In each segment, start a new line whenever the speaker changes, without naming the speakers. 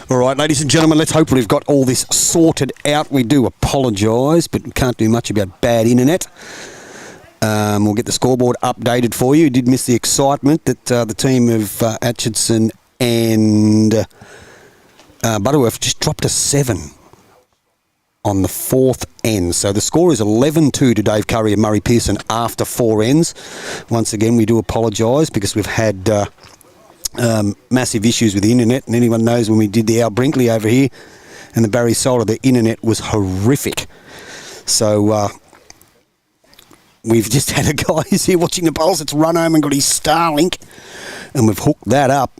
All right, ladies and gentlemen, let's hope we've got all this sorted out. We do apologise, but we can't do much about bad internet. We'll get the scoreboard updated for you. You did miss the excitement that the team of Atcheson and Butterworth just dropped a 7 on the fourth end. So the score is 11-2 to Dave Curry and Murray Pearson after 4 ends. Once again, we do apologise because we've had massive issues with the internet, and anyone knows when we did the Al Brinkley over here and the Barry Solar, the internet was horrific. So we've just had a guy who's here watching the bowls that's run home and got his Starlink, and we've hooked that up,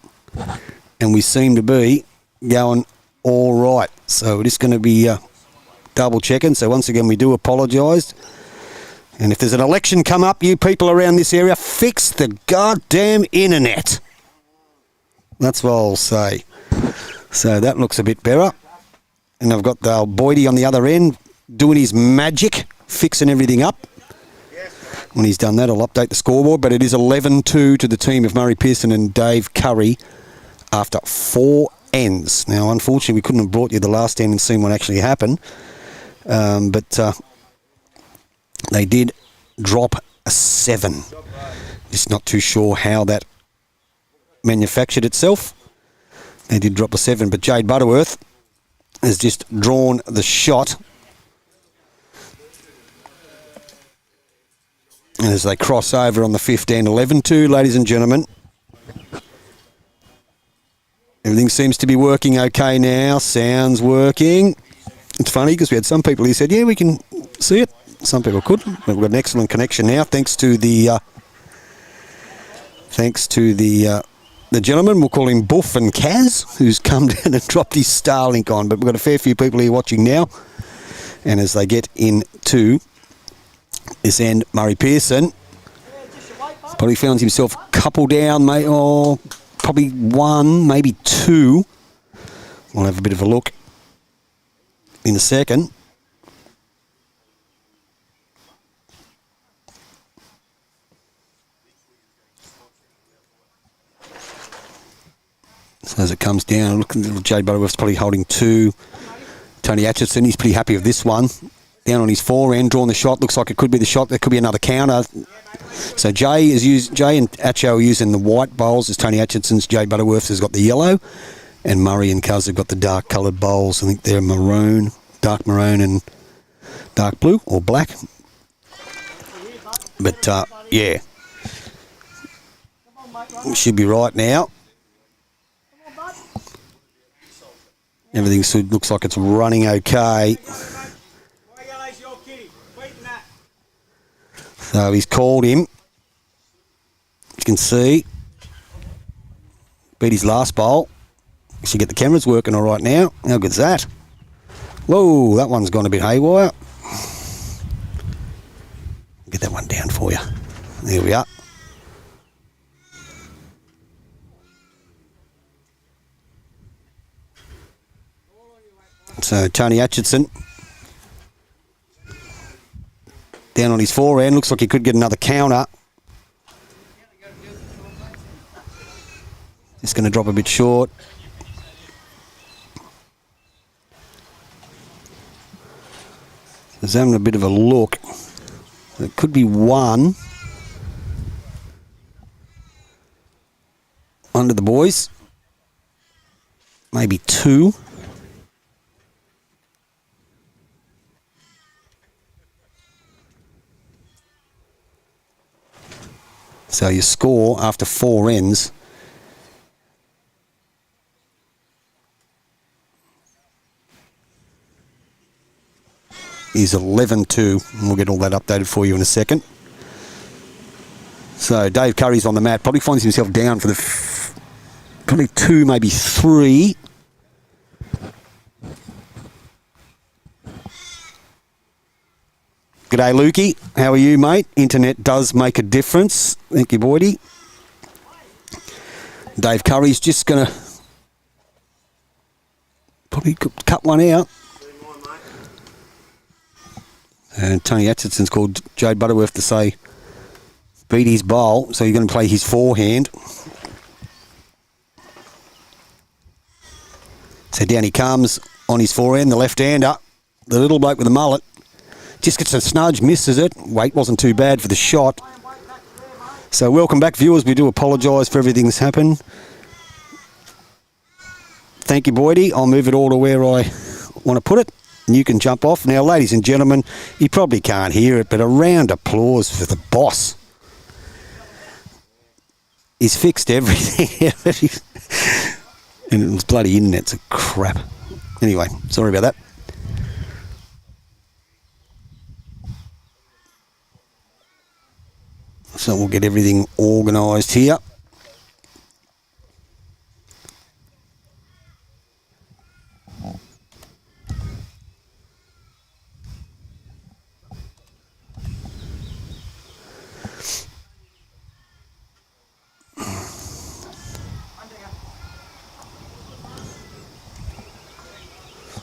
and we seem to be going all right. So we're just going to be double checking. So once again, we do apologise. And if there's an election come up, you people around this area, fix the goddamn internet. That's what I'll say. So that looks a bit better. And I've got the old Boydie on the other end doing his magic, fixing everything up. When he's done that, I'll update the scoreboard. But it is 11-2 to the team of Murray Pearson and Dave Curry after 4 ends. Now, unfortunately, we couldn't have brought you the last end and seen what actually happened. But they did drop a 7. Just not too sure how that manufactured itself. They did drop a 7, but Jade Butterworth has just drawn the shot. And as they cross over on the 5th end, 11-2, ladies and gentlemen. Everything seems to be working okay now. Sound's working. It's funny because we had some people who said, yeah, we can see it. Some people couldn't. But we've got an excellent connection now thanks to the gentleman, we'll call him Buff and Kaz, who's come down and dropped his Starlink on. But we've got a fair few people here watching now. And as they get into this end, Murray Pearson probably finds himself a couple down, mate, or probably 1, maybe 2. We'll have a bit of a look in a second. So as it comes down, look, little Jay Butterworth's probably holding 2. Tony Atcheson, he's pretty happy with this one. Down on his forehand, drawing the shot. Looks like it could be the shot. There could be another counter. So Jay and Atcho are using the white bowls as Tony Atcheson's. Jay Butterworth has got the yellow. And Murray and Cuz have got the dark coloured bowls. I think they're maroon, dark maroon and dark blue or black. But, yeah. We should be right now. Everything looks like it's running okay. So he's called him. You can see. Beat his last bowl. Should get the cameras working all right now. How good's that? Whoa, that one's gone a bit haywire. Get that one down for you. There we are. So Tony Atcheson down on his forehand. Looks like he could get another counter. going to drop a bit short. Just having a bit of a look. It could be one. Under the boys. Maybe two. So your score after 4 ends is 11-2. And we'll get all that updated for you in a second. So Dave Curry's on the mat. Probably finds himself down for the probably 2, maybe 3. G'day, Lukey. How are you, mate? Internet does make a difference. Thank you, Boydie. Dave Curry's just going to probably cut one out. And Tony Atcheson's called Jay Butterworth to say beat his bowl, so he's going to play his forehand. So down he comes on his forehand, the left-hander, the little bloke with the mullet. Just gets a snudge, misses it. Weight wasn't too bad for the shot. So welcome back, viewers. We do apologise for everything that's happened. Thank you, Boydie. I'll move it all to where I want to put it. And you can jump off. Now, ladies and gentlemen, you probably can't hear it, but a round of applause for the boss. He's fixed everything. And it was bloody internet's a crap. Anyway, sorry about that. So we'll get everything organised here.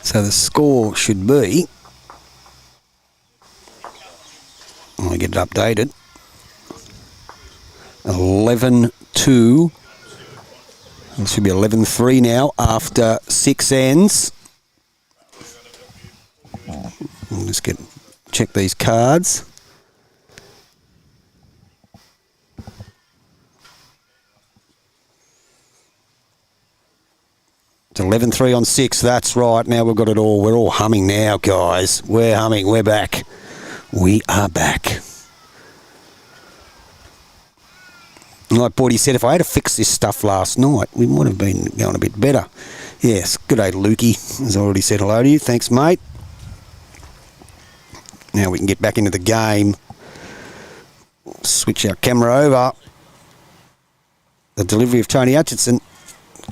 So the score should be, I'll get it updated, 11-2. It should be 11-3 now after 6 ends. I'll just check these cards. It's 11-3 on 6, that's right. Now we've got it all. We're all humming now, guys. We're humming. We're back. We are back. Like Boydie said, if I had to fix this stuff last night, we might have been going a bit better. Yes, good day, Lukey. As I already said hello to you. Thanks, mate. Now we can get back into the game. Switch our camera over. The delivery of Tony Atcheson.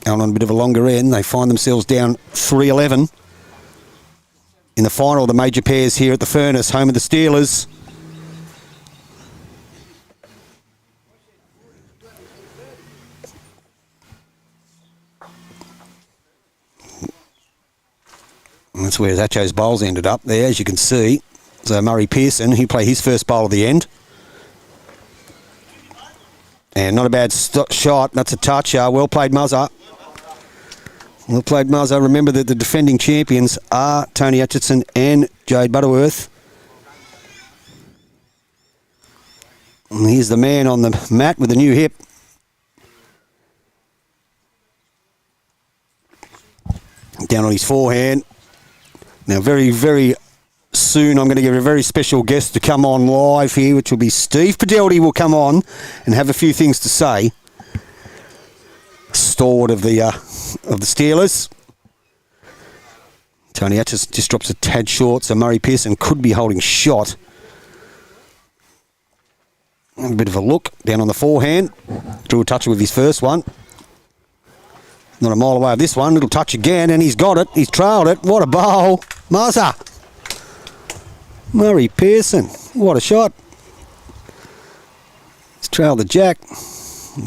Going on a bit of a longer end. They find themselves down 3-11 in the final of the major pairs here at the Furnace, home of the Steelers. And that's where Atcho's bowls ended up there, as you can see. So Murray Pearson, he played his first bowl of the end. And not a bad shot. That's a touch. Well played, Muzzer. Well played, Muzzer. Remember that the defending champions are Tony Atcheson and Jade Butterworth. And here's the man on the mat with the new hip. Down on his forehand. Now, very, very soon, I'm going to get a very special guest to come on live here, which will be Steve Padelty will come on and have a few things to say. Stalwart of the Steelers. Tony Atcheson just drops a tad short, so Murray Pearson could be holding shot. A bit of a look down on the forehand. Drew a toucher with his first one. Not a mile away of this one. Little touch again, and he's got it. He's trailed it. What a bowl. Muzzer. Murray Pearson. What a shot. He's trailed the jack.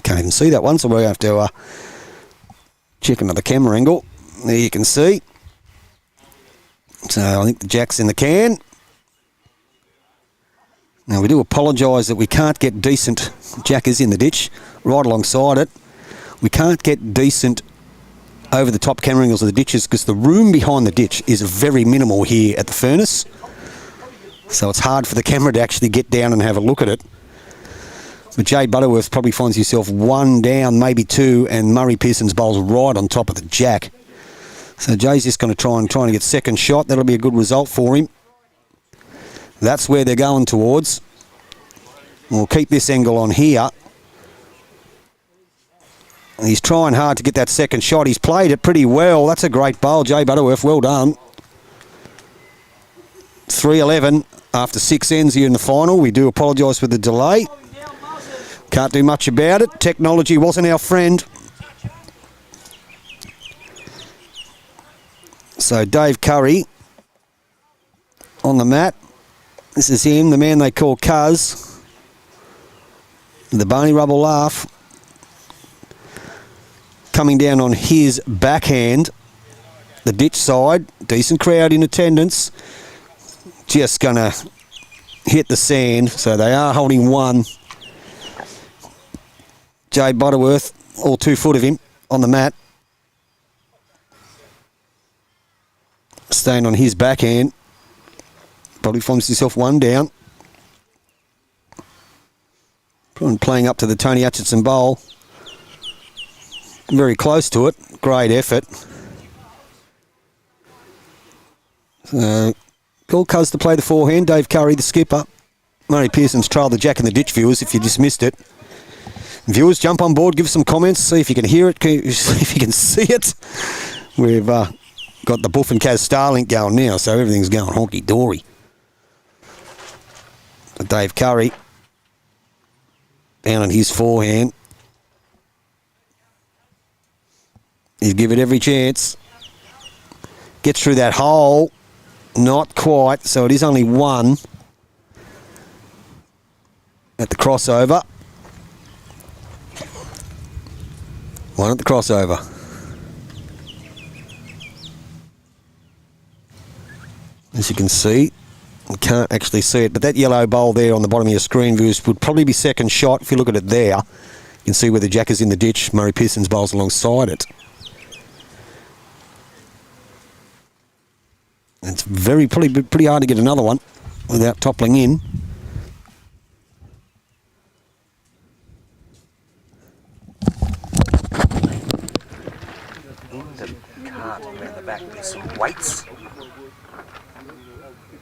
Can't even see that one, so we'll have to check another camera angle. There you can see. So I think the jack's in the can. Now we do apologise that we can't get decent jackers in the ditch right alongside it. We can't get decent over the top camera angles of the ditches because the room behind the ditch is very minimal here at the furnace. So it's hard for the camera to actually get down and have a look at it. But Jay Butterworth probably finds himself 1 down, maybe 2, and Murray Pearson's bowl's right on top of the jack. So Jay's just going to try to get second shot. That'll be a good result for him. That's where they're going towards. We'll keep this angle on here. And he's trying hard to get that second shot. He's played it pretty well. That's a great bowl, Jay Butterworth. Well done. 3-11 after 6 ends here in the final. We do apologise for the delay. Can't do much about it. Technology wasn't our friend. So Dave Curry on the mat. This is him, the man they call Cuz. The Barney Rubble laugh. Coming down on his backhand. The ditch side. Decent crowd in attendance. Just going to hit the sand. So they are holding 1. Jay Butterworth, all 2 foot of him on the mat. Staying on his backhand. Probably finds himself 1 down. Probably playing up to the Tony Atcheson bowl. Very close to it. Great effort. Call Cuz to play the forehand. Dave Curry, the skipper. Murray Pearson's trailed the jack in the ditch, viewers, if you just missed it. Viewers, jump on board, give us some comments, see if you can hear it, see if you can see it. We've got the Buff and Kaz Starlink going now, so everything's going honky-dory. Dave Curry, down on his forehand. He'd give it every chance. Gets through that hole. Not quite, so it is only 1 at the crossover. 1 at the crossover. As you can see, you can't actually see it, but that yellow bowl there on the bottom of your screen, viewers, would probably be second shot. If you look at it there, you can see where the jack is in the ditch. Murray Pearson's bowl's alongside it. It's probably pretty hard to get another one without toppling in. Around the back, there's some weights.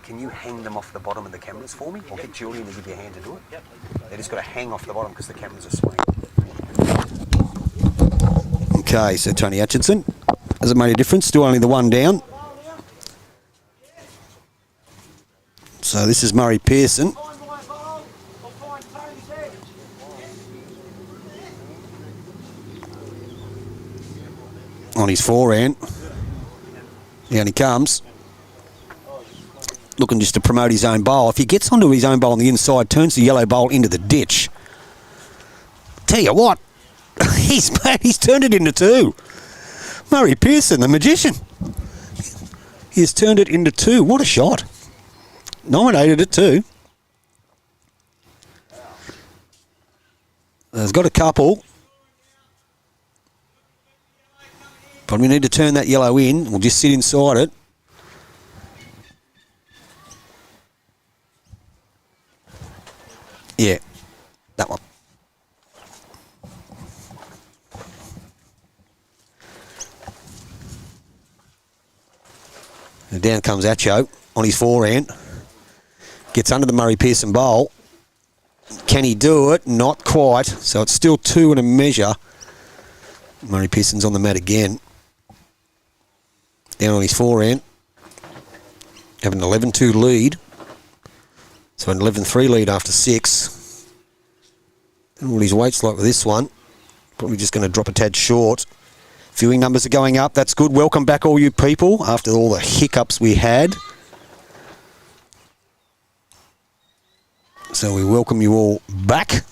Can you hang them off the bottom of the cameras for me? Or get Julian to give you a hand to do it? Yep. They just got to hang off the bottom because the cameras are swinging. Okay, so Tony Atcheson. Has it made a difference? Still only the 1 down. So this is Murray Pearson. On his forehand. Down he comes. Looking just to promote his own bowl. If he gets onto his own bowl on the inside, turns the yellow bowl into the ditch. Tell you what, he's turned it into 2. Murray Pearson, the magician. He's turned it into 2. What a shot. Nominated it too. He's got a couple. Probably need to turn that yellow in. We'll just sit inside it. Yeah, that one. And down comes Atcho on his forehand. Gets under the Murray Pearson bowl. Can he do it? Not quite. So it's still 2 and a measure. Murray Pearson's on the mat again. Down on his forehand. Having an 11-2 lead. So an 11-3 lead after 6. Don't know what his weight's like with this one. Probably just going to drop a tad short. Viewing numbers are going up. That's good. Welcome back, all you people, after all the hiccups we had. So we welcome you all back.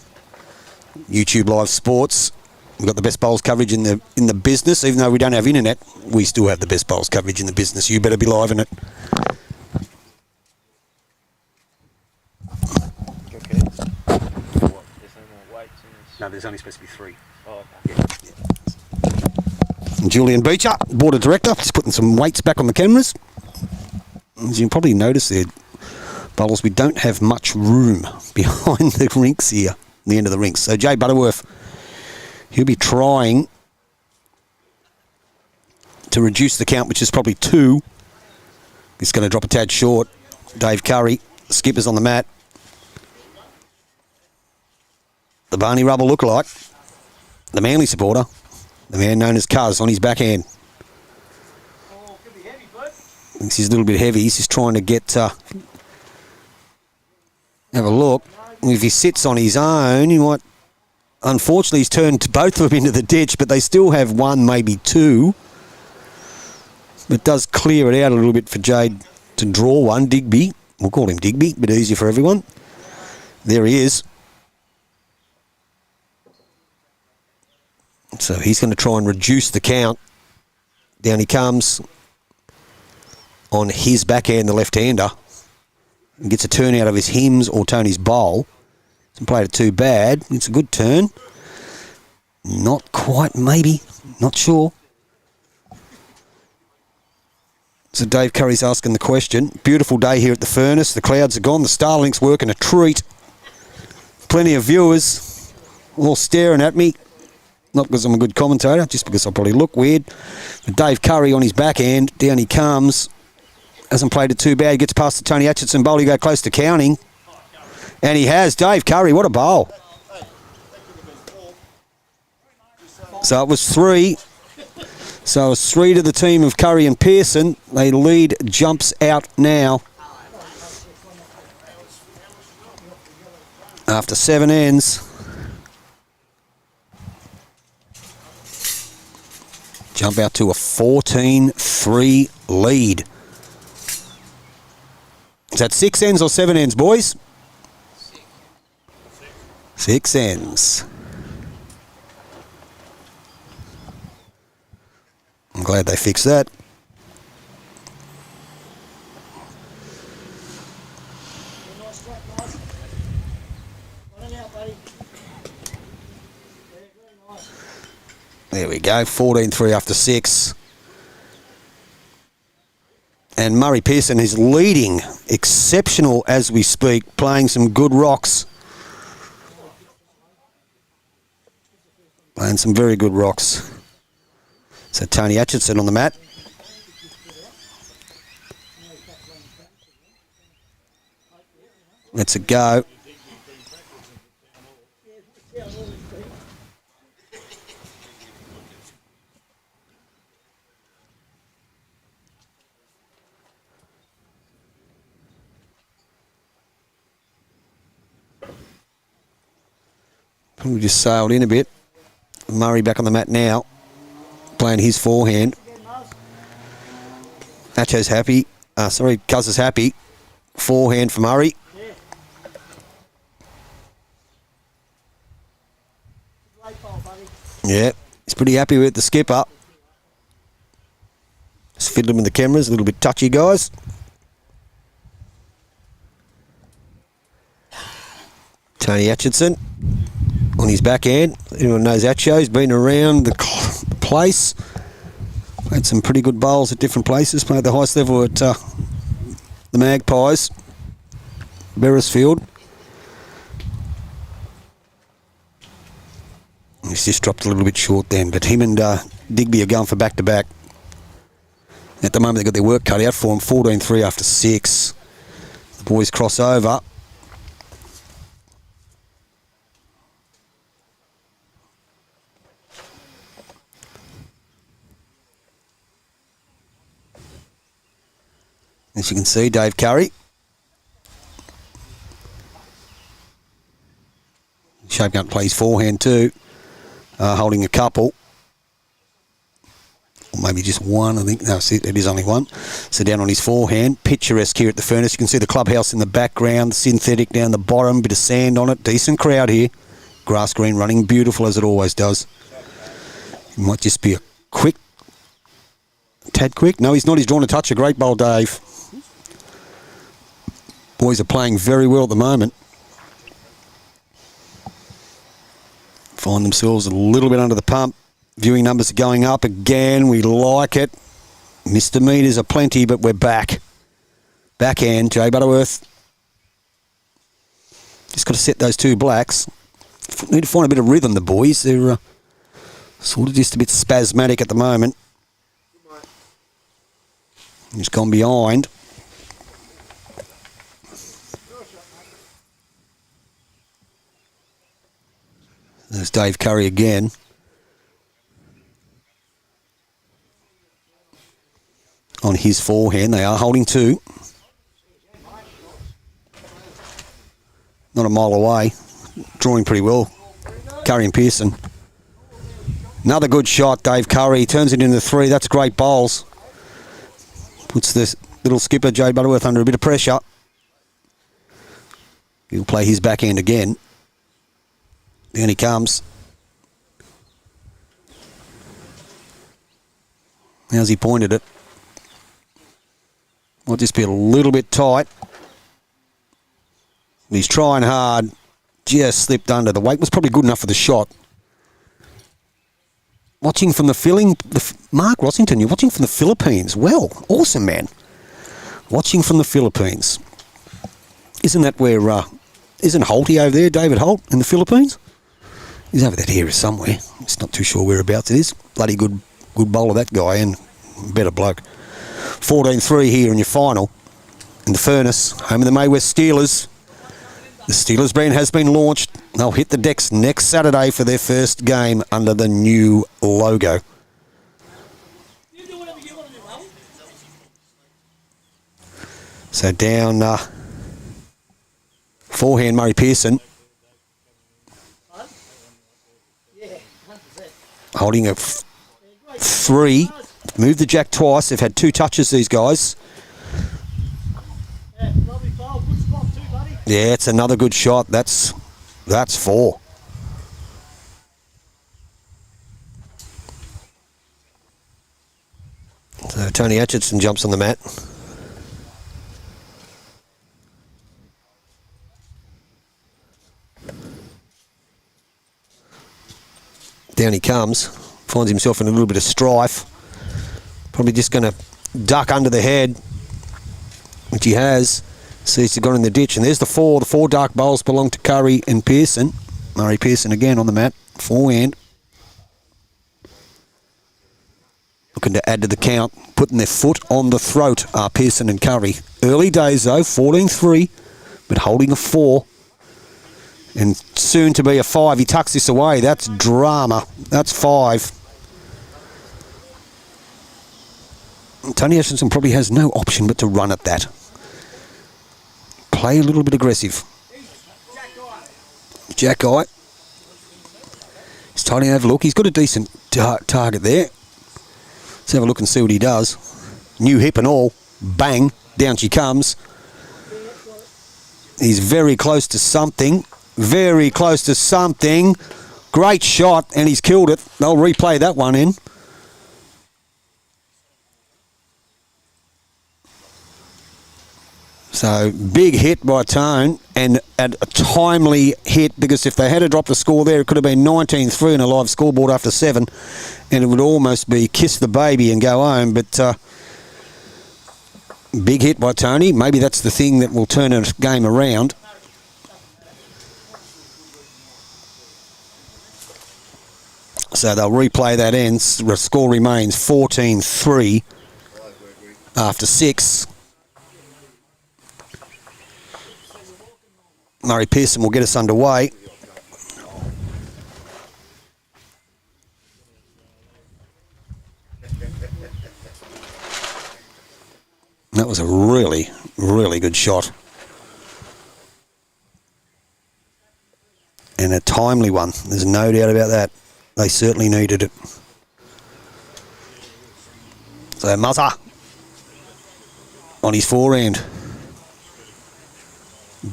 YouTube Live Sports. We've got the best bowls coverage in the business. Even though we don't have internet, we still have the best bowls coverage in the business. You better be live in it. Okay. No, there's only supposed to be 3. Oh, okay. Yeah. Julian Beecher, board of director, just putting some weights back on the cameras. As you can probably notice there, Bubbles, we don't have much room behind the rinks here, the end of the rinks. So Jay Butterworth, he'll be trying to reduce the count, which is probably 2. He's going to drop a tad short. Dave Curry, skipper's on the mat. The Barney Rubble lookalike, the Manly supporter, the man known as Cuz on his backhand. Thinks he's a little bit heavy. He's just trying to get... have a look. If he sits on his own, he might... Unfortunately, he's turned both of them into the ditch, but they still have 1, maybe 2. It does clear it out a little bit for Jade to draw one. Digby. We'll call him Digby, a bit easier for everyone. There he is. So he's going to try and reduce the count. Down he comes on his backhand, the left-hander. And gets a turn out of his Hims or Tony's bowl. Hasn't played it too bad. It's a good turn. Not quite, maybe. Not sure. So Dave Curry's asking the question. Beautiful day here at the furnace. The clouds are gone. The Starlink's working a treat. Plenty of viewers all staring at me. Not because I'm a good commentator, just because I probably look weird. But Dave Curry on his backhand, down he comes. Hasn't played it too bad. Gets past the Tony Atcheson bowl. He go close to counting. And he has. Dave Curry, what a bowl. So it was 3. So it's 3 to the team of Curry and Pearson. They lead jumps out now. After 7 ends. Jump out to a 14-3 lead. Is that 6 ends or 7 ends, boys? 6 ends. I'm glad they fixed that. There we go, 14-3 after 6. And Murray Pearson is leading, exceptional as we speak, playing some good rocks. Playing some very good rocks. So Tony Atcheson on the mat. Let's it go. We just sailed in a bit. Murray back on the mat now, playing his forehand. Atcho's happy. Cuz is happy. Forehand for Murray. Yeah, he's pretty happy with the skipper. Just fiddling with the cameras, a little bit touchy, guys. Tony Atcheson on his backhand. Anyone knows Atcho, he's been around the place. Played some pretty good bowls at different places. Played the highest level at the Magpies, Beresfield. He's just dropped a little bit short then, but him and Digby are going for back-to-back. At the moment, they've got their work cut out for them. 14-3 after 6. The boys cross over. As you can see, Dave Curry. Shaping up to play his forehand too. Holding a couple. Or maybe just one, I think. No, it is only one. So down on his forehand. Picturesque here at the furnace. You can see the clubhouse in the background. Synthetic down the bottom. Bit of sand on it. Decent crowd here. Grass green running beautiful as it always does. It might just be a quick. Tad quick. No, he's not. He's drawn a touch. A great bowl, Dave. Boys are playing very well at the moment. Find themselves a little bit under the pump. Viewing numbers are going up again. We like it. Misdemeanors are plenty, but we're back. Backhand, Jay Butterworth. Just got to set those two blacks. Need to find a bit of rhythm, the boys. They're sort of just a bit spasmodic at the moment. He's gone behind. There's Dave Curry again. On his forehand, they are holding two. Not a mile away. Drawing pretty well. Curry and Pearson. Another good shot, Dave Curry. Turns it into three. That's great bowls. Puts this little skipper, Jay Butterworth, under a bit of pressure. He'll play his backhand again. Down he comes. How's he pointed it? Might just be a little bit tight. He's trying hard. Just slipped under. The weight was probably good enough for the shot. Watching from the filling, Mark Rossington, you're watching from the Philippines. Well, awesome, man. Watching from the Philippines. Isn't that where, isn't Holty over there, David Holt, in the Philippines? He's over that area somewhere. Just not too sure whereabouts it is. Bloody good bowler, that guy, and better bloke. 14-3 here in your final. In the Furnace, home of the May West Steelers. The Steelers brand has been launched. They'll hit the decks next Saturday for their first game under the new logo. So down forehand, Murray Pearson. Holding a three. Moved the jack twice. They've had two touches, these guys. Yeah, it's another good shot. That's four. So Tony Atcheson jumps on the mat. Down he comes. Finds himself in a little bit of strife. Probably just going to duck under the head, which he has. Sees to gone in the ditch, and there's the four. The four dark bowls belong to Curry and Pearson. Murray Pearson again on the mat, forehand. Looking to add to the count, putting their foot on the throat are Pearson and Curry. Early days though, 14-3, but holding a 4. And soon to be a 5. He tucks this away. That's drama. That's 5. Tony Atcheson probably has no option but to run at that. Play a little bit aggressive. Jack Eye. He's tidying over. Look, he's got a decent target there. Let's have a look and see what he does. New hip and all. Bang. Down she comes. He's very close to something. Very close to something. Great shot, and he's killed it. They'll replay that one in. So, big hit by Tone, and a timely hit, because if they had dropped the score there, it could have been 19-3 in a live scoreboard after 7, and it would almost be kiss the baby and go home. But big hit by Tony. Maybe that's the thing that will turn a game around. So they'll replay that end. The score remains 14-3 after 6. Murray Pearson will get us underway. That was a really, really good shot. And a timely one. There's no doubt about that. They certainly needed it. So Muzza on his forehand.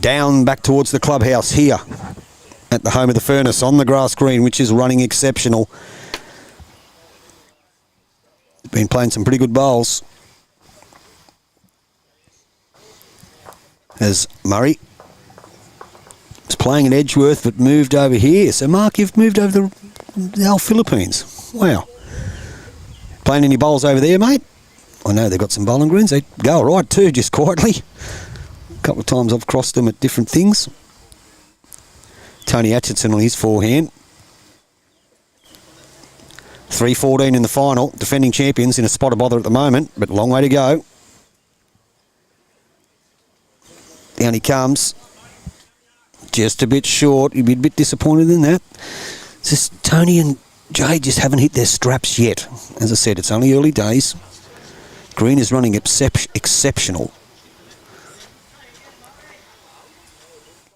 Down back towards the clubhouse here at the home of the Furnace on the grass green, which is running exceptional. Been playing some pretty good bowls. As Murray is playing at Edgeworth but moved over here. So Mark, you've moved over the old Philippines. Wow. Playing any bowls over there, mate? I know they've got some bowling greens. They go all right too, just quietly. A couple of times I've crossed them at different things. Tony Atcheson on his forehand. 3-14 in the final. Defending champions in a spot of bother at the moment, but a long way to go. Down he comes. Just a bit short. He'd be a bit disappointed in that. It's just Tony and Jay just haven't hit their straps yet. As I said, it's only early days. Green is running exceptional.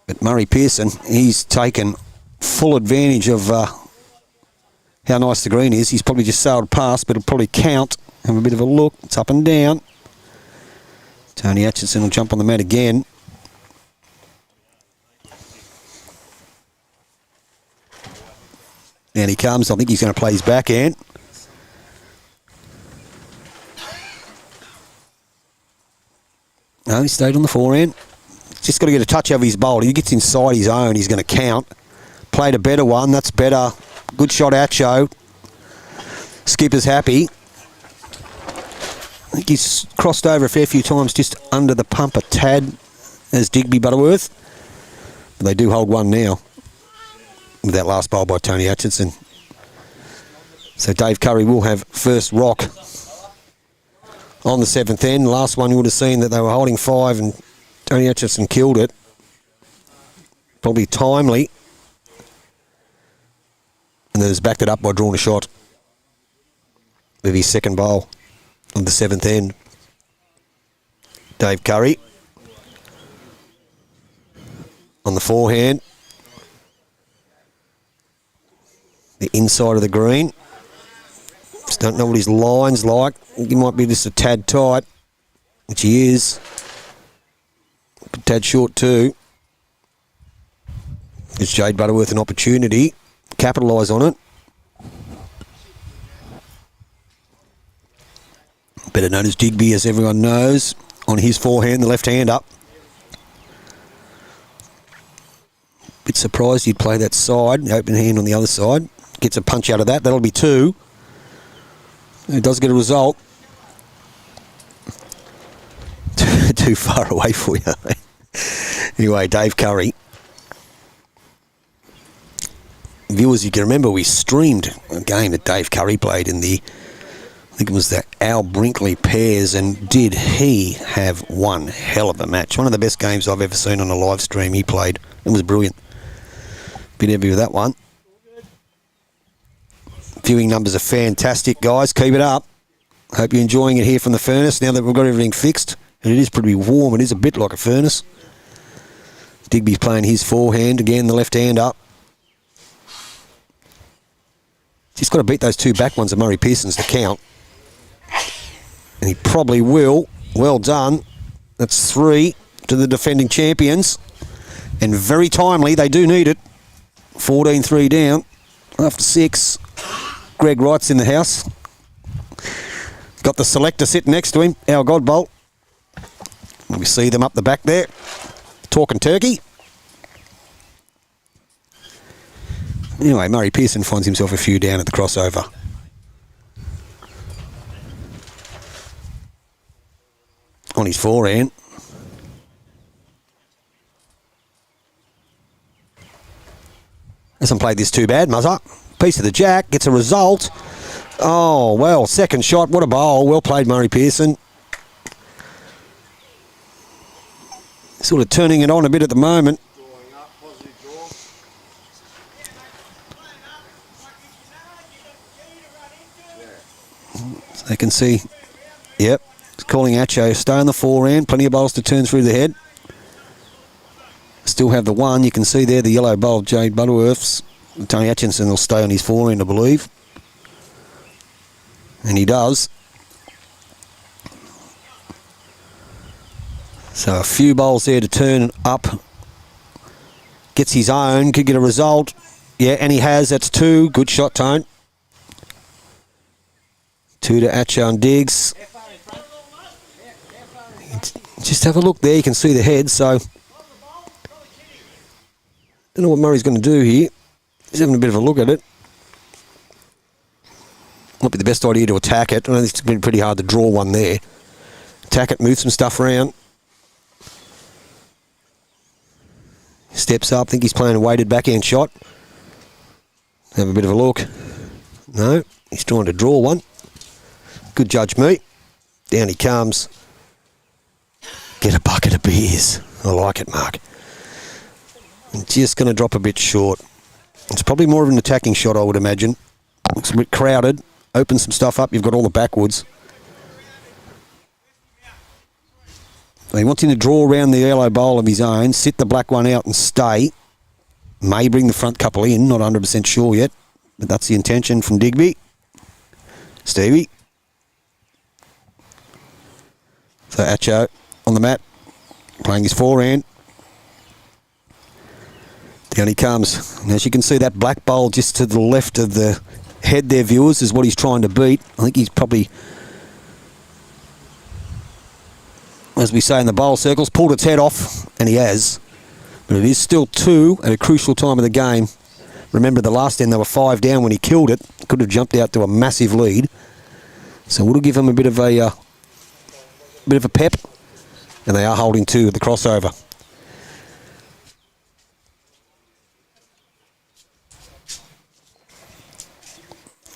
But Murray Pearson, he's taken full advantage of how nice the green is. He's probably just sailed past, but it'll probably count. Have a bit of a look. It's up and down. Tony Atcheson will jump on the mat again. Down he comes. I think he's going to play his backhand. No, he stayed on the forehand. Just got to get a touch over his bowl. He gets inside his own, he's going to count. Played a better one. That's better. Good shot, Atcho. Skipper's happy. I think he's crossed over a fair few times just under the pump a tad as Digby Butterworth. But they do hold one now with that last bowl by Tony Atcheson. So Dave Curry will have first rock on the 7th end. Last one you would have seen that they were holding 5 and Tony Atcheson killed it. Probably timely. And then has backed it up by drawing a shot with his second bowl on the 7th end. Dave Curry on the forehand. The inside of the green. Just don't know what his line's like. He might be just a tad tight, which he is. A tad short too. Gives Jade Butterworth an opportunity. Capitalise on it. Better known as Digby, as everyone knows. On his forehand, the left hand up. Bit surprised he'd play that side. The open hand on the other side. Gets a punch out of that. That'll be 2. It does get a result. Too far away for you. Anyway, Dave Curry. Viewers, you can remember we streamed a game that Dave Curry played in the, I think it was the Al Brinkley pairs, and did he have one hell of a match. One of the best games I've ever seen on a live stream he played. It was brilliant. Bit heavy with that one. Viewing numbers are fantastic, guys. Keep it up. Hope you're enjoying it here from the furnace now that we've got everything fixed. And it is pretty warm. It is a bit like a furnace. Digby's playing his forehand. Again, the left hand up. He's got to beat those 2 back ones of Murray Pearson's to count. And he probably will. Well done. That's 3 to the defending champions. And very timely. They do need it. 14-3 down. After 6. Greg Wright's in the house. Got the selector sitting next to him. Our Godbolt. We see them up the back there. Talking turkey. Anyway, Murray Pearson finds himself a few down at the crossover. On his forehand. Hasn't played this too bad, Muzzer. Piece of the jack, gets a result. Oh, well, second shot, what a bowl. Well played, Murray Pearson. Sort of turning it on a bit at the moment. So they can see, yep, it's calling Atcho. Stay on the forehand, plenty of bowls to turn through the head. Still have the one, you can see there the yellow bowl, Jade Butterworth's. Tony Atcheson will stay on his forehand, I believe. And he does. So a few bowls there to turn up. Gets his own, could get a result. Yeah, and he has, that's 2. Good shot, Tone. 2 to Atcho and Diggs. Just have a look there, you can see the head, so... Don't know what Murray's going to do here. He's having a bit of a look at it. Might be the best idea to attack it. I think it's been pretty hard to draw one there. Attack it, move some stuff around. Steps up. I think he's playing a weighted backhand shot. Have a bit of a look. No, he's trying to draw one. Good judge, me. Down he comes. Get a bucket of beers. I like it, Mark. I'm just going to drop a bit short. It's probably more of an attacking shot, I would imagine. Looks a bit crowded. Open some stuff up. You've got all the backwoods. He wants him to draw around the yellow bowl of his own, sit the black one out and stay. May bring the front couple in, not 100% sure yet, but that's the intention from Digby. Stevie. So Atcho on the mat, playing his forehand. Down he comes. And as you can see, that black bowl just to the left of the head there, viewers, is what he's trying to beat. I think he's probably, as we say in the bowl circles, pulled its head off, and he has. But it is still 2 at a crucial time of the game. Remember, the last end they were 5 down when he killed it. Could have jumped out to a massive lead. So we'll give him a bit of a pep, and they are holding 2 at the crossover.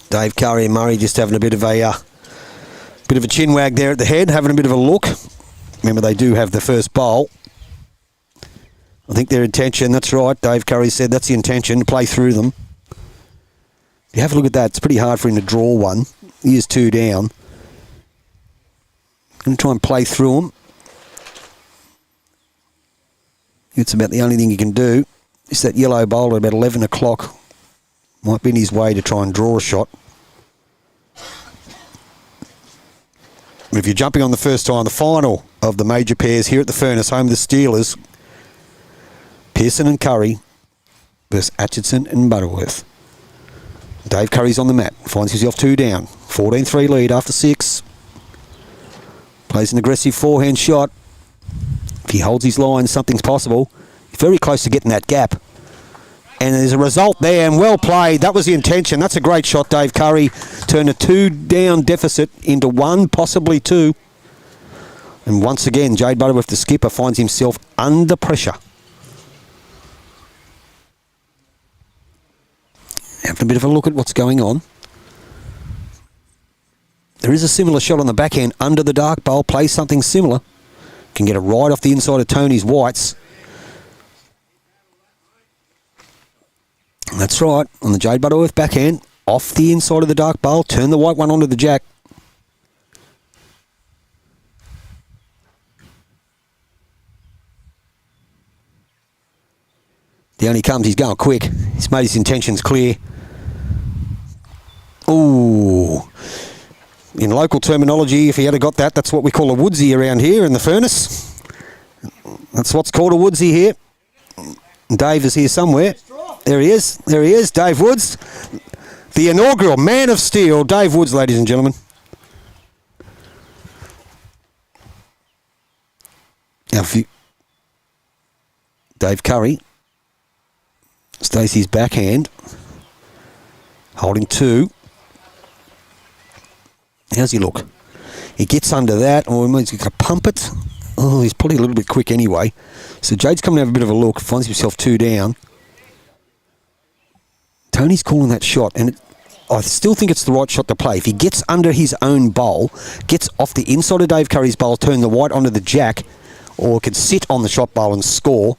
Dave Curry and Murray just having a bit of a chin wag there at the head, having a bit of a look. Remember, they do have the first bowl. I think their intention, that's right, Dave Curry said that's the intention, to play through them. If you have a look at that, it's pretty hard for him to draw one. He is 2 down. Going to try and play through them. It's about the only thing he can do. It's that yellow bowl at about 11 o'clock. Might be in his way to try and draw a shot. If you're jumping on the first time, the final of the major pairs here at the Furnace, home of the Steelers, Pearson and Curry versus Atcheson and Butterworth. Dave Curry's on the mat, finds himself 2 down, 14-3 lead after 6. Plays an aggressive forehand shot. If he holds his line, something's possible. He's very close to getting that gap. And there's a result there, and well played. That was the intention. That's a great shot, Dave Curry. Turned a 2-down deficit into 1, possibly 2. And once again, Jade Butterworth, the skipper, finds himself under pressure. Having a bit of a look at what's going on. There is a similar shot on the backhand under the dark bowl. Plays something similar. Can get it right off the inside of Tony's whites. That's right, on the Jade Butterworth backhand, off the inside of the dark bowl, turn the white one onto the jack. Down he comes, he's going quick. He's made his intentions clear. Ooh. In local terminology, if he had got that, that's what we call a woodsy around here in the Furnace. That's what's called a woodsy here. Dave is here somewhere. There he is. There he is, Dave Woods. The inaugural Man of Steel, Dave Woods, ladies and gentlemen. Now, Dave Curry. Stacey's backhand. Holding 2. How's he look? He gets under that. Or he's going to pump it. Oh, he's probably a little bit quick anyway. So Jade's coming to have a bit of a look. Finds himself 2 down. Tony's calling that shot, and I still think it's the right shot to play. If he gets under his own bowl, gets off the inside of Dave Curry's bowl, turn the white onto the jack, or could sit on the shot bowl and score.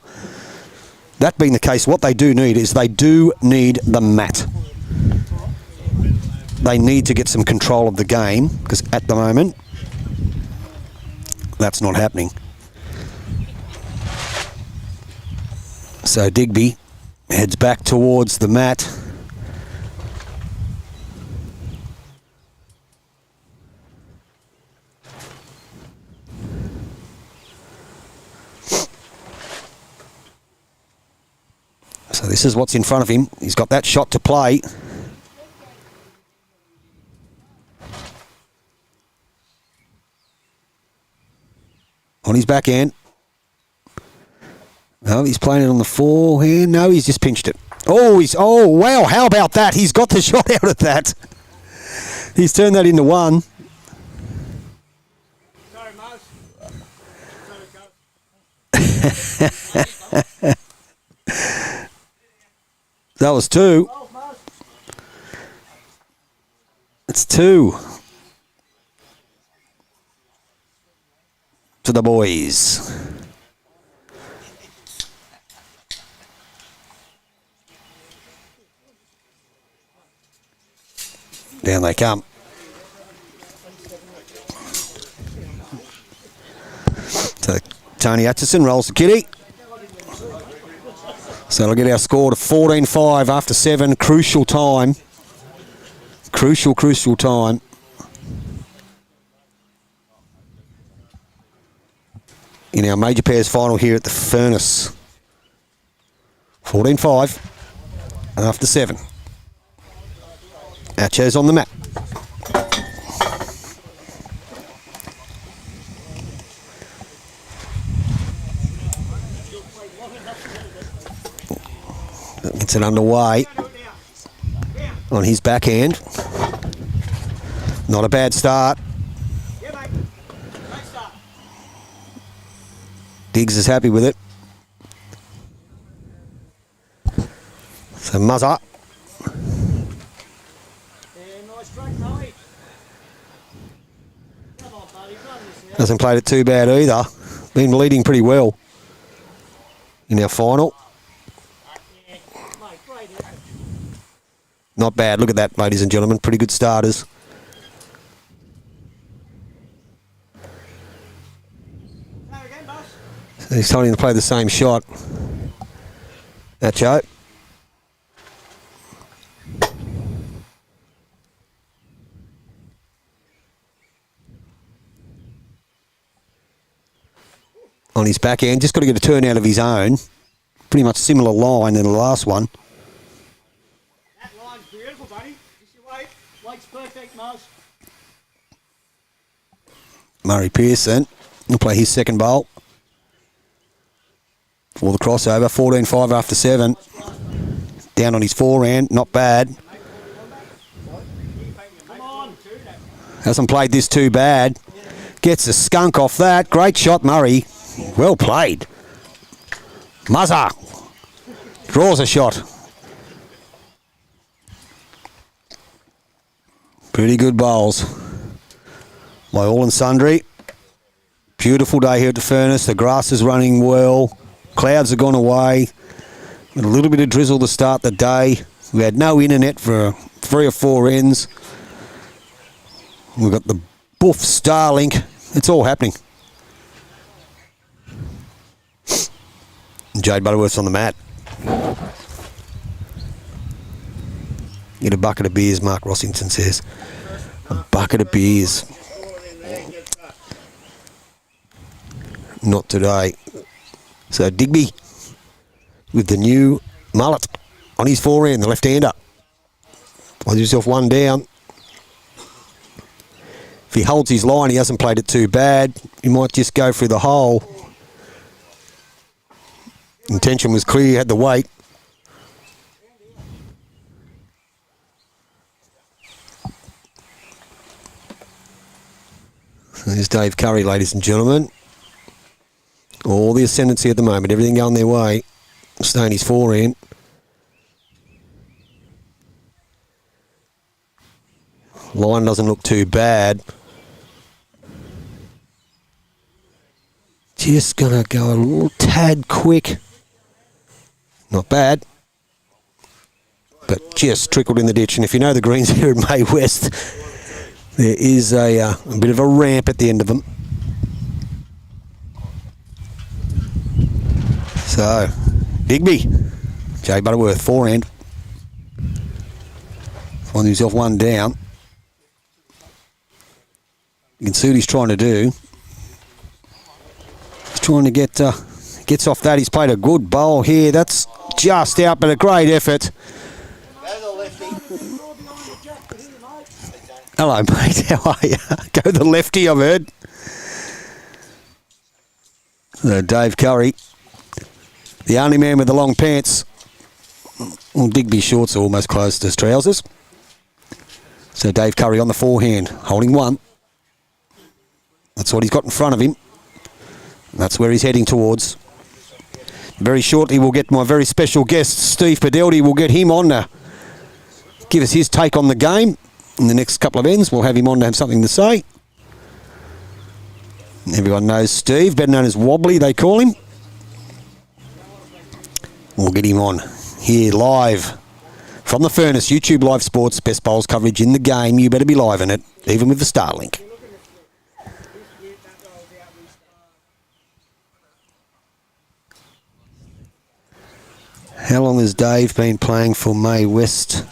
That being the case, what they do need is they do need the mat. They need to get some control of the game, because at the moment, that's not happening. So Digby heads back towards the mat. So this is what's in front of him. He's got that shot to play. On his backhand. No, he's playing it on the forehand. No, he's just pinched it. Oh, wow, how about that? He's got the shot out of that. He's turned that into one.
Sorry, Mose.
That was two. It's two. To the boys. Down they come. So Tony Atcheson rolls the kitty. So it'll get our score to 14-5 after 7. Crucial time. Crucial time. In our major pairs final here at the Furnace. 14-5 after 7. Our chairs on the mat. Gets it underway on his backhand. Not a bad start. Diggs is happy with it. So Muzzer. Hasn't played it too bad either. Been leading pretty well in our final. Not bad. Look at that, ladies and gentlemen. Pretty good starters. So he's telling him to play the same shot. Atcho. On his backhand. Just got to get a turn out of his own. Pretty much similar line than the last one.
That line's beautiful, buddy. Just your weight. Weight's perfect, Mose.
Murray Pearson will play his second bowl. For the crossover. 14-5 after 7. Down on his forehand. Not bad. Hasn't played this too bad. Gets a skunk off that. Great shot, Murray. Well played. Muzzer draws a shot. Pretty good bowls by all and sundry. Beautiful day here at the Furnace. The grass is running well. Clouds have gone away. A little bit of drizzle to start the day. We had no internet for 3 or 4 ends. We've got the Buff Starlink. It's all happening. Jay Butterworth's on the mat. Get a bucket of beers, Mark Rossington says. A bucket of beers. Not today. So Digby with the new mullet on his forehand, the left-hander. Finds himself one down. If he holds his line, he hasn't played it too bad. He might just go through the hole. Intention was clear, he had the weight. So there's Dave Curry, ladies and gentlemen. All the ascendancy at the moment, everything going their way. Staying his forehand. Line doesn't look too bad. Just going to go a little tad quick. Not bad. But just trickled in the ditch. And if you know the greens here at May West, there is a bit of a ramp at the end of them. So, Digby. Jay Butterworth, forehand. Finds himself one down. You can see what he's trying to do. He's trying to get... gets off that. He's played a good bowl here. That's just out, but a great effort. Hello, mate. How are you? Go the lefty, I've heard. Dave Curry, the only man with the long pants. Well, Digby's shorts are almost close to his trousers. So Dave Curry on the forehand, holding one. That's what he's got in front of him. That's where he's heading towards. Very shortly we'll get my very special guest, Steve Padeldi. We'll get him on to give us his take on the game. In the next couple of ends, we'll have him on to have something to say. Everyone knows Steve, better known as Wobbly, they call him. We'll get him on here live from the Furnace, YouTube Live Sports, best bowls coverage in the game. You better be live in it, even with the Starlink. How long has Dave been playing for May West?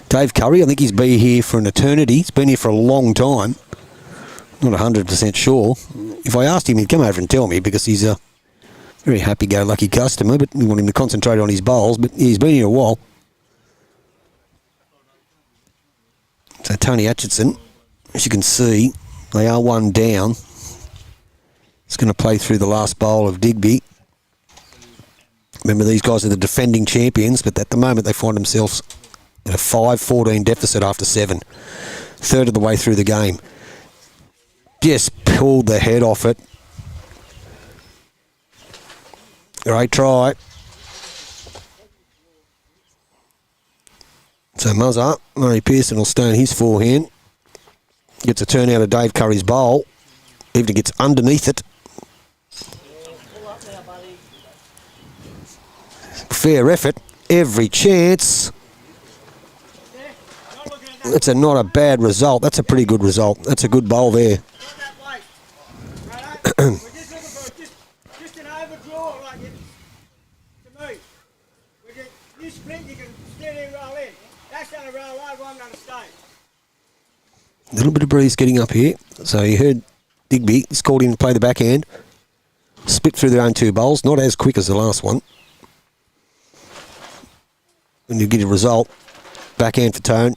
Dave Curry, I think he's been here for an eternity. He's been here for a long time. Not 100% sure. If I asked him, he'd come over and tell me because he's a very happy-go-lucky customer, but we want him to concentrate on his bowls. But he's been here a while. So Tony Atcheson, as you can see, they are one down. It's going to play through the last bowl of Digby. Remember, these guys are the defending champions, but at the moment they find themselves in a 5-14 deficit after 7. Third of the way through the game. Just pulled the head off it. Great try. So Muzzer, Murray Pearson will stone his forehand. Gets a turn out of Dave Curry's bowl. Even gets underneath it. Fair effort. Every chance. That's not a bad result. That's a pretty good result. That's a good bowl there.
Just an overdraw, like it, to me. You sprint, you can steady roll in. That's going to roll over, I'm going to stay.
A little bit of breeze getting up here. So you heard Digby. He's called in to play the backhand. Split through their own 2 bowls. Not as quick as the last one. When you get a result, backhand for Tone.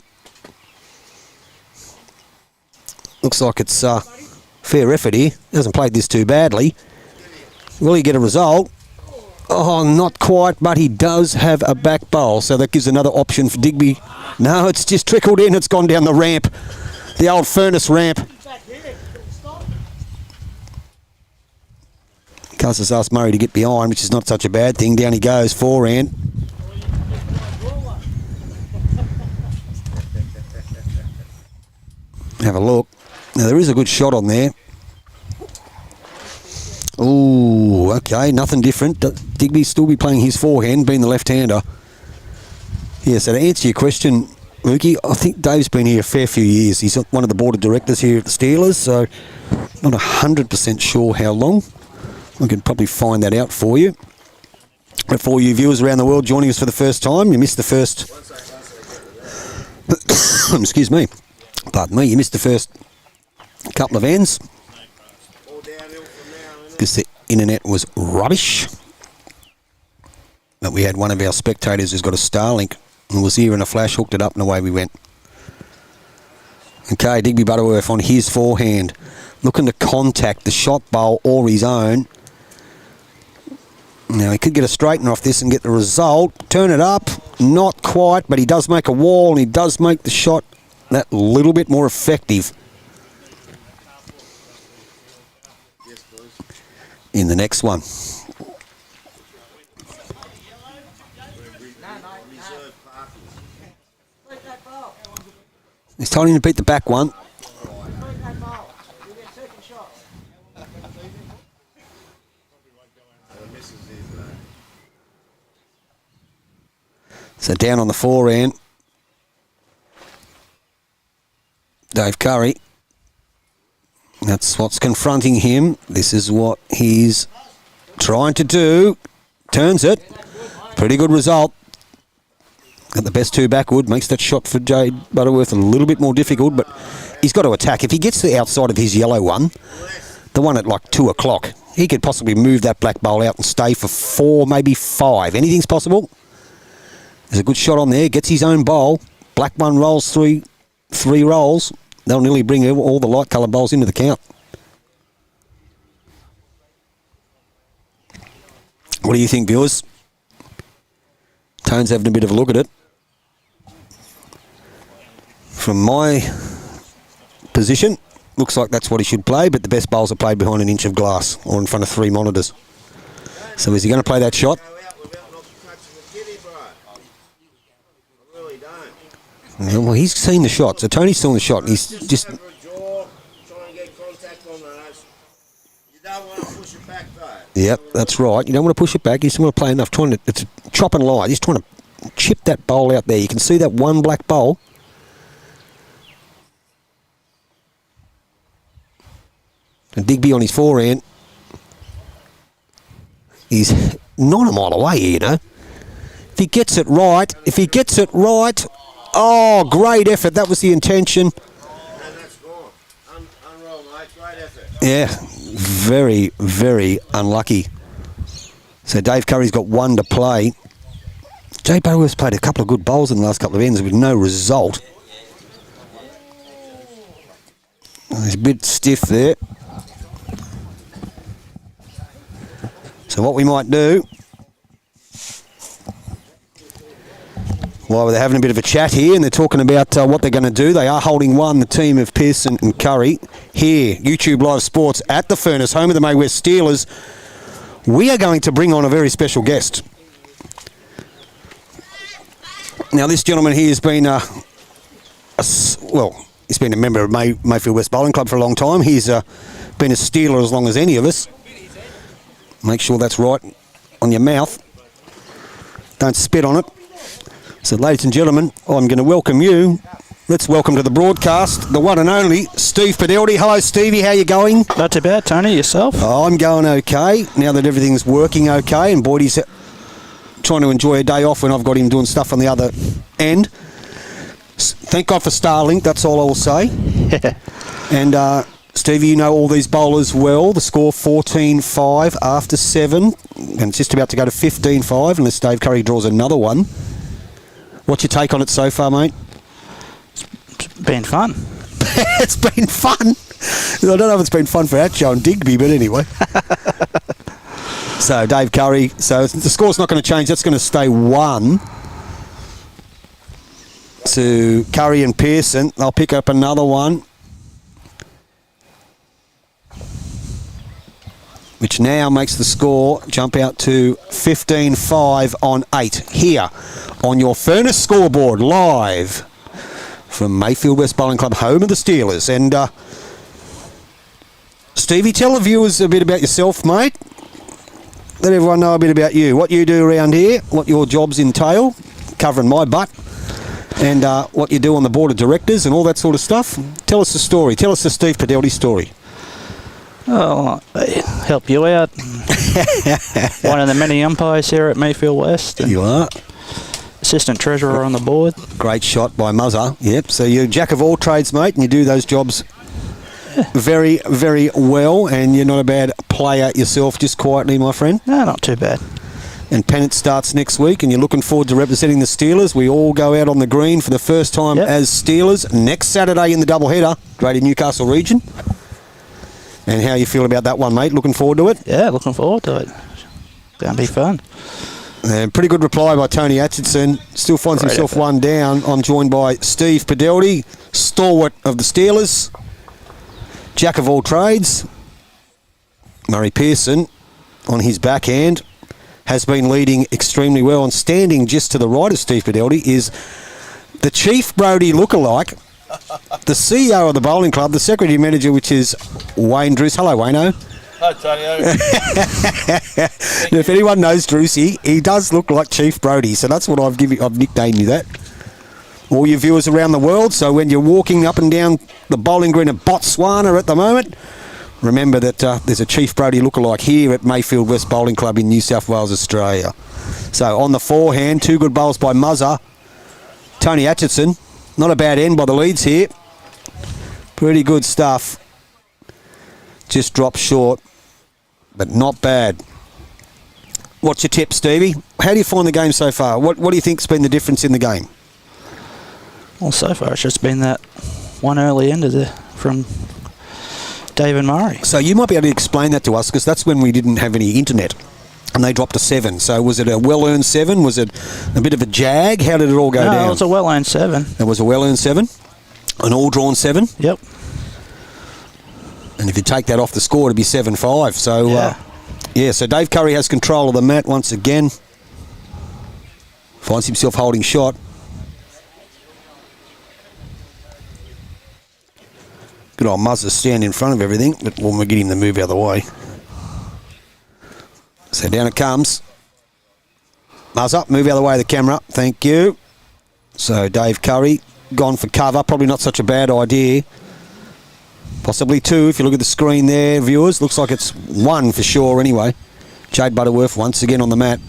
Looks like it's fair effort here. Hasn't played this too badly. Will he get a result? Oh, not quite, but he does have a back bowl, so that gives another option for Digby. No, it's just trickled in. It's gone down the ramp, the old Furnace ramp. Custis asked Murray to get behind, which is not such a bad thing. Down he goes, forehand. Have a look. Now, there is a good shot on there. Ooh, okay, nothing different. Digby still be playing his forehand, being the left-hander. Yeah, so to answer your question, Mookie, I think Dave's been here a fair few years. He's one of the board of directors here at the Steelers, so not 100% sure how long. I can probably find that out for you. But for you viewers around the world joining us for the first time, you missed the first... Excuse me. Pardon me, you missed the first couple of ends because the internet was rubbish. But we had one of our spectators who's got a Starlink and was here in a flash, hooked it up and away we went. Okay, Digby Butterworth on his forehand, looking to contact the shot bowl or his own. Now he could get a straightener off this and get the result. Turn it up, not quite, but he does make a wall and he does make the shot that little bit more effective in the next one. He's told him to beat the back one. So down on the forehand, Dave Curry. That's what's confronting him. This is what he's trying to do. Turns it. Pretty good result. Got the best 2 backward. Makes that shot for Jay Butterworth a little bit more difficult, but he's got to attack. If he gets to the outside of his yellow one, the one at like 2 o'clock, he could possibly move that black bowl out and stay for 4, maybe 5. Anything's possible. There's a good shot on there. Gets his own bowl. Black one rolls 3 rolls. They'll nearly bring all the light coloured bowls into the count. What do you think, viewers? Tone's having a bit of a look at it. from my position, looks like that's what he should play, but the best bowls are played behind an inch of glass or in front of 3 monitors. So is he going to play that shot? Yeah, well, he's seen the shot. So Tony's still in the shot. And he's just... Yep, that's right. You don't want to push it back. You just want to play enough. It's a chop and lie. He's trying to chip that bowl out there. You can see that one black bowl. And Digby on his forehand. He's not a mile away here, you know. If he gets it right, oh, great effort. That was the intention. Yeah, very, very unlucky. So Dave Curry's got 1 to play. Jay Butterworth's played a couple of good bowls in the last couple of ends with no result. He's a bit stiff there. So what we might do, while they're having a bit of a chat here and they're talking about what they're going to do, they are holding one, the team of Pearson and Curry, here, YouTube Live Sports at the Furnace, home of the May West Steelers. We are going to bring on a very special guest. Now, this gentleman here has been he's been a member of Mayfield West Bowling Club for a long time. He's been a Steeler as long as any of us. Make sure that's right on your mouth. Don't spit on it. So, ladies and gentlemen, I'm going to welcome you. Let's welcome to the broadcast the one and only Steve Padeldi. Hello, Stevie. How you going?
Not too bad, Tony. Yourself?
Oh, I'm going okay. Now that everything's working okay, and Boydie's trying to enjoy a day off when I've got him doing stuff on the other end. Thank God for Starlink. That's all I will say. And Stevie, you know all these bowlers well. The score 14-5 after 7, and it's just about to go to 15-5 unless Dave Curry draws another one. What's your take on it so far, mate?
It's been fun.
It's been fun. I don't know if it's been fun for Atcho and Digby, but anyway. So Dave Curry. So the score's not going to change. That's going to stay 1 to Curry and Pearson. They'll pick up another one, which now makes the score jump out to 15-5 on 8 here on your Furnace scoreboard live from Mayfield West Bowling Club, home of the Steelers. And Stevie, tell the viewers a bit about yourself, mate. Let everyone know a bit about you, what you do around here, what your jobs entail, covering my butt, and what you do on the board of directors and all that sort of stuff. Tell us the story. Tell us the Steve Padeldi story.
Oh, I help you out. One of the many umpires here at Mayfield West.
You are.
Assistant treasurer on the board.
Great shot by Muzzer. Yep. So you're a jack of all trades, mate, and you do those jobs very, very well. And you're not a bad player yourself, just quietly, my friend.
No, not too bad.
And pennant starts next week, and you're looking forward to representing the Steelers. We all go out on the green for the first time as Steelers next Saturday in the doubleheader, Greater Newcastle region. And how you feel about that one, mate? Looking forward to it?
Yeah, looking forward to it. Going to be fun.
Pretty good reply by Tony Atcheson. Still finds himself 1 down. I'm joined by Steve Padeldi, stalwart of the Steelers, jack of all trades. Murray Pearson on his backhand has been leading extremely well, and standing just to the right of Steve Padeldi is the Chief Brody lookalike, the CEO of the bowling club, the secretary manager, which is Wayne Druce. Hello, Wayno.
Hi, Tony.
Now, if anyone knows Drucey, he does look like Chief Brody, so that's what I've nicknamed you that. All your viewers around the world, so when you're walking up and down the bowling green of Botswana at the moment, remember that there's a Chief Brody lookalike here at Mayfield West Bowling Club in New South Wales, Australia. So on the forehand, 2 good bowls by Muzzer. Tony Atcheson, not a bad end by the leads here. Pretty good stuff. Just dropped short, but not bad. What's your tip, Stevie? How do you find the game so far? What do you think's been the difference in the game?
Well, so far it's just been that one early end from Dave and Murray.
So you might be able to explain that to us, because that's when we didn't have any internet and they dropped to 7. So was it a well-earned 7? Was it a bit of a jag? How did it all go down?
No, it was a well-earned 7.
It was a well-earned 7? An all drawn 7.
Yep.
And if you take that off the score, it'd be 7-5. So,
Yeah.
So Dave Curry has control of the mat once again. Finds himself holding shot. Good old Muzzer stand in front of everything, but we'll get him to move out of the way. So down it comes. Muzzer, move out of the way of the camera. Thank you. So Dave Curry gone for cover. Probably not such a bad idea. Possibly 2 if you look at the screen there, viewers. Looks like it's 1 for sure anyway. Jade Butterworth once again on the mat.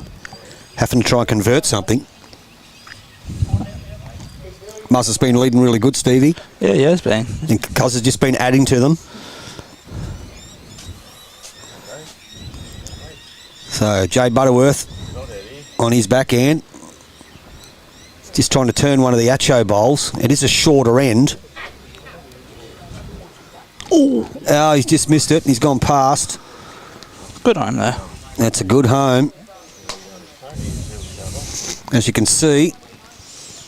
Having to try and convert something. Muzzer's been leading really good, Stevie.
Yeah, he has been.
And Cuz has just been adding to them. So Jade Butterworth on his backhand. Just trying to turn one of the Atcho bowls. It is a shorter end. Oh, he's just missed it. He's gone past.
Good home there.
That's a good home. As you can see,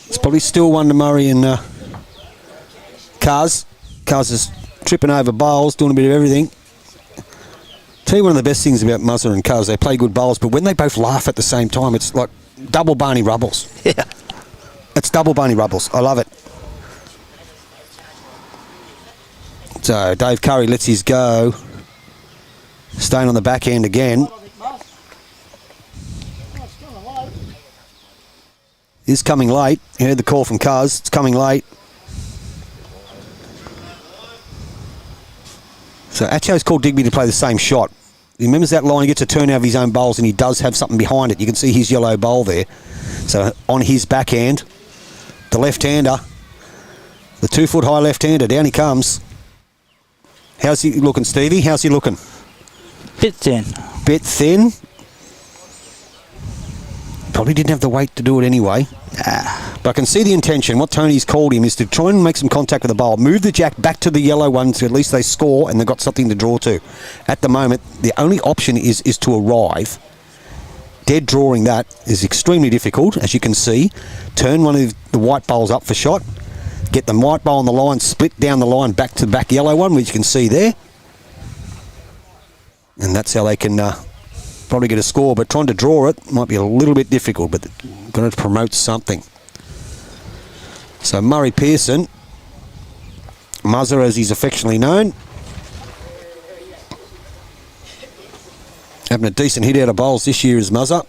it's probably still 1 to Murray and Cuz. Cuz is tripping over bowls, doing a bit of everything. Tell you one of the best things about Muzzer and Cuz, they play good bowls, but when they both laugh at the same time, it's like double Barney Rubbles.
Yeah.
It's double Barney Rubbles. I love it. So Dave Curry lets his go. Staying on the backhand again. Is coming late. You heard the call from Cuz. It's coming late. So Atcho's called Digby to play the same shot. He remembers that line. He gets a turn out of his own bowls and he does have something behind it. You can see his yellow bowl there. So on his backhand, the left-hander, the 2-foot high left-hander, down he comes. How's he looking, Stevie? How's he looking?
Bit thin.
Bit thin. Probably didn't have the weight to do it anyway. But I can see the intention. What Tony's called him is to try and make some contact with the bowl. Move the jack back to the yellow one so at least they score and they've got something to draw to. At the moment, the only option is to arrive. Dead drawing that is extremely difficult, as you can see. Turn one of the white bowls up for shot. Get the white bowl on the line, split down the line back to the back yellow one, which you can see there. And that's how they can probably get a score. But trying to draw it might be a little bit difficult, but going to promote something. So Murray Pearson, Muzzer as he's affectionately known, having a decent hit out of bowls this year is Muzzer.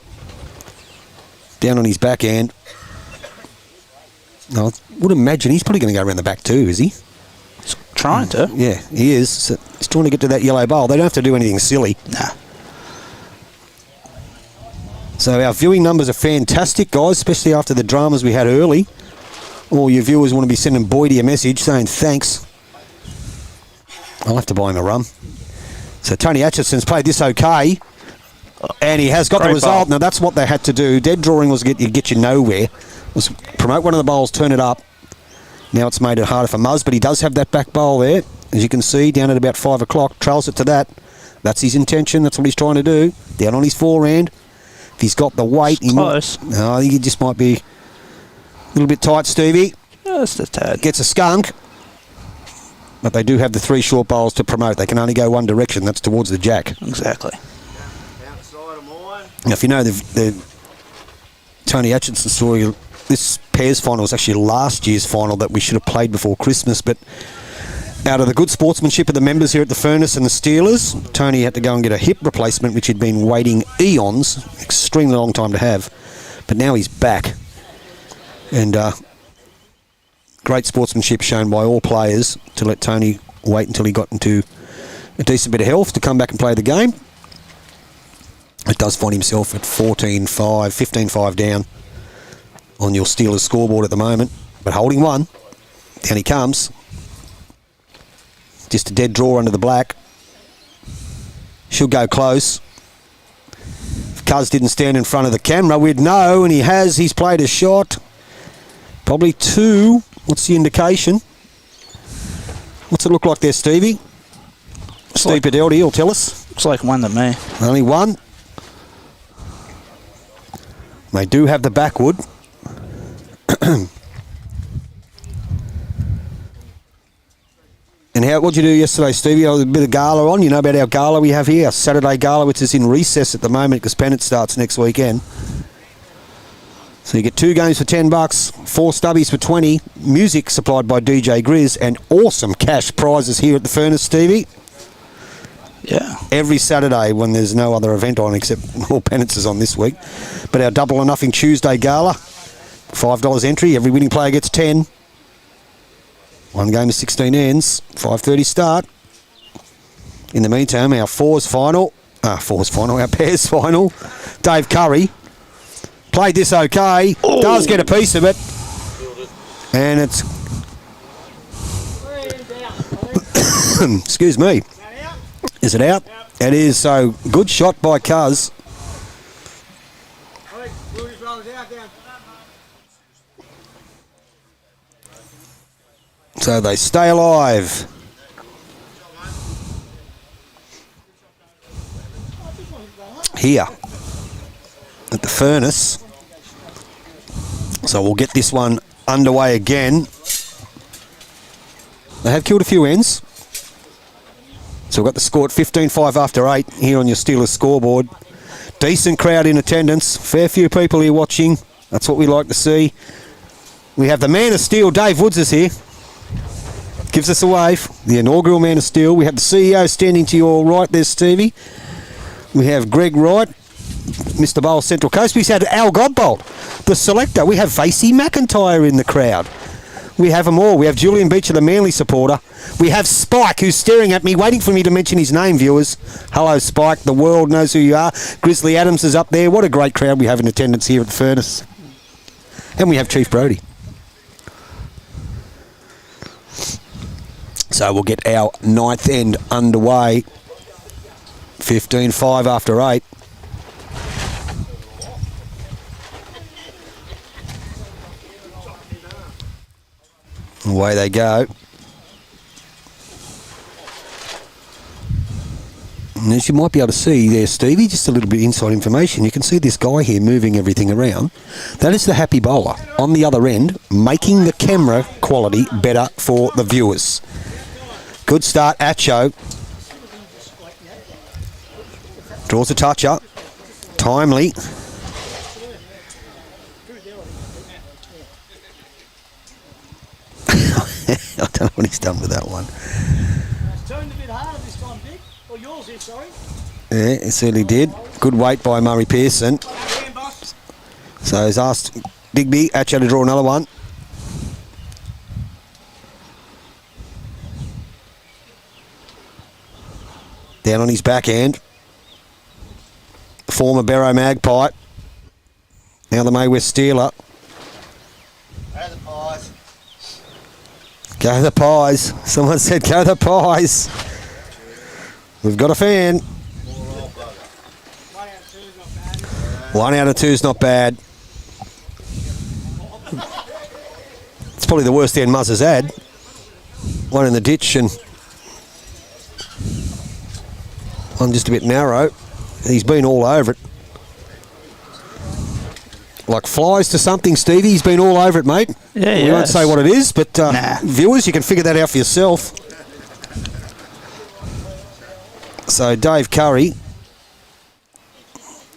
Down on his backhand. No, I would imagine he's probably going to go around the back too, is he?
He's trying to.
Yeah, he is. So he's trying to get to that yellow bowl. They don't have to do anything silly.
Nah.
So our viewing numbers are fantastic, guys, especially after the dramas we had early. All your viewers want to be sending Boydie a message saying thanks. I'll have to buy him a rum. So Tony Atcheson's played this okay, and he has got the result. Now that's what they had to do. Dead drawing was get you nowhere. Was promote one of the bowls, turn it up. Now it's made it harder for Muzz, but he does have that back bowl there, as you can see, down at about 5 o'clock. Trails it to that. That's his intention. That's what he's trying to do. Down on his forehand. If he's got the weight, he
close.
No, I think he just might be a little bit tight, Stevie.
Just a tad.
Gets a skunk. But they do have the 3 short bowls to promote. They can only go one direction. That's towards the jack.
Exactly.
Now, if you know the Tony Atcheson story, this pairs final was actually last year's final that we should have played before Christmas, but out of the good sportsmanship of the members here at the Furnace and the Steelers, Tony had to go and get a hip replacement, which he'd been waiting eons, extremely long time to have, but now he's back. And great sportsmanship shown by all players to let Tony wait until he got into a decent bit of health to come back and play the game. It does find himself at 14-5, 15-5 down on your Steelers scoreboard at the moment, but holding one. Down he comes. Just a dead draw under the black. Should go close. If Cuz didn't stand in front of the camera, we'd know, and he has. He's played a shot. Probably 2. What's the indication? What's it look like there, Stevie? Steve Padeldi will tell us.
Looks like 1 to me.
Only 1. They do have the backwood. What'd you do yesterday, Stevie? A bit of gala on. You know about our gala we have here, our Saturday gala, which is in recess at the moment because pennant starts next weekend. So you get 2 games for $10, 4 stubbies for 20, music supplied by DJ Grizz, and awesome cash prizes here at the Furnace, Stevie.
Yeah.
Every Saturday when there's no other event on except all pennants is on this week. But our Double or Nothing Tuesday gala, $5 entry. Every winning player gets 10. One game of 16 ends. 5:30 start. In the meantime, our pairs final. Dave Curry played this okay. Ooh. Does get a piece of it. And it's... Excuse me. Is it out? Yep. It is. So good shot by Cuz. So they stay alive. Here at the Furnace. So we'll get this one underway again. They have killed a few ends. So we've got the score at 15-5 after 8 here on your Steelers scoreboard. Decent crowd in attendance. Fair few people here watching. That's what we like to see. We have the Man of Steel, Dave Woods, is here. Gives us a wave. The inaugural Man of Steel. We have the CEO standing to your right there, Stevie. We have Greg Wright, Mr. Bowl Central Coast. We had Al Godbolt, the selector. We have Vasey McIntyre in the crowd. We have them all. We have Julian Beecher, the Manly supporter. We have Spike, who's staring at me, waiting for me to mention his name, viewers. Hello, Spike. The world knows who you are. Grizzly Adams is up there. What a great crowd we have in attendance here at the Furnace. And we have Chief Brody. So we'll get our 9th end underway. 15-5 after 8. Away they go. And as you might be able to see there, Stevie, just a little bit of inside information, you can see this guy here moving everything around. That is the happy bowler on the other end, making the camera quality better for the viewers. Good start, Atcho. Draws a toucher. Timely. I don't know what he's done with that one.
Turned a bit harder this time, Dick. Or yours is, sorry.
Yeah, it certainly did. Good weight by Murray Pearson. So he's asked Digby, Atcho to draw another one. Down on his backhand. Former Barrow Magpie. Now the May West Steeler. Go the Pies. Someone said go the Pies. We've got a fan. 1 out of 2 is not bad. It's probably the worst end Muzz has had. One in the ditch and one just a bit narrow. He's been all over it. Like flies to something, Stevie. He's been all over it, mate.
Yeah,
we won't say what it is, but viewers, you can figure that out for yourself. So Dave Curry,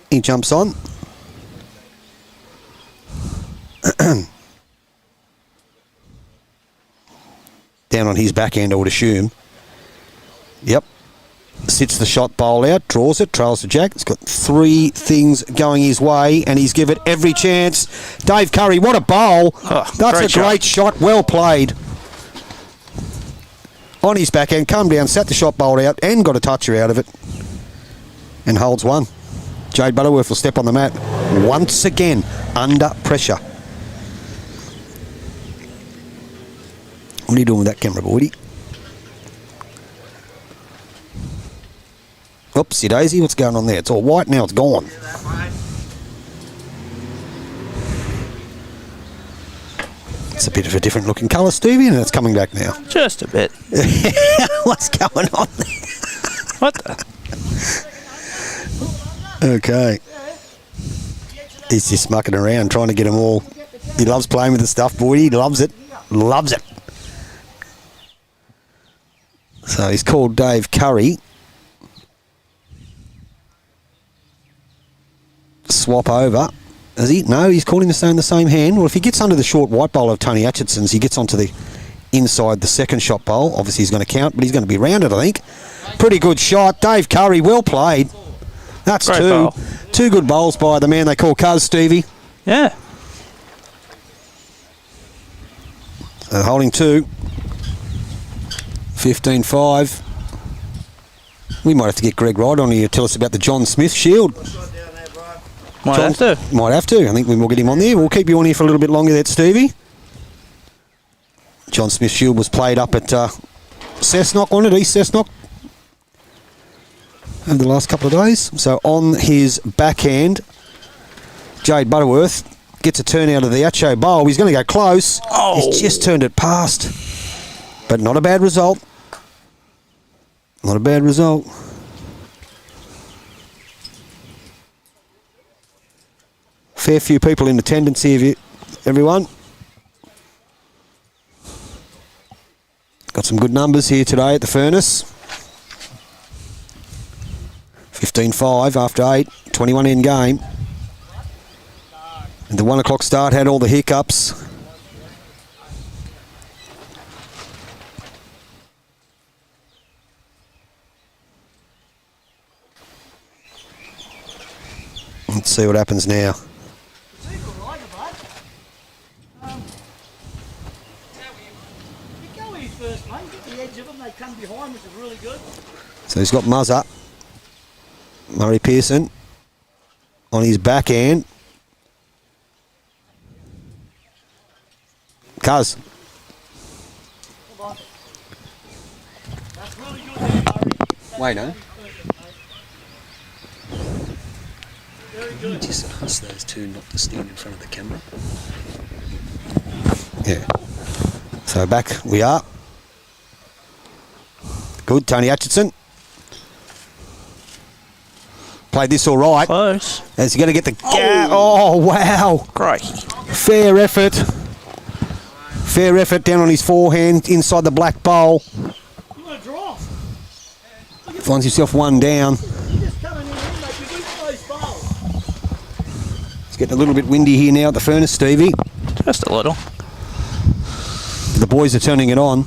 he jumps on. Down on his backhand, I would assume. Yep. Sits the shot bowl out, draws it, trails the jack. He's got 3 things going his way, and he's given every chance. Dave Curry, what a bowl. That's a great shot. Well played. On his backhand, come down, sat the shot bowl out, and got a toucher out of it. And holds one. Jade Butterworth will step on the mat once again, under pressure. What are you doing with that camera, Boydie? Oopsie daisy, what's going on there? It's all white, now it's gone. It's a bit of a different looking colour, Stevie, and it's coming back now.
Just a bit.
What's going on there?
What the?
Okay. He's just mucking around, trying to get them all. He loves playing with the stuff, boy. He loves it. Loves it. So he's called Dave Curry. Swap over. Is he? No, he's called him to stay in the same hand. Well, if he gets under the short white bowl of Tony Atcheson's, he gets onto the inside the second shot bowl. Obviously, he's going to count, but he's going to be rounded, I think. Pretty good shot. Dave Curry, well played. That's
Great
two.
bowl.
2 good bowls by the man they call Cuz, Stevie.
Yeah.
So holding 2. 15-5. We might have to get Greg Wright on here to tell us about the John Smith Shield.
Might have to.
Might have to. I think we will get him on there. We'll keep you on here for a little bit longer there, Stevie. John Smith Shield was played up at Cessnock, wasn't it? East Cessnock. Over the last couple of days. So on his backhand, Jade Butterworth gets a turn out of the Atcho bowl. He's going to go close.
Oh.
He's just turned it past. But not a bad result. Not a bad result. Fair few people in attendance here, everyone. Got some good numbers here today at the Furnace. 15-5 after 8, 21 end game. And the 1 o'clock start had all the hiccups. Let's see what happens now. So he's got Muzzer, Murray Pearson, on his backhand. Cuz. Wait, no. Just adjust those two not to stand in front of the camera. Yeah. So back we are. Good, Tony Atcheson. Played this all right.
Close.
Is he going to get the... Oh, wow.
Great.
Fair effort. Fair effort down on his forehand inside the black bowl.
You want to draw?
Finds himself one down.
You're just coming in here, mate. You beat those bowls.
It's getting a little bit windy here now at the Furnace, Stevie.
Just a little.
The boys are turning it on.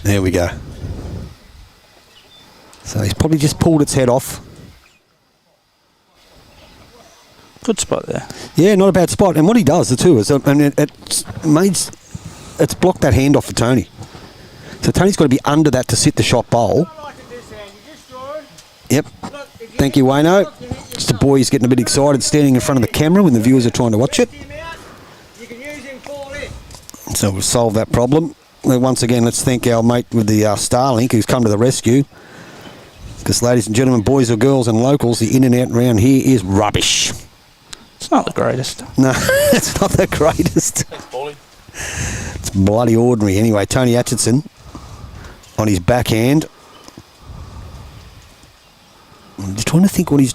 There we go. So he's probably just pulled its head off.
Good spot there.
Yeah, not a bad spot. And what he does too is, it's blocked that hand off for Tony. So Tony's got to be under that to sit the shot bowl. Yep. Thank you, Wayno. Just the boy's getting a bit excited, standing in front of the camera when the viewers are trying to watch it. So we'll solve that problem. Once again, let's thank our mate with the Starlink who's come to the rescue. Because, ladies and gentlemen, boys or girls and locals, the in and out around here is rubbish.
It's not the greatest.
No, it's not the greatest. It's bloody ordinary. Anyway, Tony Atcheson on his backhand. I'm just trying to think what he's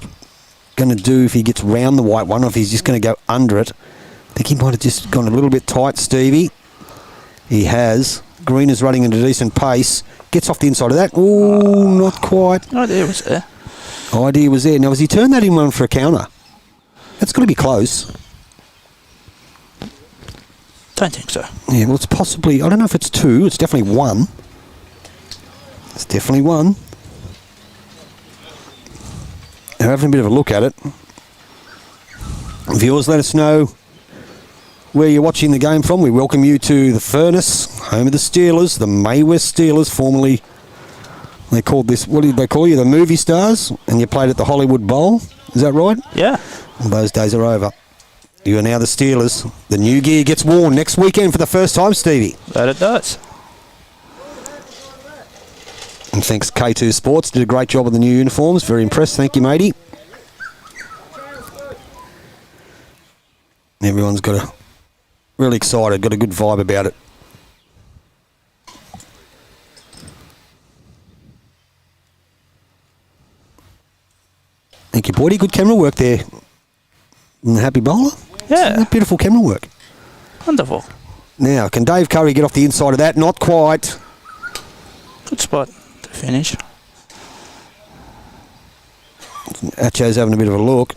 going to do if he gets round the white one or if he's just going to go under it. I think he might have just gone a little bit tight, Stevie. He has. Green is running at a decent pace. Gets off the inside of that. Ooh, not quite.
The idea was there.
Idea was there. Now, has he turned that in one for a counter? That's got to be close.
Don't think so.
Yeah, well, it's possibly... I don't know if it's 2. It's definitely 1. It's definitely 1. They're having a bit of a look at it. Viewers, let us know where you're watching the game from. We welcome you to the Furnace, home of the Steelers, the May West Steelers, formerly they called this, what did they call you, the Movie Stars, and you played at the Hollywood Bowl. Is that right?
Yeah.
Well, those days are over. You are now the Steelers. The new gear gets worn next weekend for the first time, Stevie.
That it does.
And thanks K2 Sports, did a great job with the new uniforms. Very impressed, thank you, matey. Everyone's got a really excited, got a good vibe about it. Thank you, Boydie. Good camera work there. And the happy bowler.
Yeah.
Beautiful camera work.
Wonderful.
Now, can Dave Curry get off the inside of that? Not quite.
Good spot to finish.
Atcho's having a bit of a look.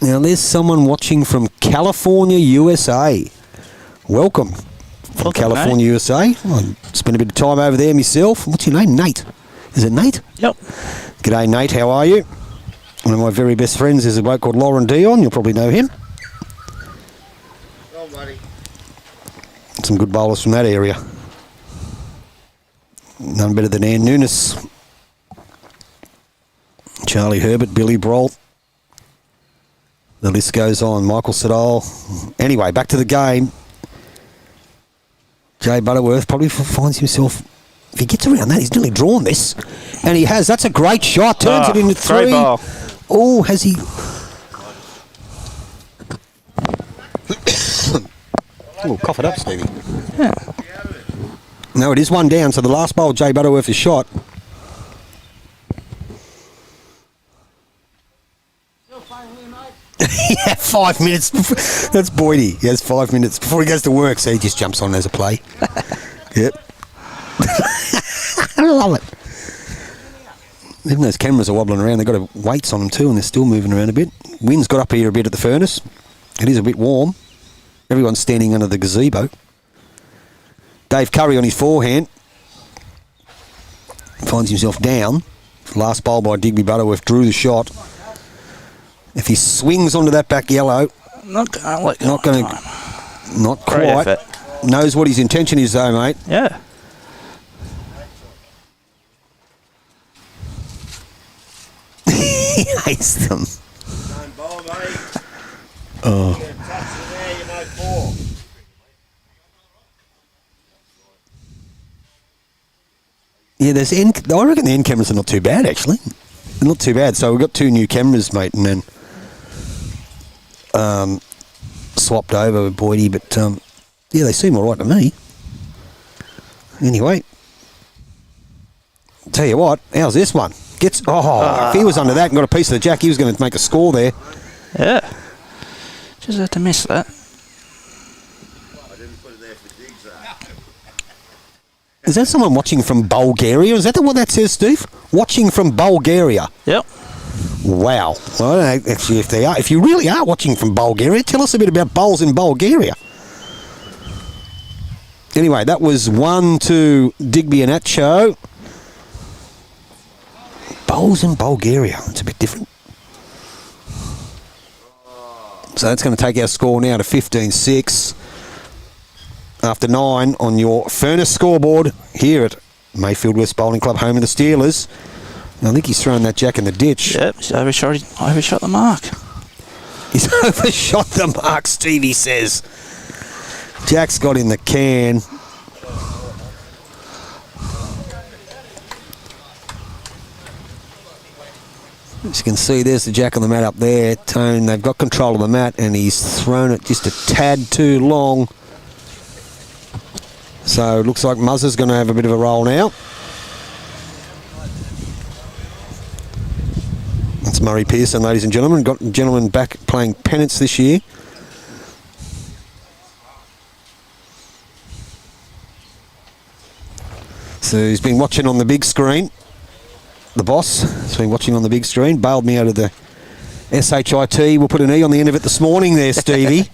Now, there's someone watching from California, USA. Welcome from
Welcome,
California,
Nate.
USA. I spent a bit of time over there myself. What's your name? Nate. Is it Nate?
Yep.
G'day, Nate. How are you? One of my very best friends is a bloke called Lauren Dion. You'll probably know him.
Oh, buddy.
Some good bowlers from that area. None better than Ann Nunes, Charlie Herbert, Billy Brault. The list goes on. Michael Siddall. Anyway, back to the game. Jay Butterworth probably finds himself, if he gets around that, he's nearly drawn this. And he has. That's a great shot. Turns it into 3.
Great ball.
Oh, has he? Oh, cough it up, Stevie.
Yeah.
No, it is 1 down. So the last bowl Jay Butterworth is shot. Yeah, 5 minutes. That's Boydie. He has 5 minutes before he goes to work, so he just jumps on as a play. Yep. I love it. Even those cameras are wobbling around, they've got weights on them too, and they're still moving around a bit. Wind's got up here a bit at the furnace. It is a bit warm. Everyone's standing under the gazebo. Dave Curry on his forehand. Finds himself down. Last bowl by Digby Butterworth drew the shot. If he swings onto that back yellow, not quite.
Effort.
Knows what his intention is though, mate.
Yeah.
He hates them.
Don't bowl, mate.
Oh.
You get a touch in there, you know 4.
Yeah, I reckon the end cameras are not too bad, actually. They're not too bad. So we've got 2 new cameras, mate, and then swapped over with Boydie, but yeah, they seem all right to me. Anyway, tell you what, how's this one? If he was under that and got a piece of the jack, he was going to make a score there.
Yeah. Just had to miss that.
I didn't put it there for digs,
Is that someone watching from Bulgaria? Is that what that says, Steve? Watching from Bulgaria.
Yep.
Wow. Well, I don't know, actually, if you really are watching from Bulgaria, tell us a bit about bowls in Bulgaria. Anyway, that was 1 to Digby and Atcho. Bowls in Bulgaria. It's a bit different. So that's going to take our score now to 15-6. After 9 on your Furnace scoreboard here at Mayfield West Bowling Club, home of the Steelers. I think he's thrown that jack in the ditch.
Yep. He's overshot the mark.
He's overshot the mark, Stevie says. Jack's got in the can. As you can see, there's the jack on the mat up there. Tone, they've got control of the mat, and he's thrown it just a tad too long. So it looks like Muzzer's going to have a bit of a roll now. That's Murray Pearson, ladies and gentlemen. Got gentlemen back playing pennants this year. So he's been watching on the big screen. The boss has been watching on the big screen. Bailed me out of the SHIT. We'll put an E on the end of it this morning there, Stevie.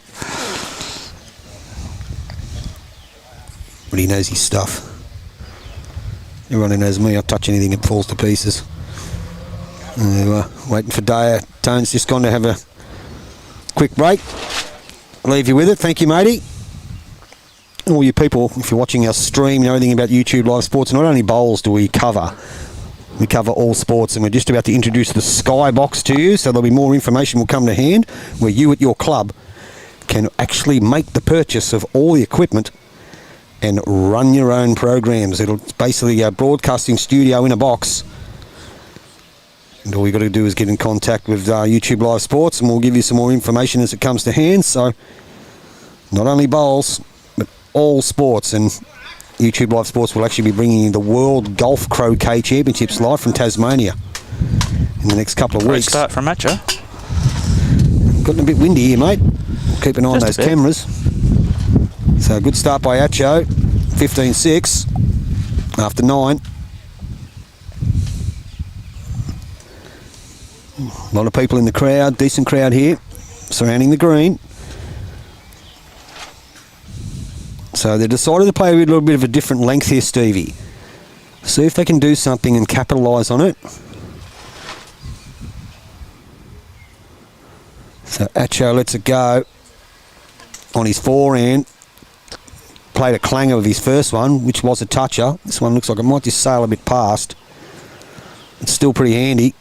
But he knows his stuff. Everyone who knows me, I'll touch anything that falls to pieces. Waiting for Daya. Tone's just gone to have a quick break. Leave you with it. Thank you, matey. All you people, if you're watching our stream, know anything about YouTube Live Sports, not only bowls do we cover all sports, and we're just about to introduce the Skybox to you, so there'll be more information will come to hand where you at your club can actually make the purchase of all the equipment and run your own programs. It's basically a broadcasting studio in a box. And all you got to do is get in contact with YouTube Live Sports, and we'll give you some more information as it comes to hand. So, not only bowls, but all sports. And YouTube Live Sports will actually be bringing you the World Golf Croquet Championships live from Tasmania in the next couple of weeks.
Great start from Atcho.
Gotten a bit windy here, mate. Keep an eye on those
Just a bit.
cameras. So good start by Atcho. 15-6 after 9. A lot of people in the crowd, decent crowd here, surrounding the green. So they decided to play a little bit of a different length here, Stevie. See if they can do something and capitalise on it. So Atcho lets it go on his forehand. Played a clanger with his first one, which was a toucher. This one looks like it might just sail a bit past. It's still pretty handy.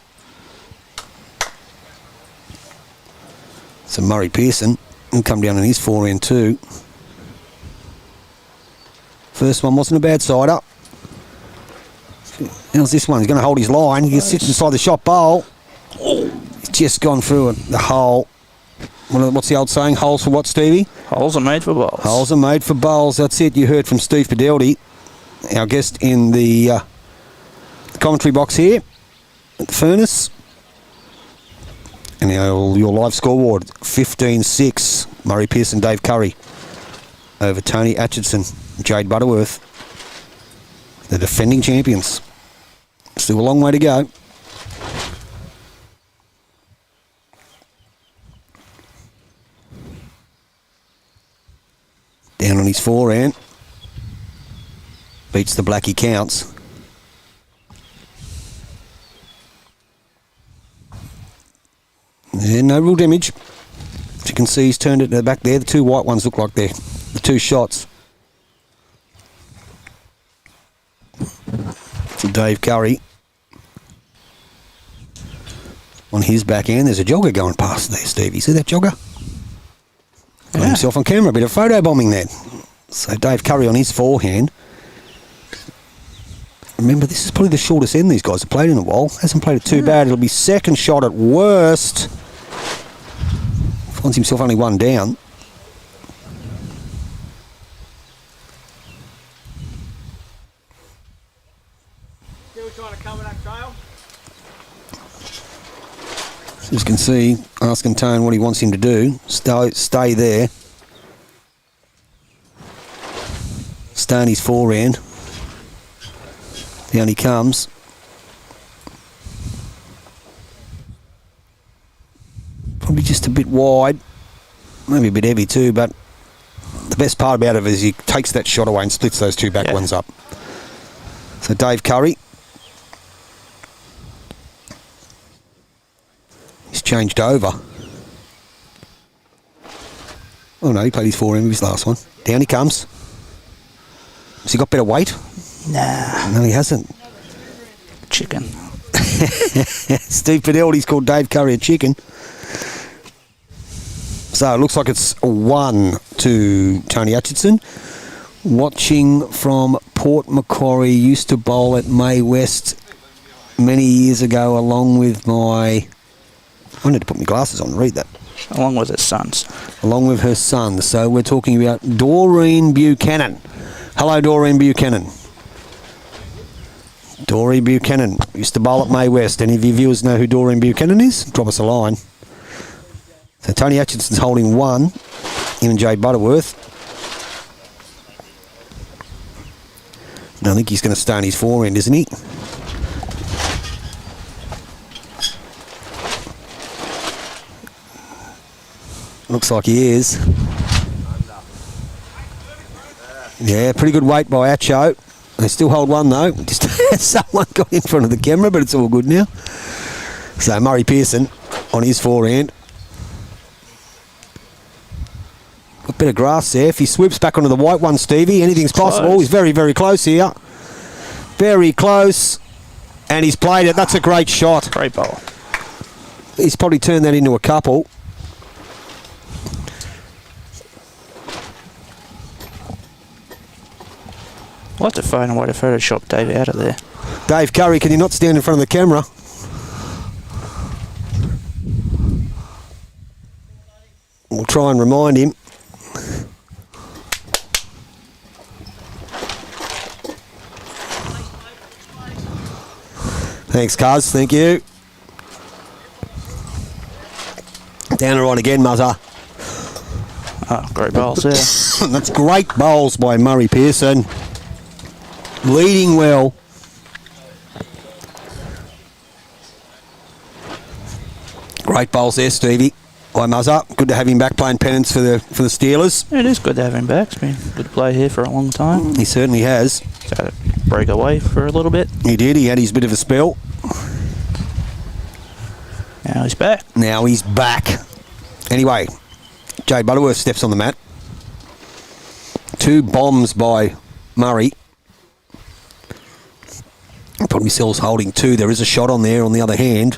So Murray Pearson will come down on his forehand too. First one wasn't a bad sider. How's this one? He's going to hold his line. He sits inside the shot bowl. He's just gone through the hole. What's the old saying? Holes for what, Stevie?
Holes are made for bowls.
Holes are made for bowls. That's it. You heard from Steve Padelty, our guest in the commentary box here at the furnace. And your live scoreboard, 15-6. Murray Pearson, Dave Curry over Tony Atcheson Jay Butterworth. The defending champions. Still a long way to go. Down on his forehand. Beats the black, he counts. Yeah, no real damage. As you can see, he's turned it to the back there. The two white ones look like they're the two shots. For Dave Curry. On his backhand, there's a jogger going past there, Steve. You see that jogger? Got himself on camera, a bit of photo bombing there. So Dave Curry on his forehand. Remember, this is probably the shortest end these guys have played in a while. Hasn't played it too bad. It'll be second shot at worst. Finds himself only one down.
Still trying to cover that trail.
As you can see, asking Tone what he wants him to do. Stay there. Stay on his forehand. Down he comes. Probably just a bit wide. Maybe a bit heavy too, but the best part about it is he takes that shot away and splits those two back ones up. So Dave Curry. He's changed over. Oh no, he played his forehand with his last one. Down he comes. Has he got better weight?
Nah.
No, he hasn't.
Chicken.
Steve Padelty's called Dave Curry a chicken. So it looks like it's 1 to Tony Atcheson. Watching from Port Macquarie, used to bowl at May West many years ago along with my... I need to put my glasses on to read that.
Along with his sons.
Along with her son. So we're talking about Doreen Buchanan. Hello, Doreen Buchanan. Doreen Buchanan used to bowl at May West. Any of you viewers know who Doreen Buchanan is? Drop us a line. So Tony Atchison's holding 1. Him and Jay Butterworth. And I think he's going to stay on his forehand, isn't he? Looks like he is. Yeah, pretty good weight by Atcho. They still hold 1 though. Just someone got in front of the camera, but it's all good now. So Murray Pearson on his forehand. Got a bit of grass there. If he swoops back onto the white one, Stevie, anything's possible. He's very, very close here. Very close. And he's played it. That's a great shot.
Great bowl.
He's probably turned that into a couple.
I'll have to find a way to Photoshop Dave out of there.
Dave Curry, can you not stand in front of the camera? We'll try and remind him. Thanks, cuz. Thank you. Down and right again, Muzzer.
Oh, great bowls there.
That's great bowls by Murray Pearson. Leading well. Great bowls there, Stevie. Hi, Muzza. Good to have him back playing pennants for the Steelers.
It is good to have him back. It's been good to play here for a long time.
He certainly has.
He's had to break away for a little bit.
He did. He had his bit of a spell.
Now he's back.
Now he's back. Anyway, Jay Butterworth steps on the mat. 2 bombs by Murray. Probably Sell's holding 2. There is a shot on there on the other hand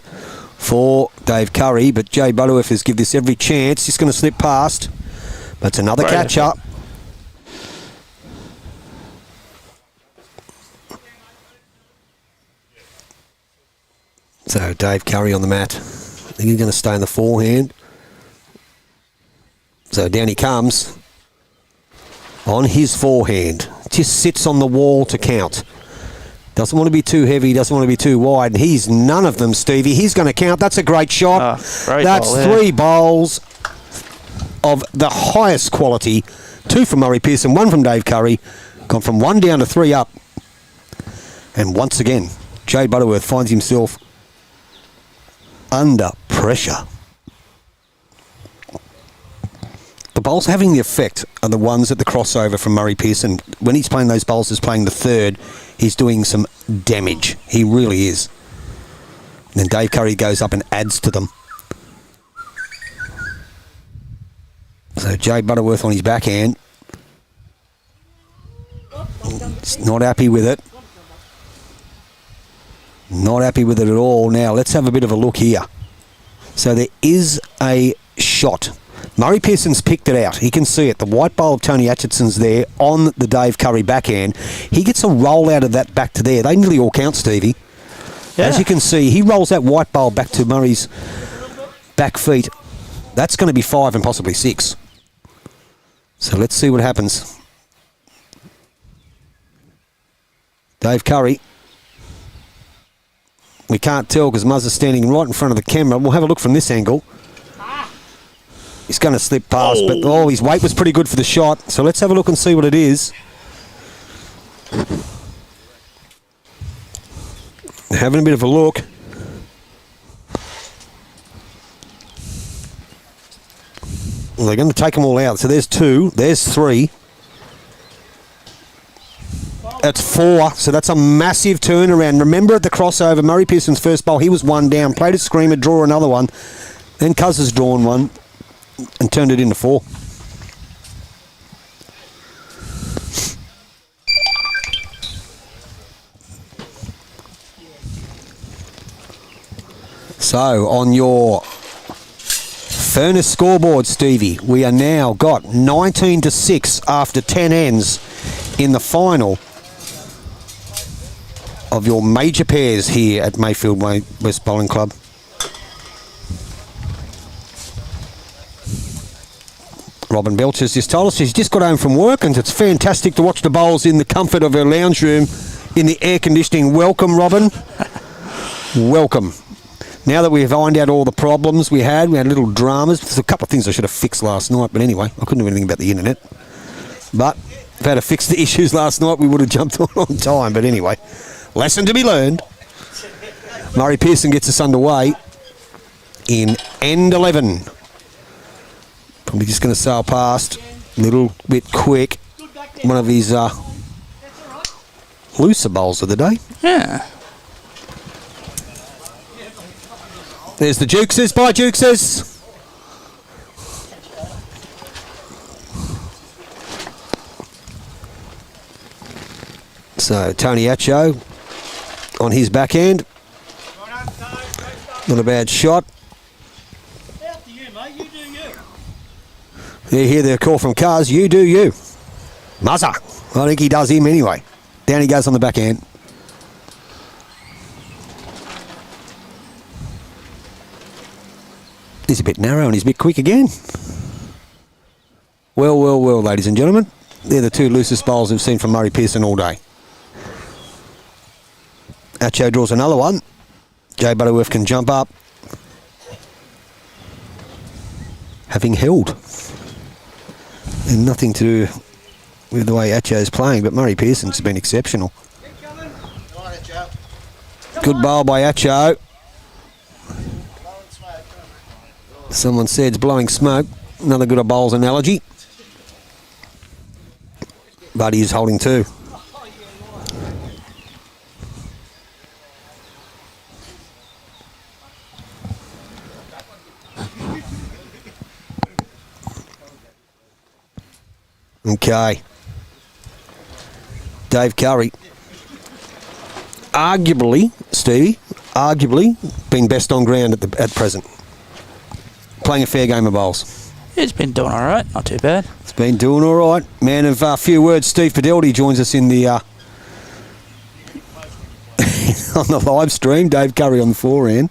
for Dave Curry, but Jay Butterworth has given this every chance. He's going to slip past, but it's another catch up. So Dave Curry on the mat. I think he's going to stay in the forehand. So down he comes on his forehand. Just sits on the wall to count. Doesn't want to be too heavy, doesn't want to be too wide. And he's none of them, Stevie. He's going to count. That's a great shot.
Great
That's
ball there.
3 bowls of the highest quality. 2 from Murray Pearson, 1 from Dave Curry. Gone from 1 down to 3 up. And once again, Jay Butterworth finds himself under pressure. The bowls having the effect are the ones at the crossover from Murray Pearson. When he's playing those bowls as playing the third, he's doing some damage. He really is. And then Dave Curry goes up and adds to them. So Jay Butterworth on his backhand. He's not happy with it. Not happy with it at all. Now, let's have a bit of a look here. So there is a shot. Murray Pearson's picked it out. He can see it. The white bowl of Tony Atcheson's there on the Dave Curry backhand. He gets a roll out of that back to there. They nearly all count, Stevie. Yeah. As you can see, he rolls that white bowl back to Murray's back feet. That's going to be 5 and possibly 6. So let's see what happens. Dave Curry. We can't tell because Muzz is standing right in front of the camera. We'll have a look from this angle. He's going to slip past, but his weight was pretty good for the shot. So let's have a look and see what it is. Having a bit of a look. Well, they're going to take them all out. So there's 2. There's 3. That's 4. So that's a massive turnaround. Remember at the crossover, Murray Pearson's first bowl, he was 1 down. Played a screamer, draw another one. Then Cuz has drawn one and turned it into 4. So on your Furnace scoreboard, Stevie, we are now got 19-6 after 10 ends in the final of your major pairs here at Mayfield West Bowling Club. Robin Belcher's just told us she's just got home from work and it's fantastic to watch the bowls in the comfort of her lounge room in the air conditioning. Welcome, Robin. Welcome. Now that we've ironed out all the problems we had little dramas. There's a couple of things I should have fixed last night, but anyway, I couldn't do anything about the internet. But if I had to fix the issues last night, we would have jumped on time. But anyway, lesson to be learned. Murray Pearson gets us underway in end 11. Probably just going to sail past a little bit quick. One of his looser bowls of the day.
Yeah.
There's the Dukeses. Bye, Dukeses. So, Tony Atcho on his backhand. Not a bad shot.
After you, mate. You do you.
You hear the call from Cars. You do you. Muzza. I think he does him anyway. Down he goes on the backhand. He's a bit narrow and he's a bit quick again. Well, ladies and gentlemen. They're the 2 loosest bowls we've seen from Murray Pearson all day. Atcho draws another one. Jay Butterworth can jump up. Having held. And nothing to do with the way Atcho's playing, but Murray Pearson's been exceptional. Good bowl by Atcho. Someone said it's blowing smoke. Another good bowls analogy. But he's holding two. Okay. Dave Curry. Arguably, Stevie, been best on ground at present. Playing a fair game of bowls.
He's been doing all right, not too bad.
It's been doing all right. Man of few words, Steve Fidelity joins us in the on the live stream. Dave Curry on the forehand.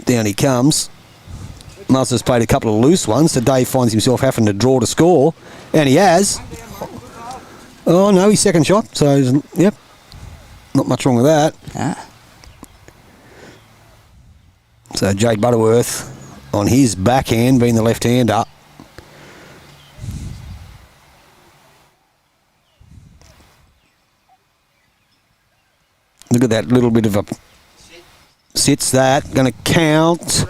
Down he comes. Muzzler's played a couple of loose ones, so Dave finds himself having to draw to score, and he has. Oh no, his second shot. So yep, not much wrong with that.
Ah.
So Jay Butterworth on his backhand, being the left-hander. Look at that little bit of a sits that. Going to count.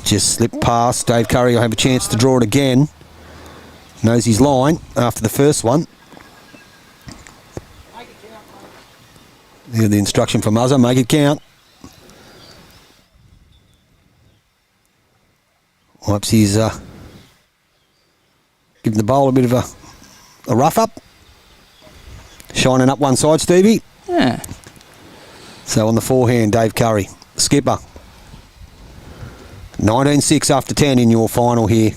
Just slipped past. Dave Curry will have a chance to draw it again. Knows his line after the first one. Here's the instruction for Muzzer. Make it count. Wipes his... giving the bowl a bit of a rough up. Shining up one side, Stevie.
Yeah.
So on the forehand, Dave Curry, skipper. 19-6 after 10 in your final here.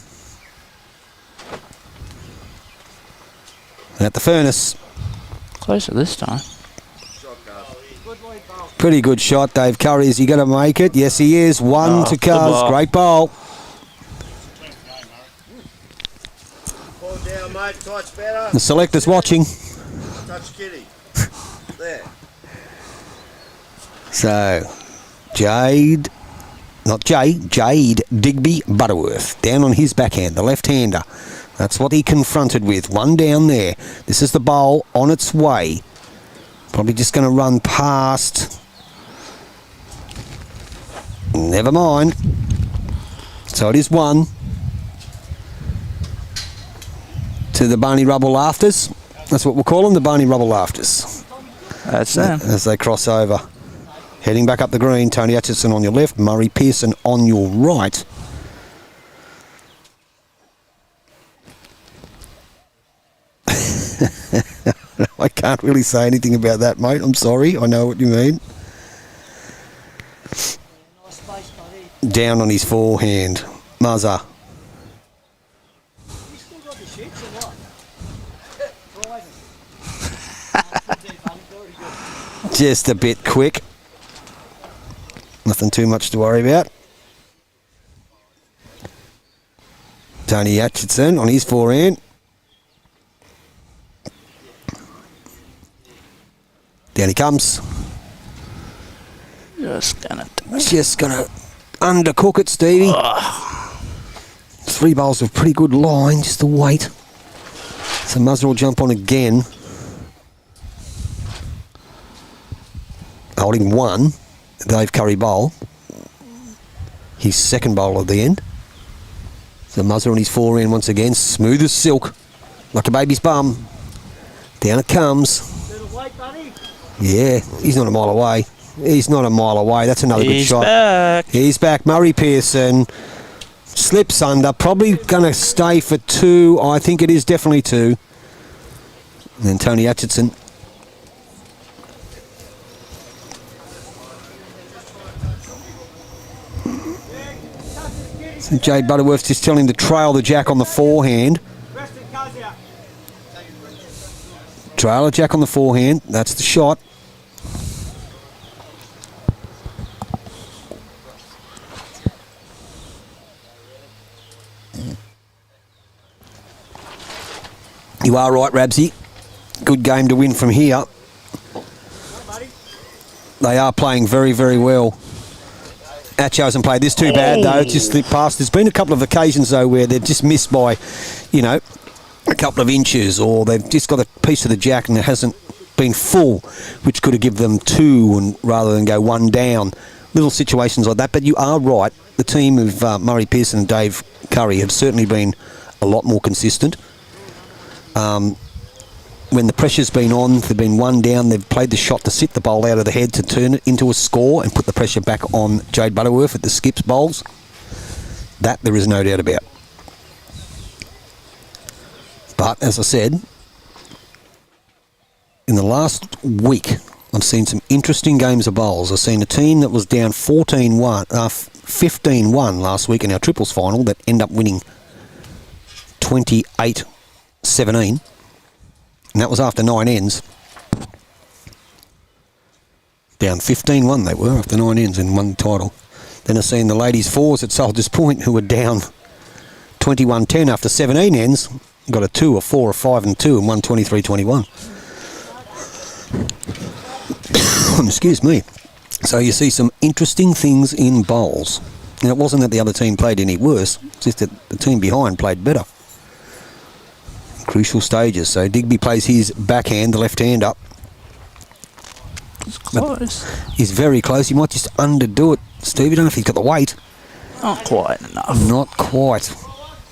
At the furnace.
Closer this time.
Pretty good shot, Dave Curry. Is he going to make it? Yes, he is. One to Cuz. Great bowl.
Down, mate. Tight's better.
The selector's watching.
Touch kitty. There.
So, Jade Digby Butterworth down on his backhand, the left-hander. That's what he confronted with. One down there. This is the bowl on its way. Probably just going to run past. Never mind. So it is one to the Barney Rubble Lafters. That's what we'll call them, the Barney Rubble Lafters.
That's them.
As they cross over. Heading back up the green, Tony Atcheson on your left, Murray Pearson on your right. I can't really say anything about that, mate. I'm sorry. I know what you mean. Down on his forehand. Muzzer. Just a bit quick. Nothing too much to worry about. Tony Atcheson on his forehand. Down he comes.
Just
gonna undercook it, Stevie. Three bowls of pretty good line, just the weight. So Muzzer will jump on again. Holding one, Dave Curry bowl. His second bowl at the end. So Muzzer on his forehand once again, smooth as silk, like a baby's bum. Down it comes. Yeah, he's not a mile away. He's not a mile away. That's another good shot.
Back.
He's back. Murray Pearson slips under. Probably going to stay for two. I think it is definitely two. And then Tony Atcheson. So Jay Butterworth just telling him to trail the jack on the forehand. Trail the jack on the forehand. That's the shot. You are right, Rabsy. Good game to win from here. They are playing very, very well. Atcho hasn't played this too bad, though. It's just slipped past. There's been a couple of occasions, though, where they've just missed by, a couple of inches, or they've just got a piece of the jack and it hasn't been full, which could have given them 2 and rather than go 1 down. Little situations like that. But you are right. The team of Murray Pearson and Dave Curry have certainly been a lot more consistent. When the pressure's been on, they've been 1 down, they've played the shot to sit the bowl out of the head to turn it into a score and put the pressure back on Jade Butterworth at the skips bowls. That there is no doubt about. But, as I said, in the last week, I've seen some interesting games of bowls. I've seen a team that was down 15-1 last week in our triples final that end up winning 28-17. And that was after 9 ends. Down 15-1 they were after 9 ends and won the title. Then I've seen the ladies' fours at Soldiers Point who were down 21-10 after 17 ends. Got a 2, a 4, a 5 and 2 and won 23-21. Excuse me. So you see some interesting things in bowls. And it wasn't that the other team played any worse. It's just that the team behind played better. Crucial stages. So Digby plays his backhand, the left hand up.
It's close.
He's very close. He might just underdo it. Steve, I don't know if he's got the weight.
Not quite enough.
Not quite.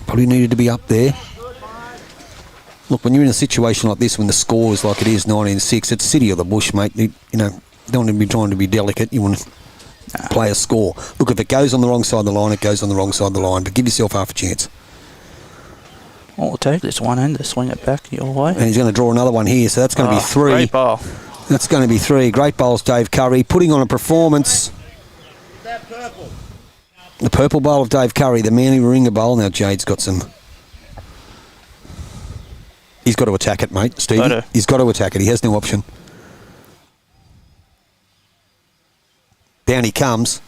Probably needed to be up there. Look, when you're in a situation like this, when the score is like it is, 19-6, it's city of the bush, mate. You don't want to be trying to be delicate. You want to play a score. Look, if it goes on the wrong side of the line, it goes on the wrong side of the line. But give yourself half a chance.
All it'll take this one end to swing it back your way.
And he's going to draw another one here, so that's going to be 3.
Great ball.
That's going to be 3. Great bowls, Dave Curry, putting on a performance.
That purple.
The purple bowl of Dave Curry, the Manly Warringah bowl. Now Jade's got some... He's got to attack it, mate, Steve. He's got to attack it. He has no option. Down he comes.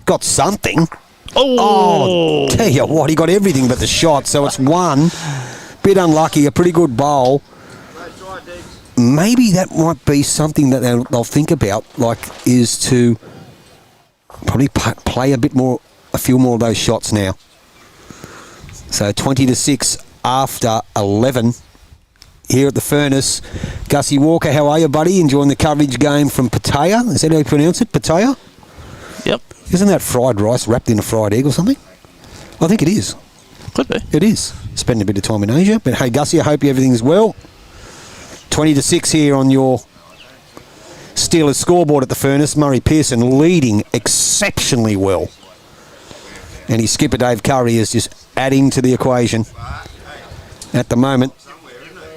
Got something. Oh, tell you what, he got everything but the shot, so it's 1. Bit unlucky, a pretty good bowl. Maybe that might be something that they'll think about, is to probably play a few more of those shots now. So 20-6 after 11 here at the Furnace. Gussie Walker, how are you, buddy? Enjoying the coverage game from Pattaya? Is that how you pronounce it? Pattaya?
Yep.
Isn't that fried rice wrapped in a fried egg or something? I think it is.
Could be.
It is. Spending a bit of time in Asia. But hey, Gussie, I hope everything's well. 20-6 here on your Steelers scoreboard at the Furnace. Murray Pearson leading exceptionally well. And his skipper, Dave Curry, is just adding to the equation. At the moment,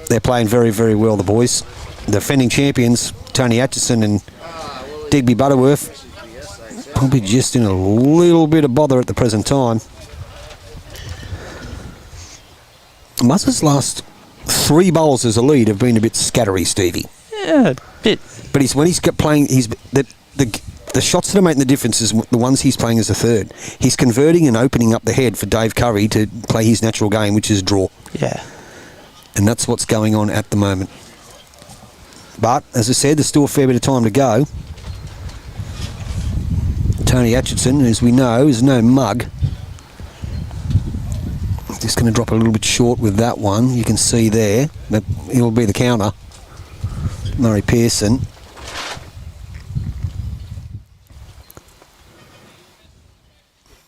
they're playing very, very well, the boys. The defending champions, Tony Atcheson and Digby Butterworth, probably just in a little bit of bother at the present time. Muzz's last 3 bowls as a lead have been a bit scattery, Stevie.
Yeah, a bit.
But when he's playing, the shots that are making the difference is the ones he's playing as a third. He's converting and opening up the head for Dave Curry to play his natural game, which is draw.
Yeah.
And that's what's going on at the moment. But, as I said, there's still a fair bit of time to go. Tony Atcheson, as we know, is no mug. Just going to drop a little bit short with that one. You can see there that it'll be the counter. Murray Pearson.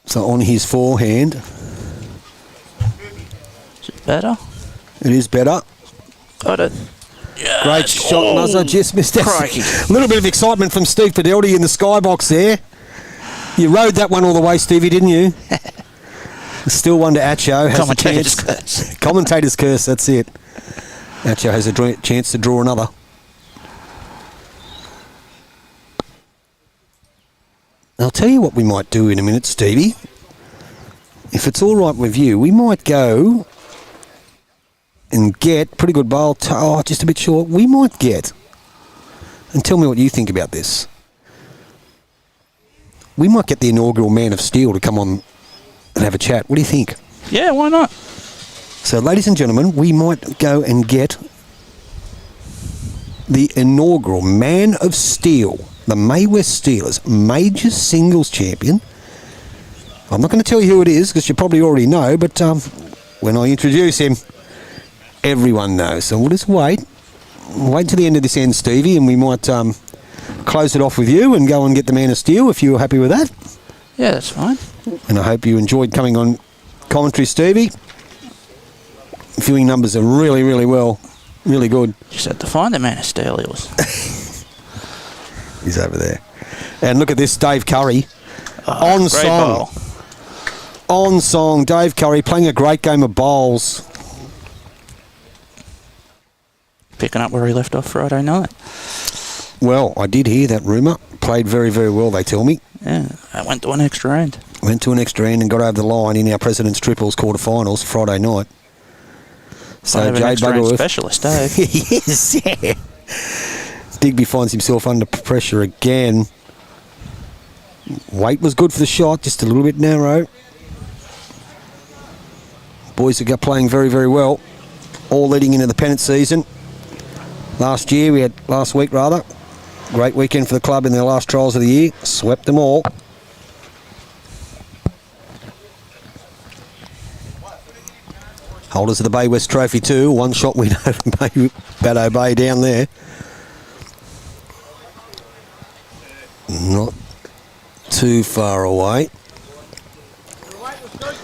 So on his forehand.
Is it better?
It is better.
Got it. Yeah.
Great shot, Muzza. Just missed out. A little bit of excitement from Steve Fidelity in the skybox there. You rode that one all the way, Stevie, didn't you? Still one to Atcho.
Commentator's curse.
Commentator's curse, that's it. Atcho has a chance to draw another. I'll tell you what we might do in a minute, Stevie. If it's all right with you, we might go and get pretty good bowl. Just a bit short. We might get, and tell me what you think about this. We might get the inaugural Man of Steel to come on and have a chat. What do you think?
Yeah, why not?
So, ladies and gentlemen, we might go and get the inaugural Man of Steel, the May West Steelers major singles champion, I'm not going to tell you who it is because you probably already know, but when I introduce him, everyone knows. So we'll just wait to the end of this end, Stevie, and we might close it off with you and go and get the Man of Steel if you're happy with that.
Yeah, that's fine.
And I hope you enjoyed coming on commentary, Stevie. Viewing numbers are really, really well, really good.
Just had to find the Man of Steel. He was.
He's over there. And look at this, Dave Curry. On
Great
song.
bowl.
On song, Dave Curry playing a great game of bowls.
Picking up where he left off Friday night.
Well, I did hear that rumour. Played very, very well, they tell me.
Yeah, I went to an extra end.
Went to an extra end and got over the line in our President's Triples quarterfinals Friday night. So Jay Butterworth,
specialist, Dave.
yes, yeah. Digby finds himself under pressure again. Weight was good for the shot, just a little bit narrow. Boys are playing very, very well. All leading into the pennant season. Last week, great weekend for the club in their last trials of the year. Swept them all. Holders of the Bay West Trophy too. One shot winner from Baddo Bay down there. Not too far away.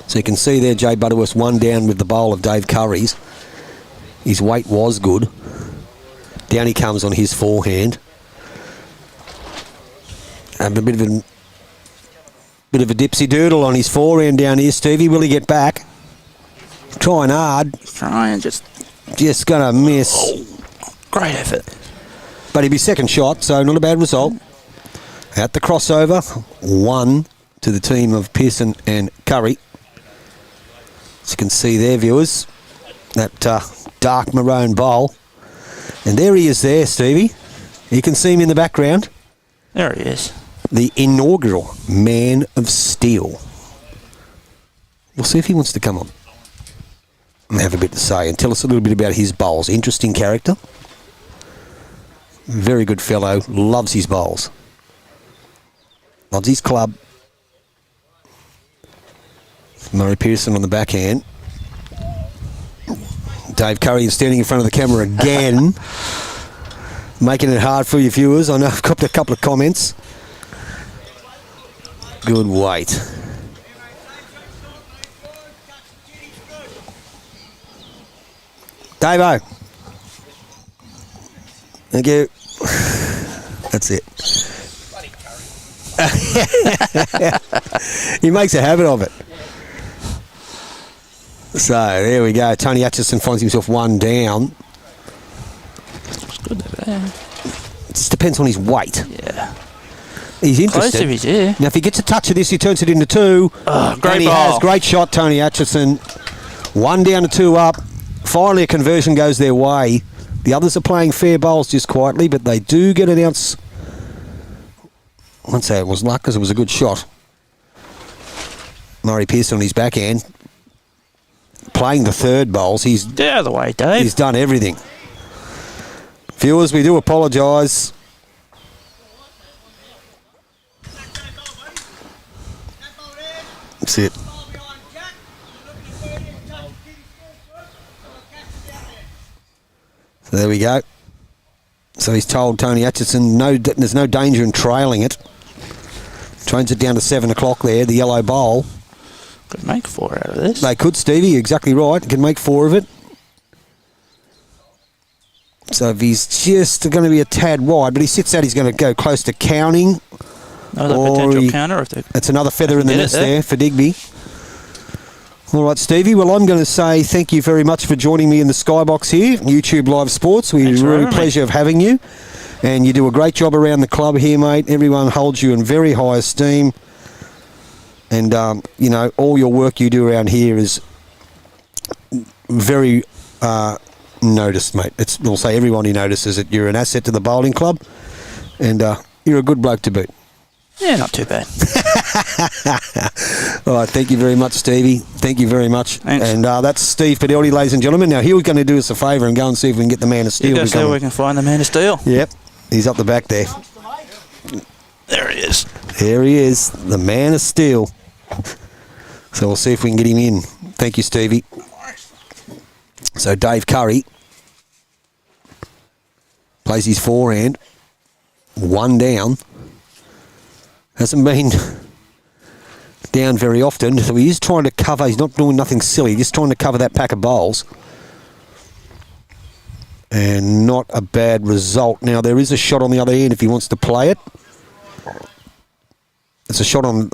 So you can see there Jay Butterworth's one down with the bowl of Dave Curry's. His weight was good. Down he comes on his forehand. And a bit of a dipsy doodle on his forehand down here, Stevie. Will he get back? Trying hard.
Trying, just
gonna miss.
Oh, great effort.
But he'll be second shot, so not a bad result. At the crossover, 1 to the team of Pearson and Curry. As you can see there, viewers, that dark maroon bowl. And there he is there, Stevie. You can see him in the background.
There he is.
The inaugural Man of Steel. We'll see if he wants to come on and have a bit to say and tell us a little bit about his bowls. Interesting character. Very good fellow. Loves his bowls. Loves his club. Murray Pearson on the backhand. Dave Curry is standing in front of the camera again. Making it hard for you viewers. I know I've got a couple of comments. Good weight. Dave-O. Thank you. That's it. He makes a habit of it. So, there we go. Tony Atcheson finds himself one down.
It's good there.
It just depends on his weight.
Yeah.
He's interested.
Close if he's here.
Now, if he gets a touch of this, he turns it into 2.
Great
and he
ball.
has. Great shot, Tony Atcheson. 1 down to 2 up. Finally, a conversion goes their way. The others are playing fair bowls just quietly, but they do get an ounce. I won't say it was luck because it was a good shot. Murray Pearson on his backhand. Playing the third bowls. He's
Get out of the way, Dave.
He's done everything. Viewers, we do apologise. That's it. So there we go. So he's told Tony Atcheson there's no danger in trailing it. Trains it down to 7 o'clock there, the yellow bowl.
Could make 4 out of this.
They could, Stevie, exactly right. Can make 4 of it. So if he's just going to be a tad wide, but he sits out, he's going to go close to counting.
Another potential counter. If
That's another feather in the
Get it
nest
there.
there for Digby. All right, Stevie. Well, I'm going to say thank you very much for joining me in the skybox here, YouTube Live Sports. We
Thanks for
really
having me.
pleasure of having you. And you do a great job around the club here, mate. Everyone holds you in very high esteem. And, all your work you do around here is very noticed, mate. We'll say everybody notices that you're an asset to the bowling club. And you're a good bloke to boot.
Yeah, not too bad.
All right, thank you very much, Stevie. Thank you very much.
Thanks.
And that's Steve Padelli, ladies and gentlemen. Now, he was going to do us a favour and go and see if we can get the Man of Steel.
You go see where we can find the Man of Steel.
Yep, he's up the back there.
There he is.
There he is, the Man of Steel. So we'll see if we can get him in. Thank you, Stevie. So Dave Curry plays his forehand. 1 down. Hasn't been down very often. So he is trying to cover. He's not doing nothing silly. Just trying to cover that pack of bowls. And not a bad result. Now, there is a shot on the other end if he wants to play it. It's a shot on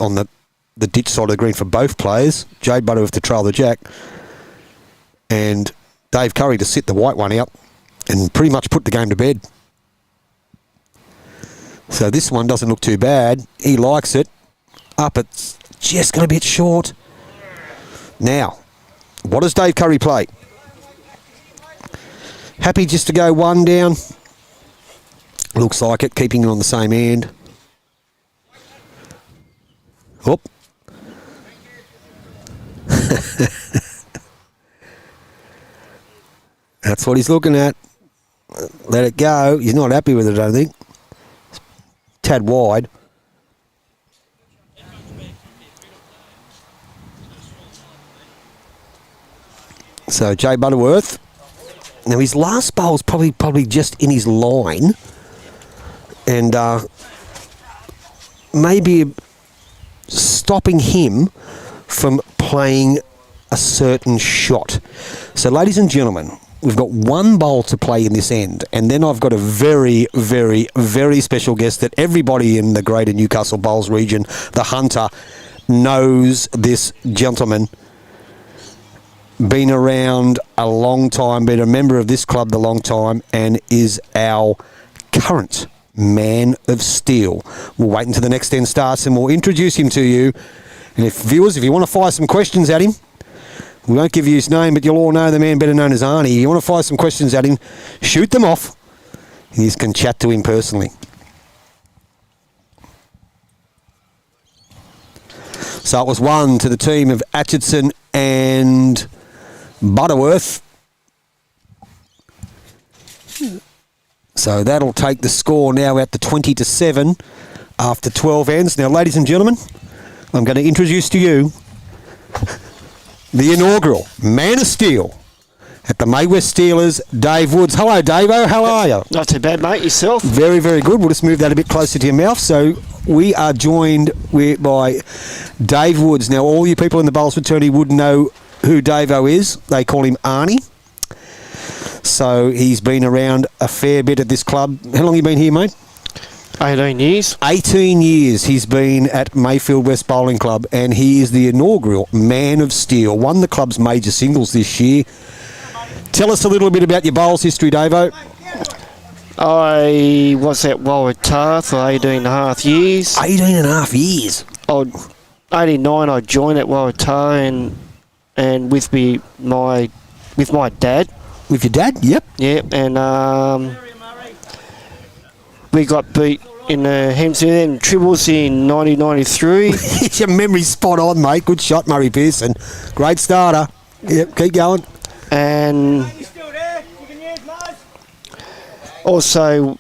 the ditch side of the green for both players. Jay Butterworth to trail the jack. And Dave Curry to sit the white one out and pretty much put the game to bed. So this one doesn't look too bad. He likes it. Up, it's just going to be a bit short. Now, what does Dave Curry play? Happy just to go 1 down. Looks like it, keeping it on the same end. Oop. That's what he's looking at. Let it go. He's not happy with it, I don't think. Tad wide. So Jay Butterworth. Now his last bowl's probably just in his line, and maybe stopping him from playing a certain shot. So, ladies and gentlemen, we've got 1 bowl to play in this end, and then I've got a very, very, very special guest that everybody in the Greater Newcastle Bowls region, the Hunter, knows this gentleman. Been around a long time, been a member of this club a long time, and is our current man of steel. We'll wait until the next end starts and we'll introduce him to you. And if viewers, if you want to fire some questions at him, we won't give you his name, but you'll all know the man better known as Arnie. If you want to fire some questions at him, shoot them off. You can chat to him personally. So it was 1 to the team of Atcheson and Butterworth. So that'll take the score now out to 20-7 after 12 ends. Now, ladies and gentlemen, I'm going to introduce to you the inaugural Man of Steel at the May West Steelers, Dave Woods. Hello, Davo. How are you?
Not too bad, mate. Yourself?
Very, very good. We'll just move that a bit closer to your mouth. So we are joined by Dave Woods. Now, all you people in the Bowls fraternity would know who Davo is. They call him Arnie. So he's been around a fair bit at this club. How long have you been here, mate?
18 years.
18 years he's been at Mayfield West Bowling Club, and he is the inaugural Man of Steel. Won the club's major singles this year. Tell us a little bit about your bowls history, Davo.
I was at Waratah for 18 and a half years.
18 and a half years?
89 I joined at Waratah and with my dad.
With your dad? Yep.
Yeah, and we got beat in the Hemsmith Tribbles in 1993.
Your memory's spot on, mate. Good shot, Murray Pearson. Great starter. Yep, keep going.
And also,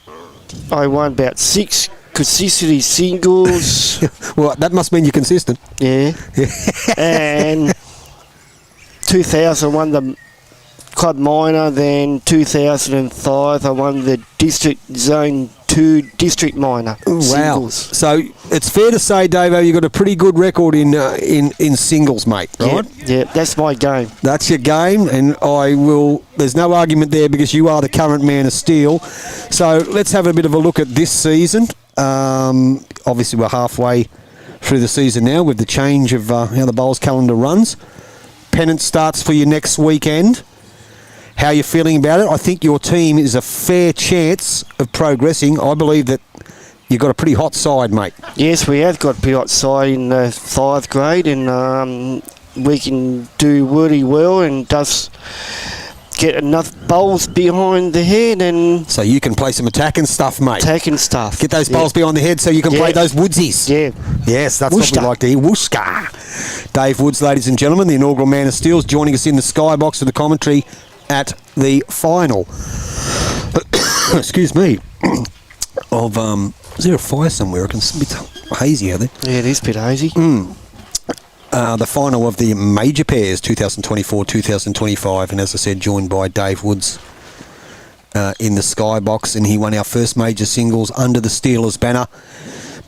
I won about 6 consistency singles.
Well, that must mean you're consistent.
Yeah. And 2000 I won the club minor, then 2005 I won the district zone 2 district minor singles.
So it's fair to say, Davo, you've got a pretty good record in singles, mate, right?
Yeah, that's my game.
That's your game, and there's no argument there because you are the current Man of Steel. So let's have a bit of a look at this season. Obviously we're halfway through the season now with the change of how the Bowls calendar runs. Pennant starts for you next weekend. How are you feeling about it? I think your team is a fair chance of progressing. I believe that you've got a pretty hot side, mate.
Yes, we have got a pretty hot side in the 5th grade, and we can do really well and just get enough bowls behind the head and...
So you can play some attacking stuff, mate.
Attacking stuff.
Get those bowls behind the head so you can play those woodsies.
Yeah.
Yes, that's what we like to hear. Wooshka. Dave Woods, ladies and gentlemen, the inaugural Man of Steel, joining us in the skybox for the commentary at the final. Excuse me. Is there a fire somewhere? It's a bit hazy out there.
Yeah, it is a bit hazy.
the final of the major pairs, 2024-2025, and as I said, joined by Dave Woods in the Skybox, and he won our first major singles under the Steelers banner.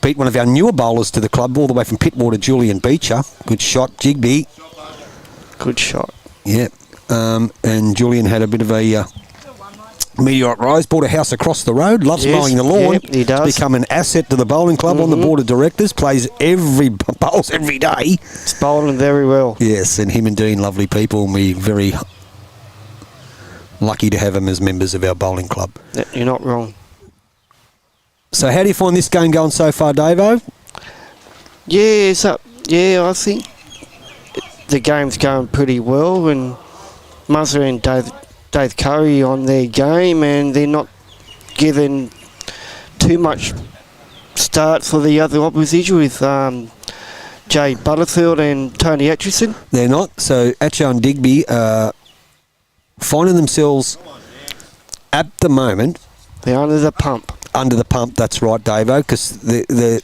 Beat one of our newer bowlers to the club, all the way from Pittwater, Julian Beecher. Good shot, Jigby.
Good shot.
Yeah, and Julian had a bit of a meteoric rise. Bought a house across the road. Loves mowing the lawn.
Yep, he does.
Become an asset to the bowling club on the board of directors. Plays bowls every day.
It's bowling very well.
Yes, and him and Dean, lovely people, and we're very lucky to have them as members of our bowling club.
You're not wrong.
So how do you find this game going so far, Davo?
I think the game's going pretty well, and Muzzer and Dave Curry on their game, and they're not giving too much start for the other opposition with Jay Butterworth and Tony Atcheson.
They're not. So Atcho and Digby finding themselves at the moment.
They're under the pump.
Under the pump, that's right, Davo, because the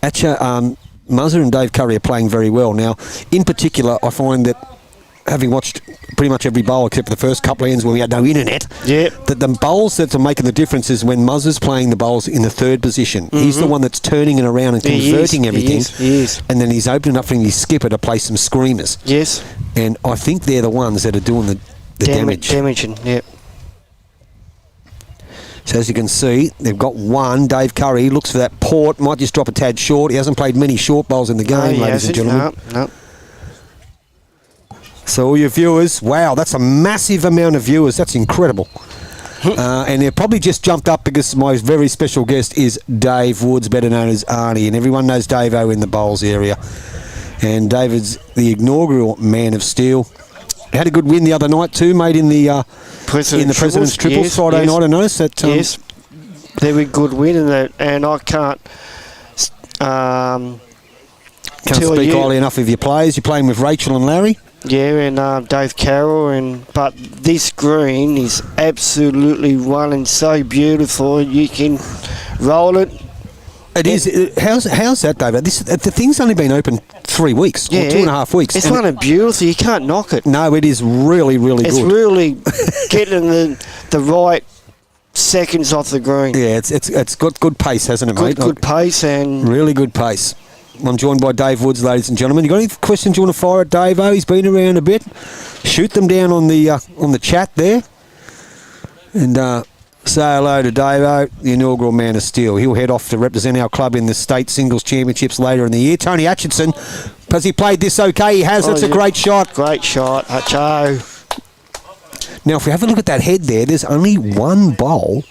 Atcho, Muzzer and Dave Curry are playing very well. Now, in particular, I find that having watched pretty much every bowl except for the first couple of ends when we had no internet, that the bowls that are making the difference is when Muzzer's playing the bowls in the third position. He's the one that's turning it around and converting everything.
He is.
And then he's opening up for his skipper to play some screamers.
Yes.
And I think they're the ones that are doing the damage.
Damaging, yep.
So as you can see, they've got one. Dave Curry looks for that port, might just drop a tad short. He hasn't played many short bowls in the game, ladies and gentlemen.
No.
So all your viewers, wow, that's a massive amount of viewers. That's incredible. And they've probably just jumped up because my very special guest is Dave Woods, better known as Arnie, and everyone knows Davo in the bowls area. And David's the inaugural Man of Steel. Had a good win the other night too, made in the President's Triples Friday night. I noticed that.
Yes, they were good win, and I can't
speak highly enough of your players. You're playing with Rachel and Larry.
Yeah, and Dave Carroll, but this green is absolutely running so beautiful. You can roll it.
It is. How's that, David? The thing's only been open 3 weeks, or 2.5 weeks.
It's running beautiful. You can't knock it.
No, it is really, really good.
It's really getting the right seconds off the green.
Yeah, it's got good pace, hasn't it, mate?
Good pace and
really good pace. I'm joined by Dave Woods, ladies and gentlemen. You got any questions you want to fire at Dave? He's been around a bit. Shoot them down on the chat there, and say hello to Dave, the inaugural Man of Steel. He'll head off to represent our club in the state singles championships later in the year. Tony Atcheson, has he played this okay? He has. That's a great shot.
Great shot, Hacho.
Now, if we have a look at that head there, there's only one bowl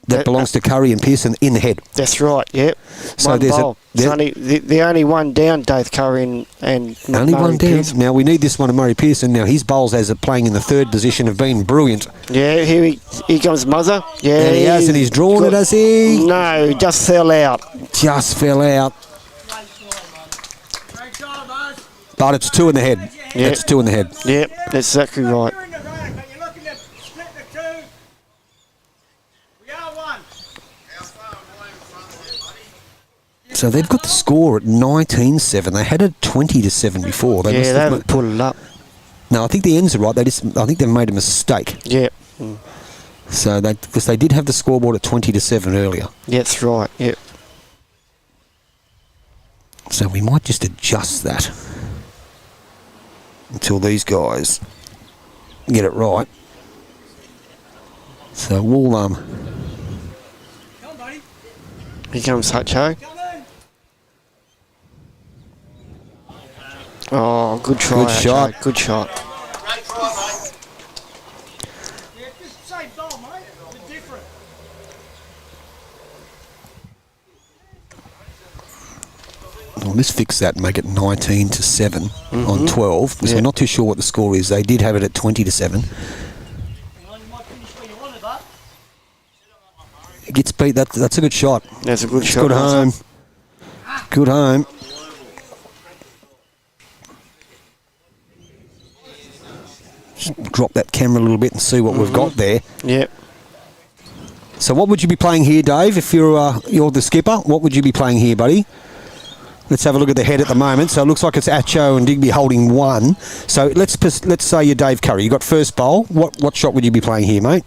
that belongs to Curry and Pearson in the head.
That's right, yep.
So
one
there's
bowl. The only one down, Dave Curry and
only
Murray
one down.
Pearson.
Now, we need this one of Murray Pearson. Now, his bowls as are playing in the third position have been brilliant.
Yeah, here comes Muzzer. Yeah,
and he has, and he's drawn it, has he?
No, he just fell out.
Just fell out. But it's two in the head.
Yep.
It's two in the head.
Yep, that's exactly right.
So they've got the score at 19-7. They had it 20-7 before.
They haven't put it up.
No, I think the ends are right. I think they've made a mistake.
Yeah.
So because they did have the scoreboard at 20-7 earlier.
Yeah, that's right. Yep.
So we might just adjust that until these guys get it right. So we'll
Come on, buddy.
Here comes Hutcho. Oh, good try.
Good shot.
Good shot.
Great try, mate.
Yeah, just same goal, mate. It's different.
Well, let's fix that and make it 19-7 on 12 because we're not too sure what the score is. They did have it at 20-7. It gets beat. That's a good shot.
That's a good shot.
Good home. Good home. Just drop that camera a little bit and see what we've got there.
Yep.
So what would you be playing here, Dave? If you're the skipper, what would you be playing here, buddy? Let's have a look at the head at the moment. So it looks like it's Atcho and Digby holding one. So let's say you're Dave Curry. You got first bowl. What shot would you be playing here, mate?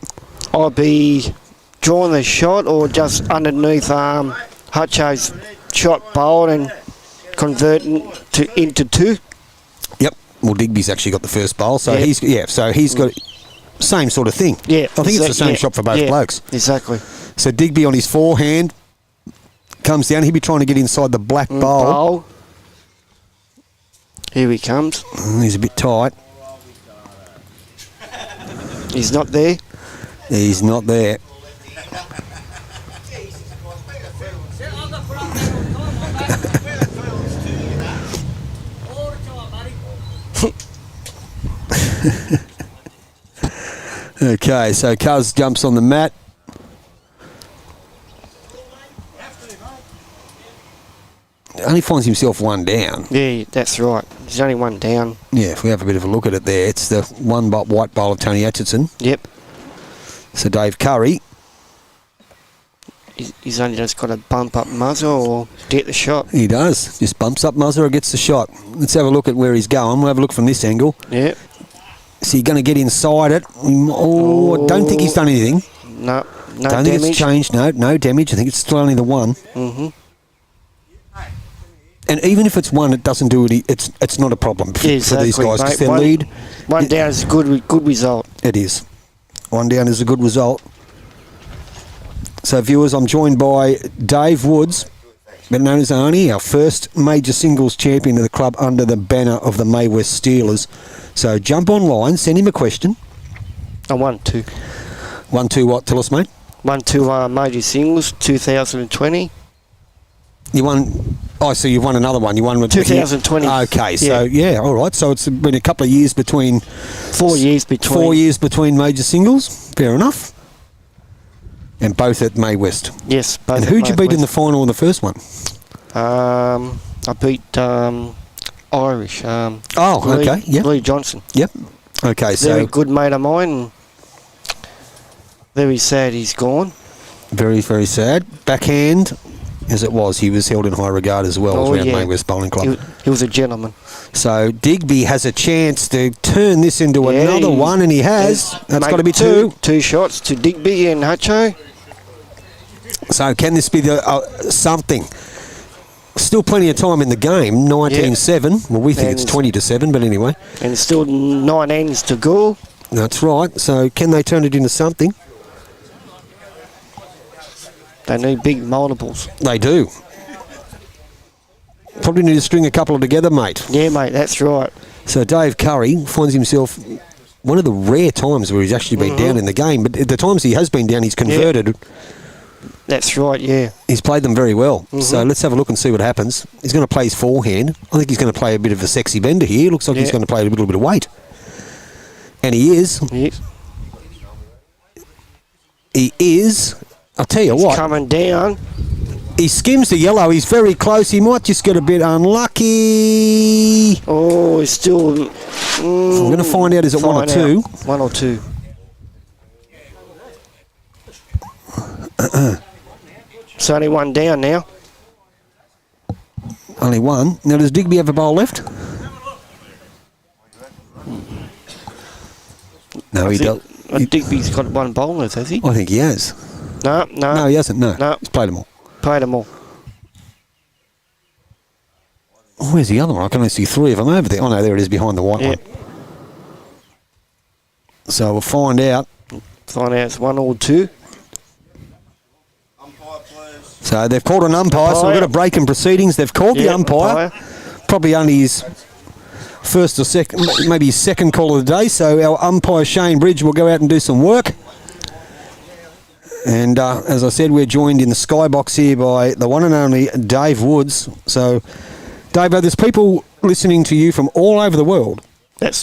I'd be drawing the shot or just underneath Hutcho's shot bowled and converting into 2.
Yep. Well, Digby's actually got the first bowl, so
Yeah.
he's got same sort of thing.
Yeah,
I think it's the same shot for both blokes.
Exactly.
So Digby on his forehand comes down. He'll be trying to get inside the black bowl.
Here he comes.
He's a bit tight.
He's not there.
He's not there. Okay, so Cuz jumps on the mat. Only finds himself one down.
Yeah, that's right. There's only one down.
Yeah, if we have a bit of a look at it there, it's the one white bowl of Tony Atcheson.
Yep.
So Dave Curry.
He's only just got to bump up muzzle or get the shot.
He does. Just bumps up muzzle or gets the shot. Let's have a look at where he's going. We'll have a look from this angle.
Yep.
Is he going to get inside it? Oh, I don't think he's done anything.
No
Don't
damage.
think it's changed. No damage. I think it's still only the one.
Mm-hmm.
And even if it's one, it doesn't do it. It's not a problem for these guys because their lead.
One down is a good result.
It is. One down is a good result. So, viewers, I'm joined by Dave Woods, better known as Arnie, our first major singles champion of the club under the banner of the May West Steelers. So, jump online, send him a question.
I won 2.
1-2 what? Tell us, mate.
1-2 major singles 2020.
You won. Oh, so you've won another one. You won with
2020.
Okay, so yeah, all right. So it's been a couple of years between.
4 years between.
4 years between major singles. Fair enough. And both at May West.
Yes, both.
And who'd you beat in the final in the first one?
I beat Irish.
Okay. Yeah.
Lee Johnson.
Yep. Okay.
Very
So
good mate of mine. And very sad he's gone.
very, very sad. Backhand, as it was, he was held in high regard as well around May West Bowling Club.
He was a gentleman.
So Digby has a chance to turn this into another one, and he has. That's got to be 2.
2 shots to Digby and Hutcho.
So can this be the something? Still plenty of time in the game. 19-7. Well, we think it's 20-7, but anyway.
And still 9 ends to go.
That's right. So can they turn it into something?
They need big multiples.
They do. Probably need to string a couple together, mate.
Yeah, mate, that's right.
So Dave Curry finds himself one of the rare times where he's actually been down in the game. But the times he has been down, he's converted.
Yeah. That's right, yeah.
He's played them very well. So let's have a look and see what happens. He's going to play his forehand. I think he's going to play a bit of a sexy bender here. Looks like he's going to play a little bit of weight. And he is.
Yes.
He is. I'll tell you what.
Coming down.
He skims the yellow. He's very close. He might just get a bit unlucky.
Oh, he's still...
I'm going to find out, is it 1 or 2?
1 or 2. It's only 1 down now.
Only 1. Now, does Digby have a bowl left? No, he does.
Digby's got 1 bowl left, has he?
I think he has.
No,
he hasn't. No. He's played them all.
Played them all.
Oh, where's the other one? I can only see 3 of them over there. Oh, no, there it is behind the white one. So we'll find out.
Find out it's 1 or 2.
So they've called an umpire, so we've got a break in proceedings. They've called the umpire. Probably only his first or second, maybe his second call of the day. So our umpire, Shane Bridge, will go out and do some work. And as I said, we're joined in the skybox here by the one and only Dave Woods. So, Dave, there's people listening to you from all over the world.
That's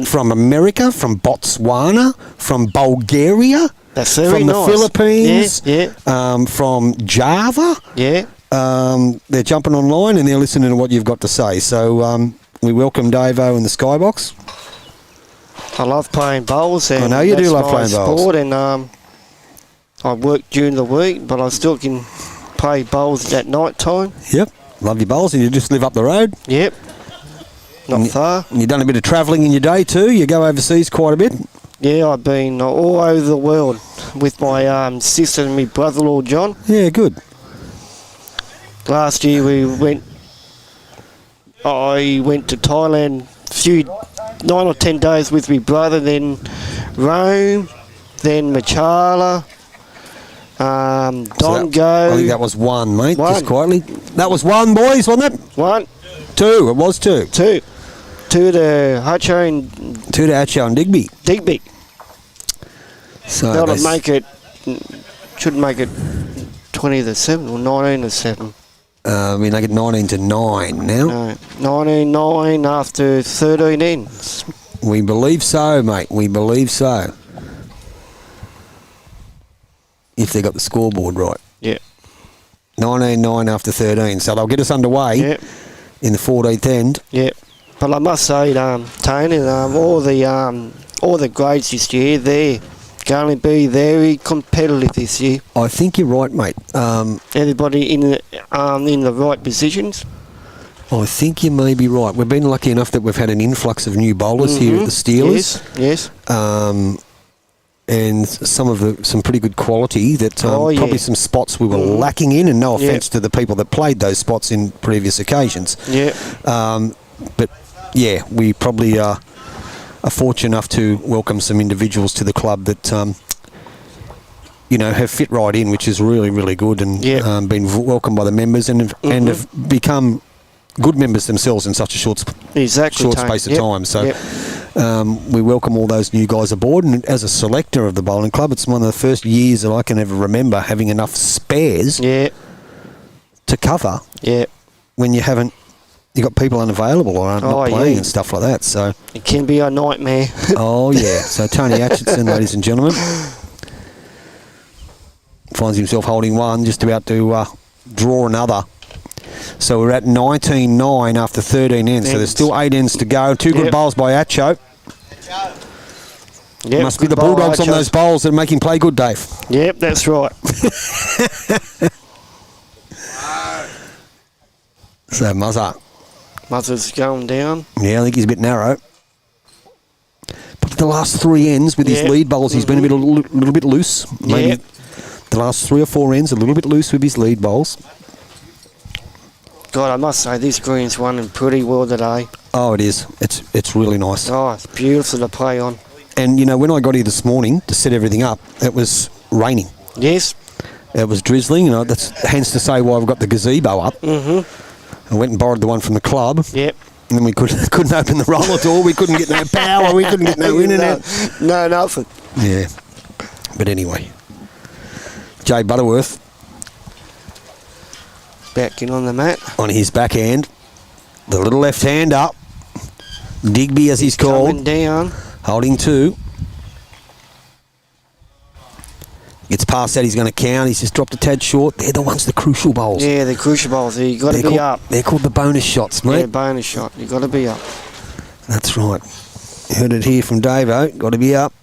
from America, from Botswana, from Bulgaria.
That's very
from the
nice.
Philippines,
Yeah.
From Java.
Yeah.
They're jumping online and they're listening to what you've got to say. So we welcome Davo in the skybox.
I love playing bowls. And
I know you do love
that's
playing
my
bowls.
sport, and I work during the week, but I still can play bowls at night time.
Yep. Love your bowls, and you just live up the road.
Yep. Not far.
And you've done a bit of travelling in your day too. You go overseas quite a bit.
Yeah, I've been all over the world with my sister and my brother-in-law John.
Yeah, good.
Last year I went to Thailand 9 or 10 days with my brother, then Rome, then Machala, Dongo.
I think that was one, mate.
One.
Just quietly. That was one, boys, wasn't it?
One,
Two. It was two.
two to Hutcho and
Two to Atcho and Digby.
Digby.
So
That'll
they-
make it, should make it 20 to 7 or 19 to 7.
we make it 19 to 9 now.
No, 19-9 after 13 ends.
We believe so, mate. We believe so. If they got the scoreboard right.
Yeah.
19-9 after 13. So they'll get us underway
Yep.
in the 14th end.
Yeah, but I must say, Tony, all the grades this year, they're going to be very competitive this year.
I think you're right, mate.
Everybody in the right positions.
I think you may be right. We've been lucky enough that we've had an influx of new bowlers here at the Steelers.
Yes.
And some pretty good quality that probably
yeah.
some spots we were lacking in, and no offence to the people that played those spots in previous occasions.
Yeah.
But yeah, we probably are fortunate enough to welcome some individuals to the club that have fit right in, which is really, really good, and been welcomed by the members and have become good members themselves in such a short space of time. So we welcome all those new guys aboard, and as a selector of the bowling club, it's one of the first years that I can ever remember having enough spares to cover when you got people unavailable or aren't not playing and stuff like that. So
it can be a nightmare.
Oh yeah. So Tony Atcheson, ladies and gentlemen, finds himself holding one, just about to draw another. So we're at 19-9 after 13 ends. So there's still 8 ends to go. Two good bowls by Atcho.
Yep,
Must be the Bulldogs on those bowls that make him play good, Dave.
Yep, that's right.
So
Mother's going down.
Yeah, I think he's a bit narrow. But the last 3 ends with his lead bowls, he's been a little bit loose. Maybe the last 3 or 4 ends, a little bit loose with his lead bowls.
God, I must say, this green's running pretty well today.
Oh, it is. It's really nice.
Oh, it's beautiful to play on.
And, when I got here this morning to set everything up, it was raining.
Yes.
It was drizzling, that's hence to say why we've got the gazebo up. I went and borrowed the one from the club.
Yep.
And then we couldn't open the roller door. We couldn't get no power. We couldn't get no internet.
No, nothing.
Yeah. But anyway. Jay Butterworth.
Back in on the mat.
On his backhand. The little left hand up. Digby, as he's called.
Coming down.
Holding 2. Gets past that, he's going to count. He's just dropped a tad short. They're the ones, the crucial bowls.
Yeah, the crucial bowls. You got to be up.
They're called the bonus shots, mate.
Yeah, bonus shot. You got to be up.
That's right. You heard it here from Davo. Got to be up.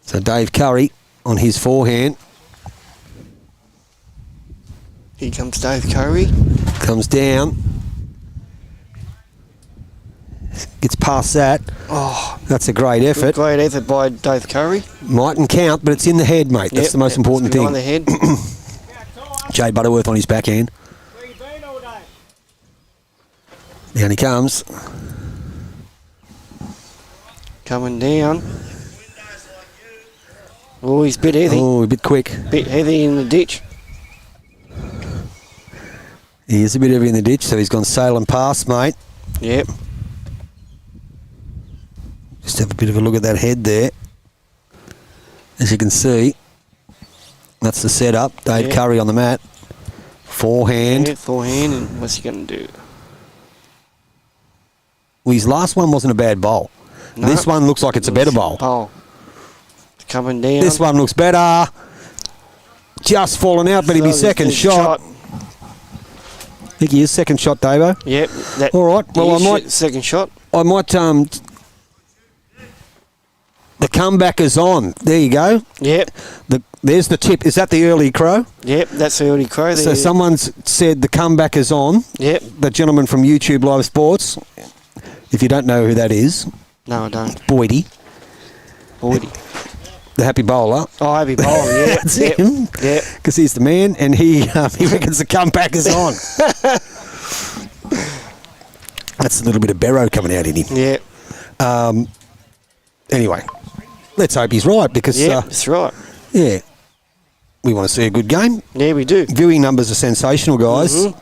So Dave Curry on his forehand.
Here comes Dave Curry.
Comes down. Gets past that.
Oh,
that's a great effort.
Great effort by Dave Curry.
Mightn't count, but it's in the head, mate. That's the most important thing.
On the head.
Jay Butterworth on his backhand. Down he comes.
Coming down. Oh, he's a bit heavy.
Oh, a bit quick.
Bit heavy in the ditch.
He is a bit heavy in the ditch, so he's gone sailing past, mate.
Yep.
Just have a bit of a look at that head there. As you can see, that's the setup. Dave Curry on the mat. Forehand.
Yeah, forehand, and what's he going to do?
Well, his last one wasn't a bad bowl.
No.
This one looks like it's a better bowl.
Oh. Coming down.
This one looks better. Just fallen out, but he'll be second shot. I think he is second shot, Davo.
Yep.
All right. Well, I might
second shot.
I might. The comeback is on. There you go.
Yep.
The There's the tip. Is that the early crow?
Yep, that's the early crow.
So someone's said the comeback is on.
Yep.
The gentleman from YouTube Live Sports. If you don't know who that is,
No, I don't.
Boydie, the happy bowler.
Oh, Happy Bowl, yeah.
That's
yep.
him.
Yep.
Because he's the man, and he reckons the comeback is on. That's a little bit of Barrow coming out in him.
Yep.
Anyway, let's hope he's right because,
Yep, that's right.
yeah, we want to see a good game.
Yeah, we do.
Viewing numbers are sensational, guys.
Mm-hmm.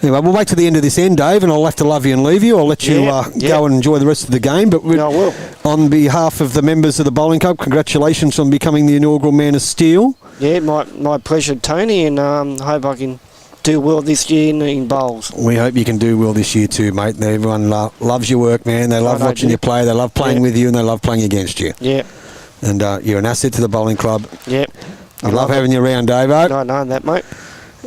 Anyway, we'll wait to the end of this end, Dave, and I'll have to love you and leave you. I'll let you go and enjoy the rest of the game. But
I will.
On behalf of the members of the Bowling Club, congratulations on becoming the inaugural Man of Steel.
Yeah, my pleasure, Tony, and hope I can do well this year in bowls.
We hope you can do well this year too, mate. Everyone loves your work, man. They love watching you play. They love playing with you, and they love playing against you.
Yeah.
And you're an asset to the Bowling Club.
Yep.
I love having you around, Dave.
I know that, mate.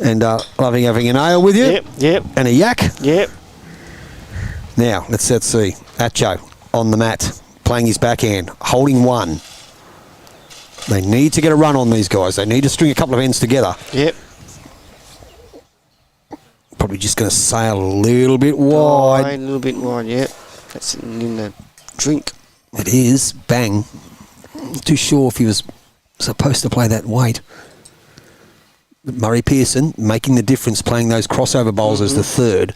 And loving having an ale with you.
Yep.
And a yak.
Yep.
Now, let's see. Atcho on the mat, playing his backhand, holding one. They need to get a run on these guys. They need to string a couple of ends together.
Yep.
Probably just going to sail a little bit wide.
A little bit wide, yeah. That's in the drink.
It is. Bang. Not too sure if he was supposed to play that weight. Murray Pearson making the difference, playing those crossover bowls as the third.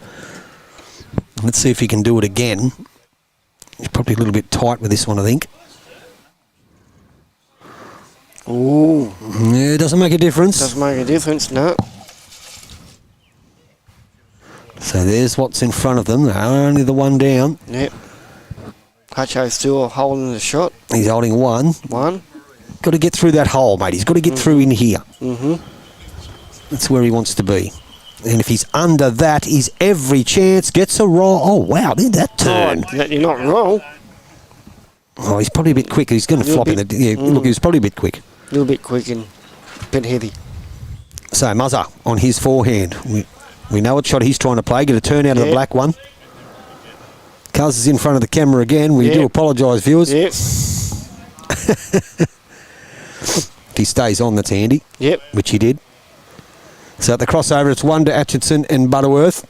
Let's see if he can do it again. He's probably a little bit tight with this one, I think.
Ooh.
Yeah, it doesn't make a difference.
Doesn't make a difference, no.
So there's what's in front of them. They're only the one down.
Yep. Hutcho's still holding the shot.
He's holding one. Got to get through that hole, mate. He's got to get through in here.
Mm-hmm.
That's where he wants to be. And if he's under that, he's every chance gets a roll. Oh, wow, did that turn?
You're not wrong.
Oh, he's probably a bit quick. He's going to flop in the... Yeah, look, he was probably a bit quick.
A little bit quick and a bit heavy.
So, Muzzer on his forehand. We know what shot he's trying to play. Get a turn out of the black one. Cuz is in front of the camera again. We do apologise, viewers.
Yep.
If he stays on, that's handy.
Yep.
Which he did. So at the crossover, it's one to Atcheson and Butterworth.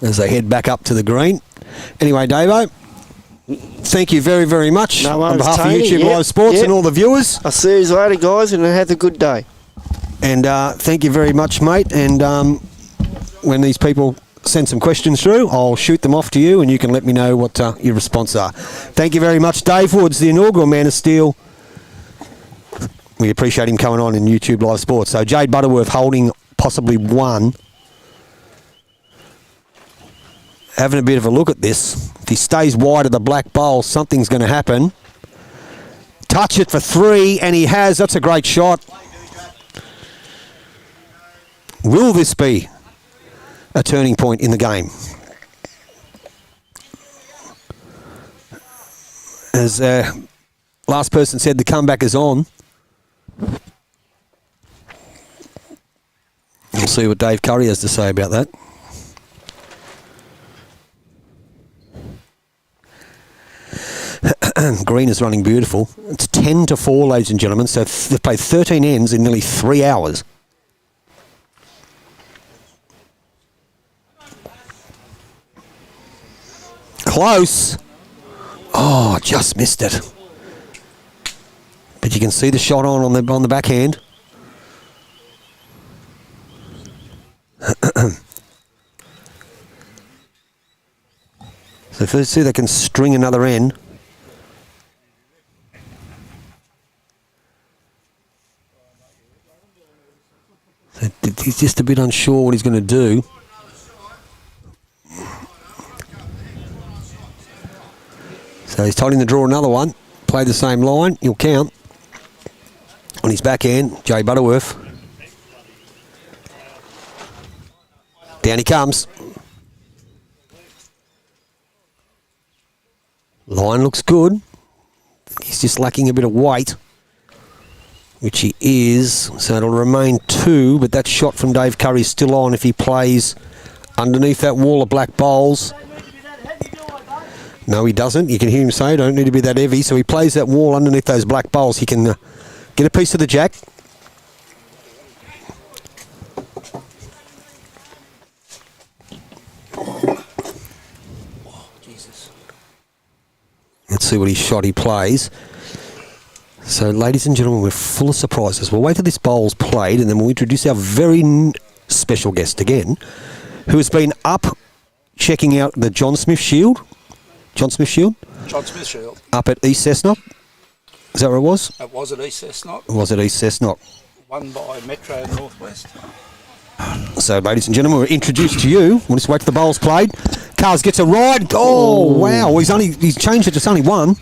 As they head back up to the green. Anyway, Davo, thank you very, very much on behalf of YouTube Live Sports and all the viewers.
I'll see you later, guys, and have a good day.
And thank you very much, mate. And when these people send some questions through, I'll shoot them off to you and you can let me know what your responses are. Thank you very much, Dave Woods, the inaugural Man of Steel. We appreciate him coming on in YouTube Live Sports. So Jade Butterworth holding possibly one. Having a bit of a look at this. If he stays wide of the black bowl, something's going to happen. Touch it for three, and he has. That's a great shot. Will this be a turning point in the game? As last person said, the comeback is on. We'll see what Dave Curry has to say about that. Green is running beautiful. It's 10-4, ladies and gentlemen. So they've played 13 ends in nearly 3 hours. Close. Oh, just missed it. But you can see the shot on the backhand. So if they see they can string another end. So he's just a bit unsure what he's going to do. So he's told him to draw another one. Play the same line. He'll count. On his backhand, Jay Butterworth. Down he comes. Line looks good. He's just lacking a bit of weight, which he is. So it'll remain 2, but that shot from Dave Curry is still on if he plays underneath that wall of black bowls. No, he doesn't. You can hear him say, don't need to be that heavy. So he plays that wall underneath those black bowls. He can get a piece of the jack. Let's see what his shot he plays. So, ladies and gentlemen, we're full of surprises. We'll wait till this bowl's played, and then we'll introduce our very special guest again, who has been up checking out the John Smith Shield. John Smith Shield?
John Smith Shield.
Up at East Cessnock. Is that where it was?
It was at East Cessnock.
It was at East Cessnock.
Won by Metro Northwest.
So, ladies and gentlemen, we're introduced to you. We'll just wait till the bowl's played. Cars gets a ride. Oh, wow. He's changed it to only one.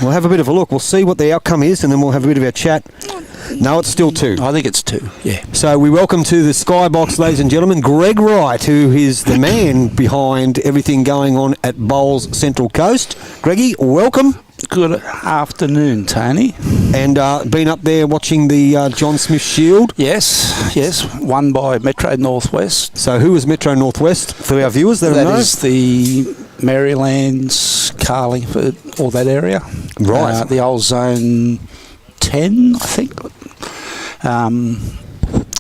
We'll have a bit of a look. We'll see what the outcome is, and then we'll have a bit of our chat. No, it's still 2.
I think it's 2, yeah.
So we welcome to the Skybox, ladies and gentlemen, Greg Wright, who is the man behind everything going on at Bowls Central Coast. Greggy, welcome.
Good afternoon, Tony.
And been up there watching the John Smith Shield.
Yes. Won by Metro Northwest.
So who is Metro Northwest for our viewers? That
is the Marylands, Carlingford, all that area.
Right.
The old Zone 10, I think.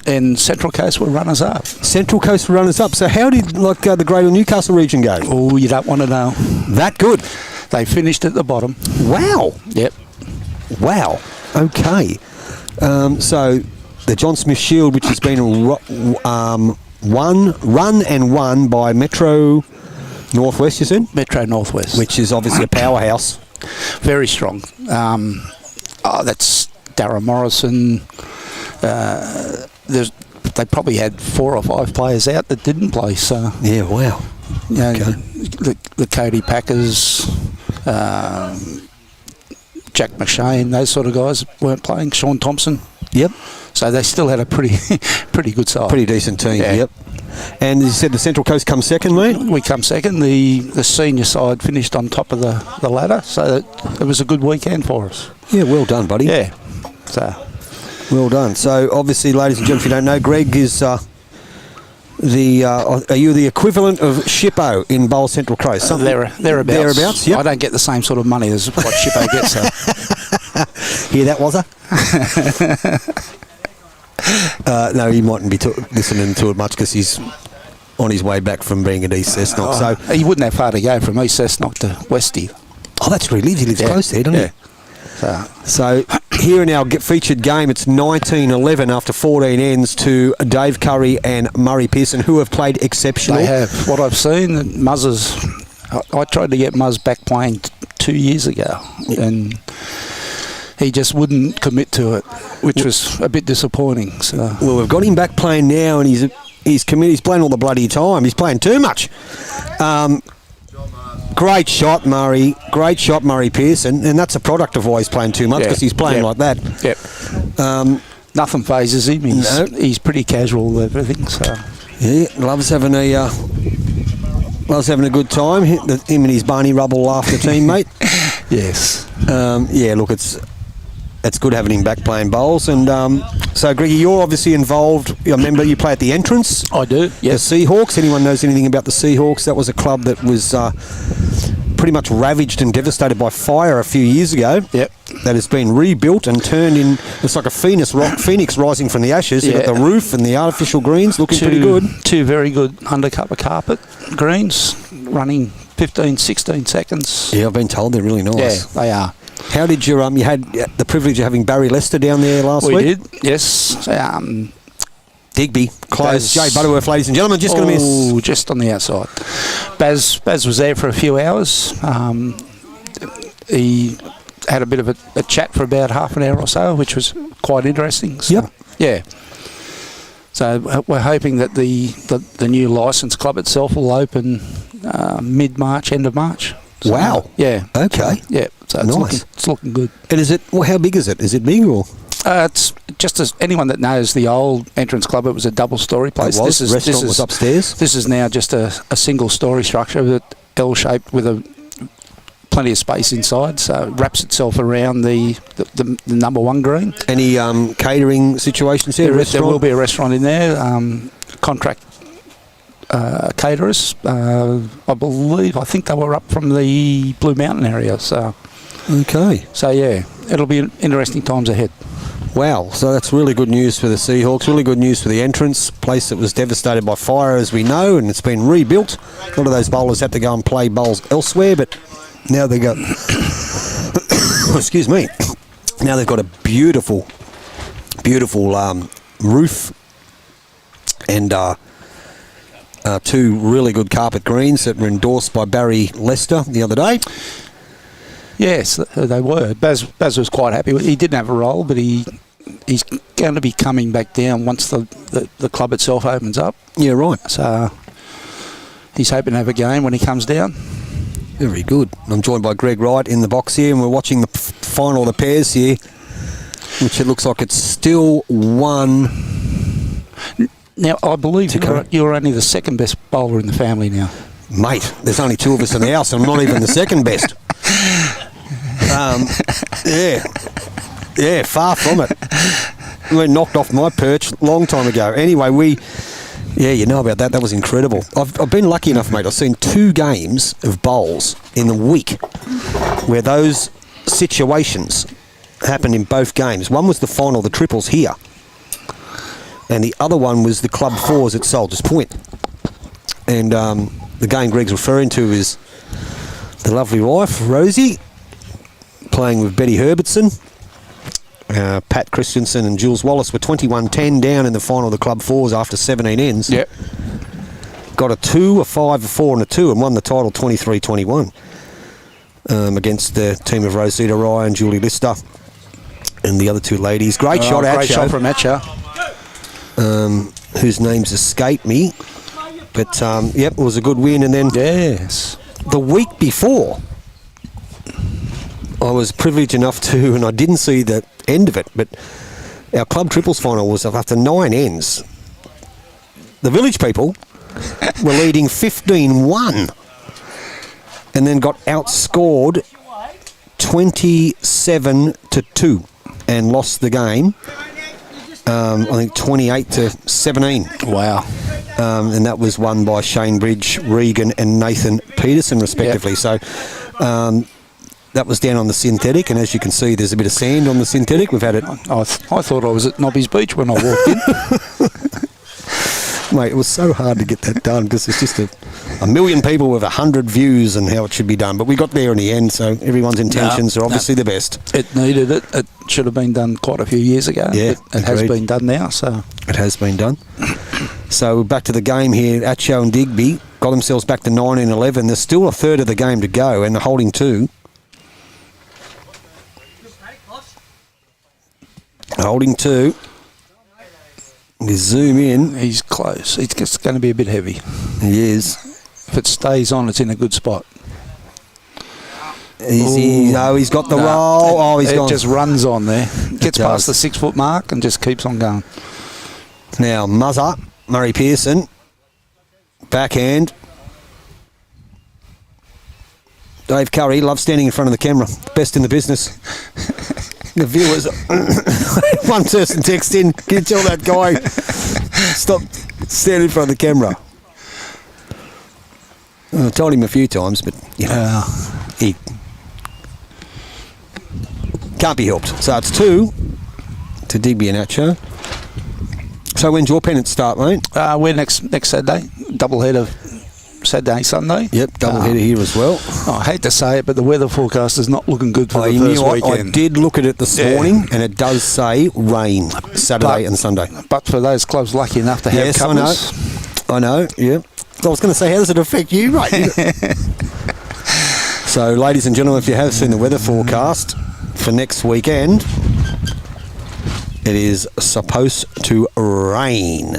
And Central Coast were runners-up.
Central Coast were runners-up. So how did the Greater Newcastle region go?
Oh, you don't want to know.
That good?
They finished at the bottom.
Wow.
Yep.
Wow. Okay. So the John Smith Shield, which has been won by Metro Northwest, you said?
Metro Northwest.
Which is obviously a powerhouse.
Very strong. That's Darren Morrison. They probably had 4 or 5 players out that didn't play. So
yeah, wow.
You know,
Okay.
the Cody Packers, Jack McShane, those sort of guys weren't playing. Sean Thompson.
Yep.
So they still had a pretty good side.
Pretty decent team.
Yeah.
Yep. And you said the Central Coast come second, mate?
We come second. The senior side finished on top of the ladder, so it was a good weekend for us.
Yeah, well done, buddy.
Yeah. So
well done. So obviously, ladies and gentlemen, if you don't know, Greg is are you the equivalent of Shippo in Bowl Central Coast?
thereabouts.
Thereabouts, yep.
I don't get the same sort of money as what Shippo gets. So.
Hear that, was I? No, he mightn't be listening to it much because he's on his way back from being at East Cessnock. So
he wouldn't have far to go from East Cessnock to Westie.
oh, that's where he lives. He lives close there, doesn't he? So here in our featured game, it's 19-11 after 14 ends to Dave Curry and Murray Pearson, who have played exceptional.
They have. What I've seen, I tried to get Muzz back playing 2 years ago, and he just wouldn't commit to it, which was a bit disappointing. So.
Well, we've got him back playing now, and he's committed. He's playing all the bloody time. He's playing too much. Great shot, Murray. Great shot, Murray Pearson, and that's a product of why he's playing too much because he's playing like that.
Yep. Nothing phases him. He's pretty casual with everything. So
yeah, loves having a good time. Him and his Barney Rubble laughter teammate.
yes.
Yeah, look, it's good having him back playing bowls. And so, Greggy, you're obviously involved. I remember you play at the Entrance.
I do, yes.
The Seahawks. Anyone knows anything about the Seahawks? That was a club that was pretty much ravaged and devastated by fire a few years ago.
Yep.
That has been rebuilt and turned in. It's like a phoenix rising from the ashes. You've got the roof and the artificial greens looking pretty good.
2 very good undercover carpet greens running 15, 16 seconds.
Yeah, I've been told they're really nice.
Yeah, they are.
How did you had the privilege of having Barry Lester down there last week?
We did, yes.
Digby, close. Jay Butterworth, ladies and gentlemen, just going to miss.
Oh, just on the outside. Baz was there for a few hours. He had a bit of a chat for about half an hour or so, which was quite interesting. So,
yep.
Yeah. So we're hoping that the new licence club itself will open mid-March, end of March. So,
wow.
Yeah.
Okay.
Yeah. So it's looking good.
And is it? Well, how big is it? Is it big or?
It's just as anyone that knows the old Entrance Club, it was a double-storey place.
It was. The restaurant was upstairs.
This is now just a single-storey structure, L-shaped with plenty of space inside. So it wraps itself around the number 1 green.
Any catering situations here?
There will be a restaurant in there. Contract caterers. I think they were up from the Blue Mountain area. So yeah, it'll be interesting times ahead.
Wow, so that's really good news for the Seahawks, really good news for the entrance, place that was devastated by fire, as we know, and it's been rebuilt. A lot of those bowlers had to go and play bowls elsewhere, but now they got... excuse me. Now they've got a beautiful, beautiful roof and two really good carpet greens that were endorsed by Barry Lester the other day.
Yes, they were. Baz was quite happy. He didn't have a role, but he's going to be coming back down once the club itself opens up.
Yeah, right.
So he's hoping to have a game when he comes down.
Very good. I'm joined by Greg Wright in the box here, and we're watching the final of the pairs here, which it looks like it's still 1.
Now, I believe you're only the second best bowler in the family now.
Mate, there's only 2 of us in the house, and I'm not even the second best. Yeah, far from it. We knocked off my perch a long time ago. Anyway, you know about that. That was incredible. I've been lucky enough, mate. I've seen 2 games of bowls in the week where those situations happened in both games. One was the final, the triples here, and the other one was the club 4s at Soldiers Point. And the game Greg's referring to is the lovely wife, Rosie, playing with Betty Herbertson. Pat Christensen and Jules Wallace were 21-10 down in the final of the club 4s after 17 ends.
Yep.
Got a 2, a 5, a 4 and a 2 and won the title 23-21 against the team of Rosita Rye and Julie Lister and the other 2 ladies. Great shot,
great shot from Atcho.
Whose names escape me. But, it was a good win. And then the week before, I was privileged enough to, and I didn't see the end of it, but our club triples final was after 9 ends. The village people were leading 15-1 and then got outscored 27-2 and lost the game. I think 28-17.
Wow.
And that was won by Shane Bridge, Regan and Nathan Peterson respectively.
Yep.
So that was down on the synthetic, and as you can see there's a bit of sand on the synthetic. We've had it.
I thought I was at Nobby's Beach when I walked in.
Mate, it was so hard to get that done because it's just a million people with 100 views and how it should be done. But we got there in the end, so everyone's intentions are obviously the best.
It needed it. It should have been done quite a few years ago.
Yeah,
it has been done now. So
it has been done. So back to the game here. Atcho and Digby got themselves back to 19-11. There's still a third of the game to go, and they're holding 2. Holding 2. We zoom in.
He's close. It's just going to be a bit heavy.
He is.
If it stays on, it's in a good spot.
Is he? No, he's got the roll. Oh, he's gone.
It just runs on there. Gets past the 6 foot mark and just keeps on going.
Now, Muzzer, Murray Pearson, backhand. Dave Curry loves standing in front of the camera. Best in the business. The viewers, one person text in, can you tell that guy stop standing in front of the camera? I told him a few times, but he can't be helped. So it's 2 to Digby and Atcho. So when's your pennant start, mate?
We're next Saturday, double header Saturday, Sunday.
Yep, double header here as well.
I hate to say it, but the weather forecast is not looking good for the first weekend.
I did look at it this morning, and it does say rain Saturday and Sunday.
But for those clubs lucky enough to have covers,
I know. Yeah. I was going to say, how does it affect you, mate? So, ladies and gentlemen, if you have seen the weather forecast for next weekend, it is supposed to rain.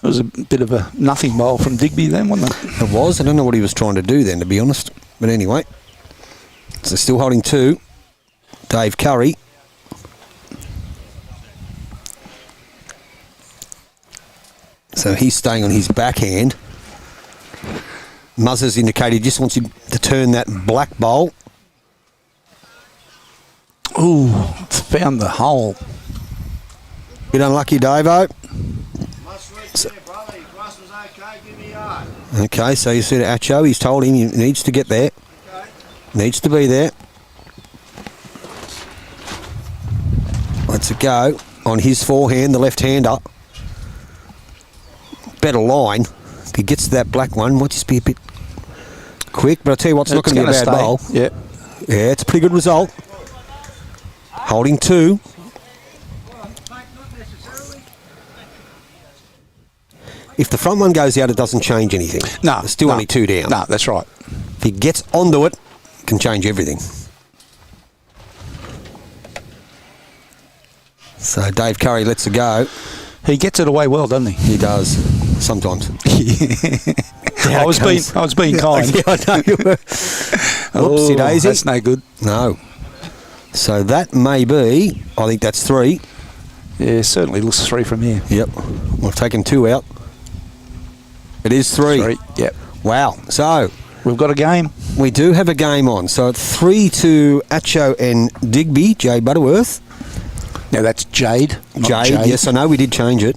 It was a bit of a nothing bowl from Digby then, wasn't it?
It was. I don't know what he was trying to do then, to be honest. But anyway, so still holding 2. Dave Curry. So he's staying on his backhand. Muzzer's indicated he just wants you to turn that black bowl.
Ooh, it's found the hole.
Bit unlucky, Davo. So Okay, so you see to Atcho, he's told him he needs to get there. Needs to be there. Let's go. On his forehand, the left-hander. Better line. If he gets to that black one, might just be a bit quick, but I'll tell you what, it's not going to be a bad bowl.
Yeah.
Yeah, it's a pretty good result. Holding 2. If the front one goes out, it doesn't change anything.
No.
There's still only 2 down.
No, that's right.
If he gets onto it, it can change everything. So Dave Curry lets it go.
He gets it away well, doesn't he?
He does. Sometimes.
I was being kind.
Yeah, I know you were. Whoopsie daisy.
That's no good.
No. So that may be, I think that's 3.
Yeah, certainly looks 3 from here.
Yep. We've taken 2 out. It is 3.
3, yep.
Wow. So
We've got a game.
we do have a game on. So it's 3 to Atcho and Digby, Jay Butterworth.
Now that's Jade. not
Jade, yes, I know we did change it.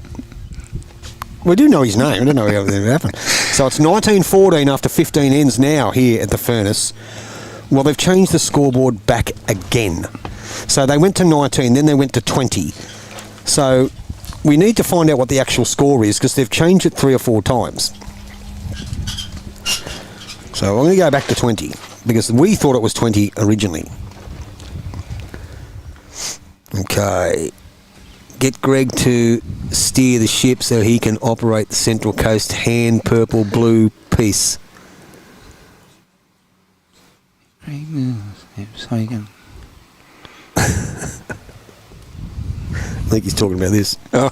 We do know his name. I don't know how that happened. So it's 19-14 after 15 ends now here at the Furnace. Well, they've changed the scoreboard back again. So they went to 19, then they went to 20. So we need to find out what the actual score is because they've changed it 3 or 4 times. So I'm going to go back to 20 because we thought it was 20 originally. Okay. Get Greg to steer the ship so he can operate the Central Coast hand purple blue piece.
So you can.
I think he's talking about this.
Oh.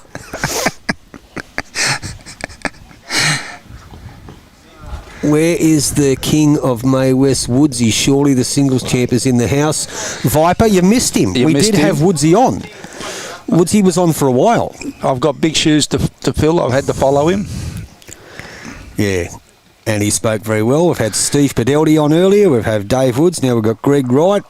Where is the king of May West, Woodsy? Surely the singles champ is in the house. Viper, you missed him. We did have Woodsy on. Woodsy was on for a while.
I've got big shoes to fill. I've had to follow him.
Yeah, and he spoke very well. We've had Steve Padeldi on earlier. We've had Dave Woods. Now we've got Greg Wright.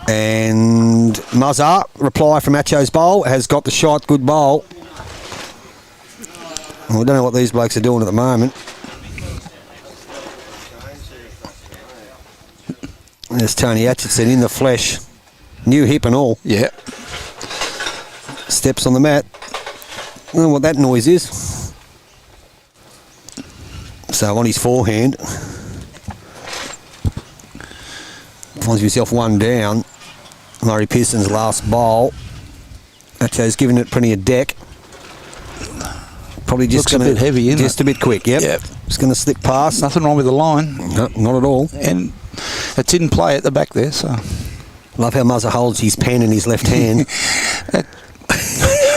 And Muzza, reply from Atcho's bowl, has got the shot. Good bowl. Well, we don't know what these blokes are doing at the moment. There's Tony Atcheson in the flesh. New hip and all.
Yeah.
Steps on the mat. I don't know what that noise is. So on his forehand. Finds himself 1 down. Murray Pearson's last bowl. Atcho's giving it plenty of deck. Probably just
Looks a bit heavy, isn't
just
it?
a bit quick, yep.
Yep.
Just going to slip past.
Nothing wrong with the line.
No, not at all.
And it's in play at the back there, so.
Love how Muzza holds his pen in his left hand.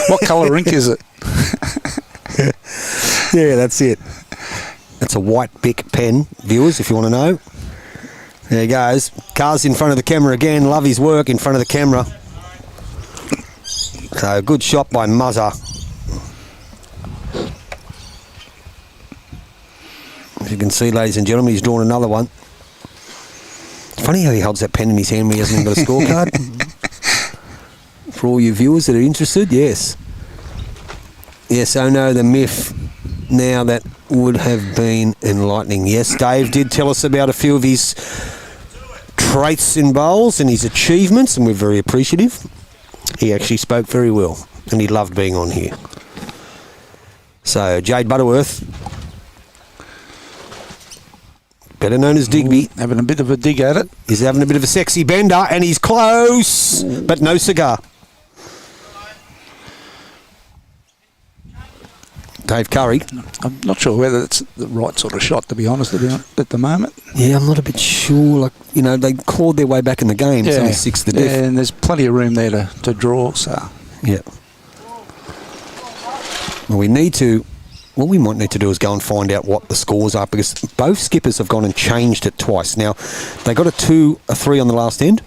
What colour ink is it?
Yeah, that's it. That's a white Bic pen, viewers, if you want to know. There he goes. Car's in front of the camera again. Love his work in front of the camera. So, good shot by Muzza. As you can see, ladies and gentlemen, he's drawn another one. It's funny how he holds that pen in his hand when he hasn't even got a scorecard. For all you viewers that are interested, yes. Yes, I know the myth now that would have been enlightening. Yes, Dave did tell us about a few of his traits in bowls and his achievements, and we're very appreciative. He actually spoke very well, and he loved being on here. So, Jade Butterworth, better known as Digby,
Having a bit of a dig at it.
he's having a bit of a sexy bender, and he's close, but no cigar. Dave Curry.
I'm not sure whether it's the right sort of shot, to be honest, at the moment.
Yeah, I'm not a bit sure. Like, you know, they clawed their way back in the game. It's only 6 to death.
Yeah, and there's plenty of room there to draw, so.
Yeah. Well, we need to... What we might need to do is go and find out what the scores are, because both skippers have gone and changed it twice. Now, they got a 3 on the last end.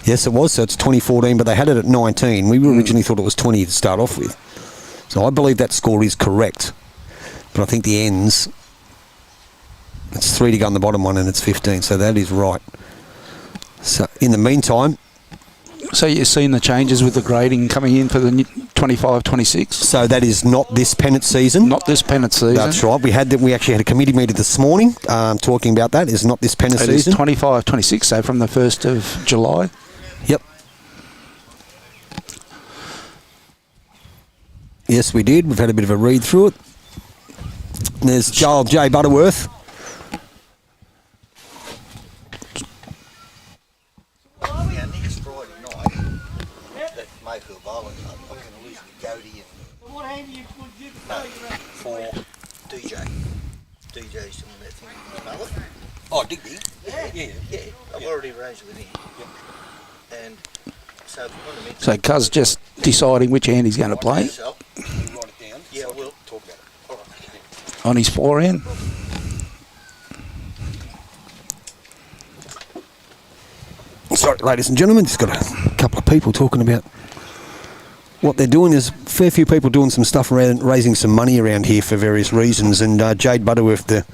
Yes, it was, so it's 2014, but they had it at 19. We originally thought it was 20 to start off with. So I believe that score is correct. But I think the ends... It's 3 to go on the bottom one, and it's 15, so that is right. So, in the meantime...
So you've seen the changes with the grading coming in for the 25, 26.
So that is not this pennant season.
Not this pennant season.
That's right. We actually had a committee meeting this morning talking about that. It's not this pennant
It
season.
is 25, 26, so from the 1st of July.
Yep. Yes, we did. We've had a bit of a read through it. There's Joel Jay Butterworth.
Yeah, next Friday night at Mayfield Bowling Club, I'm going to lose the goatee
What hand do you give
for DJ. DJ's doing that thing with his mallet.
Oh, Digby?
Yeah, I've already arranged with him. And so if you want to mention
So Cuz just deciding which hand he's going to play
yourself, you write it down. Yeah, we'll talk about it. All right.
on his forehand.
Sorry, ladies and gentlemen, just got a couple of people talking about what they're doing. There's a fair few people doing some stuff around raising some money around here for various reasons, and Jade Butterworth, the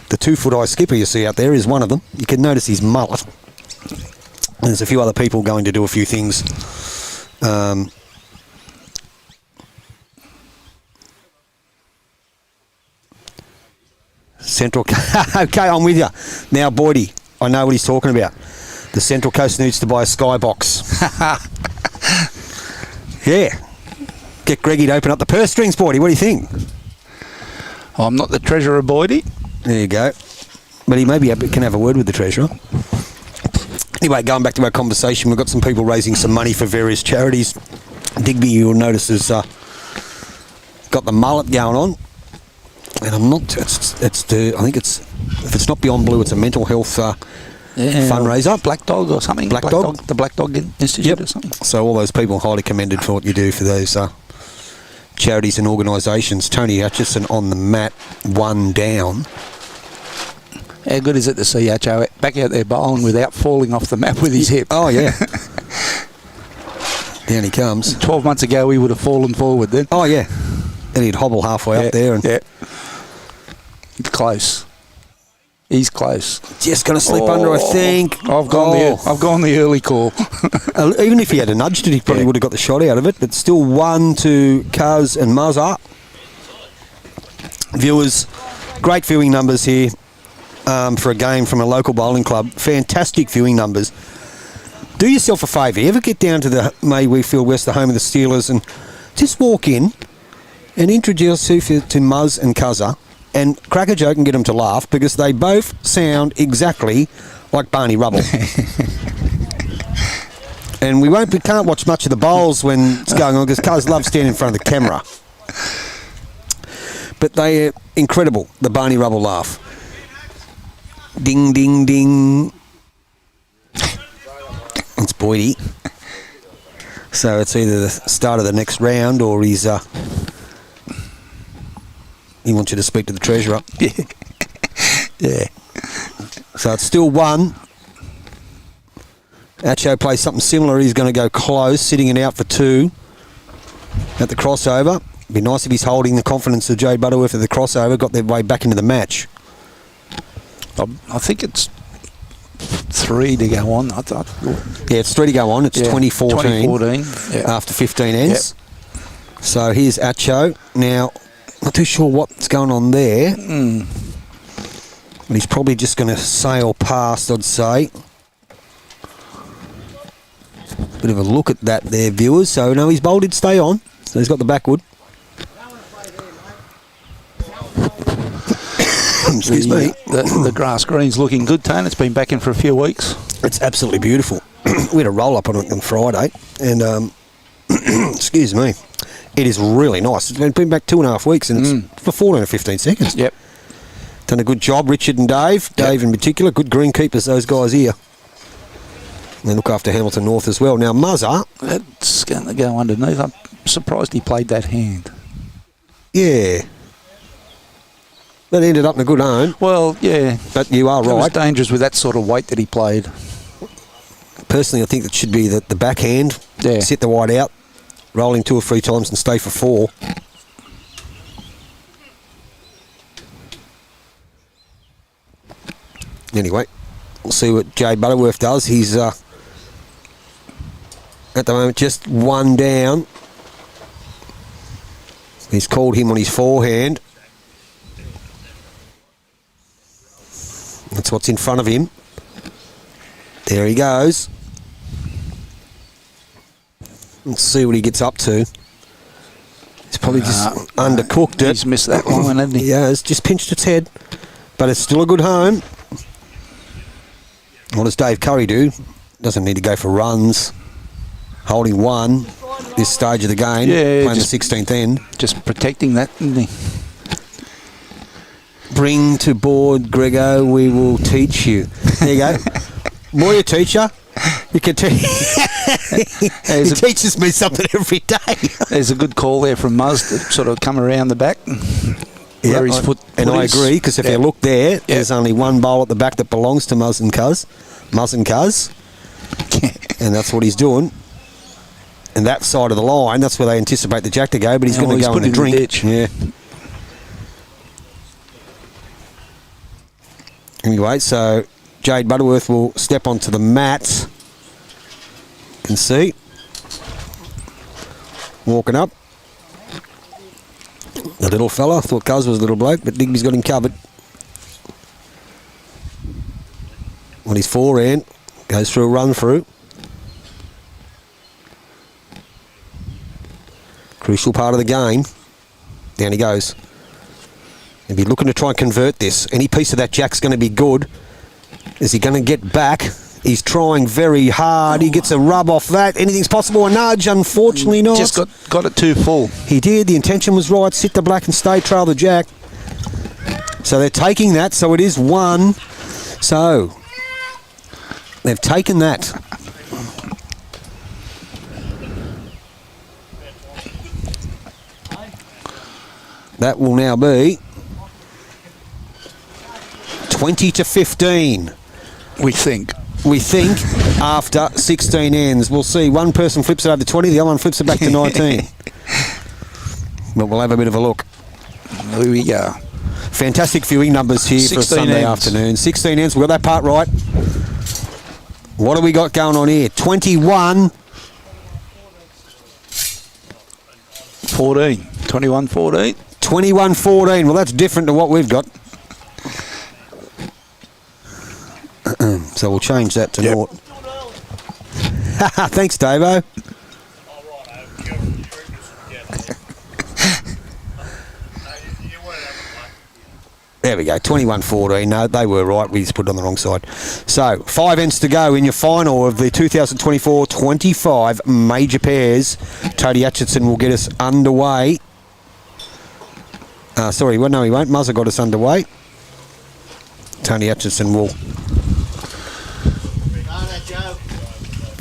2-foot high skipper you see out there, is one of them. You can notice his mullet. And there's a few other people going to do a few things. Central... Okay, I'm with you. Now, Boydie, I know what he's talking about. The Central Coast needs to buy a skybox. Yeah. Get Greggy to open up the purse strings, Boydie. What do you think?
I'm not the treasurer, Boydie.
There you go. But he maybe can have a word with the treasurer. Anyway, going back to our conversation, we've got some people raising some money for various charities. Digby, you'll notice, has got the mullet going on. And I'm not... I think it's... If it's not Beyond Blue, it's a mental health... fundraiser.
Black Dog or something.
Black Dog?
The Black Dog Institute or something.
So all those people highly commended for what you do for those charities and organisations. Tony Atcheson on the mat, 1 down.
How good is it to see Atcho back out there bowling without falling off the mat with his hip?
Oh, yeah. Down he comes.
12 months ago, he would have fallen forward then.
Oh, yeah. And he'd hobble halfway up there. And
Close. He's close.
just going to slip under, I think.
I've gone the early call.
Even if he had nudged it, he probably would have got the shot out of it. But still 1 to Cuz and Muzza. Viewers, great viewing numbers here for a game from a local bowling club. Fantastic viewing numbers. Do yourself a favour. You ever get down to the Mayfield West, the home of the Steelers, and just walk in and introduce you to Muzz and Cuzza and crack a joke and get them to laugh, because they both sound exactly like Barney Rubble. And we can't watch much of the bowls when it's going on, because Cuz loves standing in front of the camera. But they are incredible, the Barney Rubble laugh. Ding, ding, ding. It's Boydie. So it's either the start of the next round, or he wants you to speak to the treasurer. Yeah. So it's still 1. Acho plays something similar. He's going to go close, sitting it out for 2 at the crossover. It'd be nice if he's holding the confidence of Jay Butterworth at the crossover, got their way back into the match.
I think it's 3 to go on.
Yeah, it's 3 to go on. It's 2014 after 15 ends. Yep. So here's Acho. Now, not too sure what's going on there. But he's probably just going to sail past, I'd say. Bit of a look at that there, viewers. So, no, he's bowled it, stay on. So he's got the backwood. Excuse me.
The grass green's looking good, Tone. It's been back in for a few weeks.
It's absolutely beautiful. We had a roll-up on it on Friday. And, excuse me, it is really nice. It's been back 2.5 weeks, and it's for 14 or 15 seconds.
Yep.
Done a good job, Richard and Dave. Dave in particular, good greenkeepers, those guys here. And they look after Hamilton North as well. Now, Muzza.
That's going to go underneath. I'm surprised he played that hand.
Yeah. That ended up in a good home.
Well, yeah.
But you are
It was
right.
dangerous with that sort of weight that he played.
Personally, I think it should be the backhand.
Yeah.
Sit the wide out, roll him 2 or 3 times and stay for 4. Anyway, we'll see what Jay Butterworth does. He's at the moment just 1 down. He's called him on his forehand. That's what's in front of him. There he goes. Let's see what he gets up to. He's probably just undercooked it.
He's missed that line, hasn't he?
Yeah, it's just pinched its head. But it's still a good home. What does Dave Curry do? Doesn't need to go for runs. Holding one this stage of the game.
Yeah,
playing the 16th end.
Just protecting that, isn't he?
Bring to board, Grego, we will teach you. There you go. More you teacher. You can teach. He teaches me something every day.
There's a good call there from Muzz to sort of come around the back. Where his foot
and I
is.
agree, because if you look there, there's only one bowl at the back that belongs to Muzz and Cuz. And that's what he's doing. And that side of the line, that's where they anticipate the jack to go, but he's going to go in the drink.
Ditch.
Yeah. Anyway, so Jade Butterworth will step onto the mat. You can see. Walking up. The little fella. I thought Cuz was a little bloke, but Digby's got him covered. On his forehand. Goes through a run through. Crucial part of the game. Down he goes. If you're looking to try and convert this, any piece of that jack's going to be good. Is he going to get back? He's trying very hard. He gets a rub off that. Anything's possible. A nudge, unfortunately not.
Just got it too full.
He did. The intention was right. Sit the black and stay, trail the jack. So they're taking that. So it is one. So they've taken that. That will now be 20-15.
We think
after 16 ends. We'll see. One person flips it over to 20, the other one flips it back to 19. But we'll have a bit of a look.
Here we go.
Fantastic viewing numbers here for a Sunday afternoon. 16 ends. We've got that part right. What have we got going on here? 21.
14. 21-14.
21-14. Well, that's different to what we've got. So we'll change that to naught. Thanks, Davo. There we go, 21-14. No, they were right. We just put it on the wrong side. So, 5 ends to go in your final of the 2024-25 major pairs. Tony Atcheson will get us underway. Sorry, well, no, he won't. Muzzer got us underway. Tony Atcheson will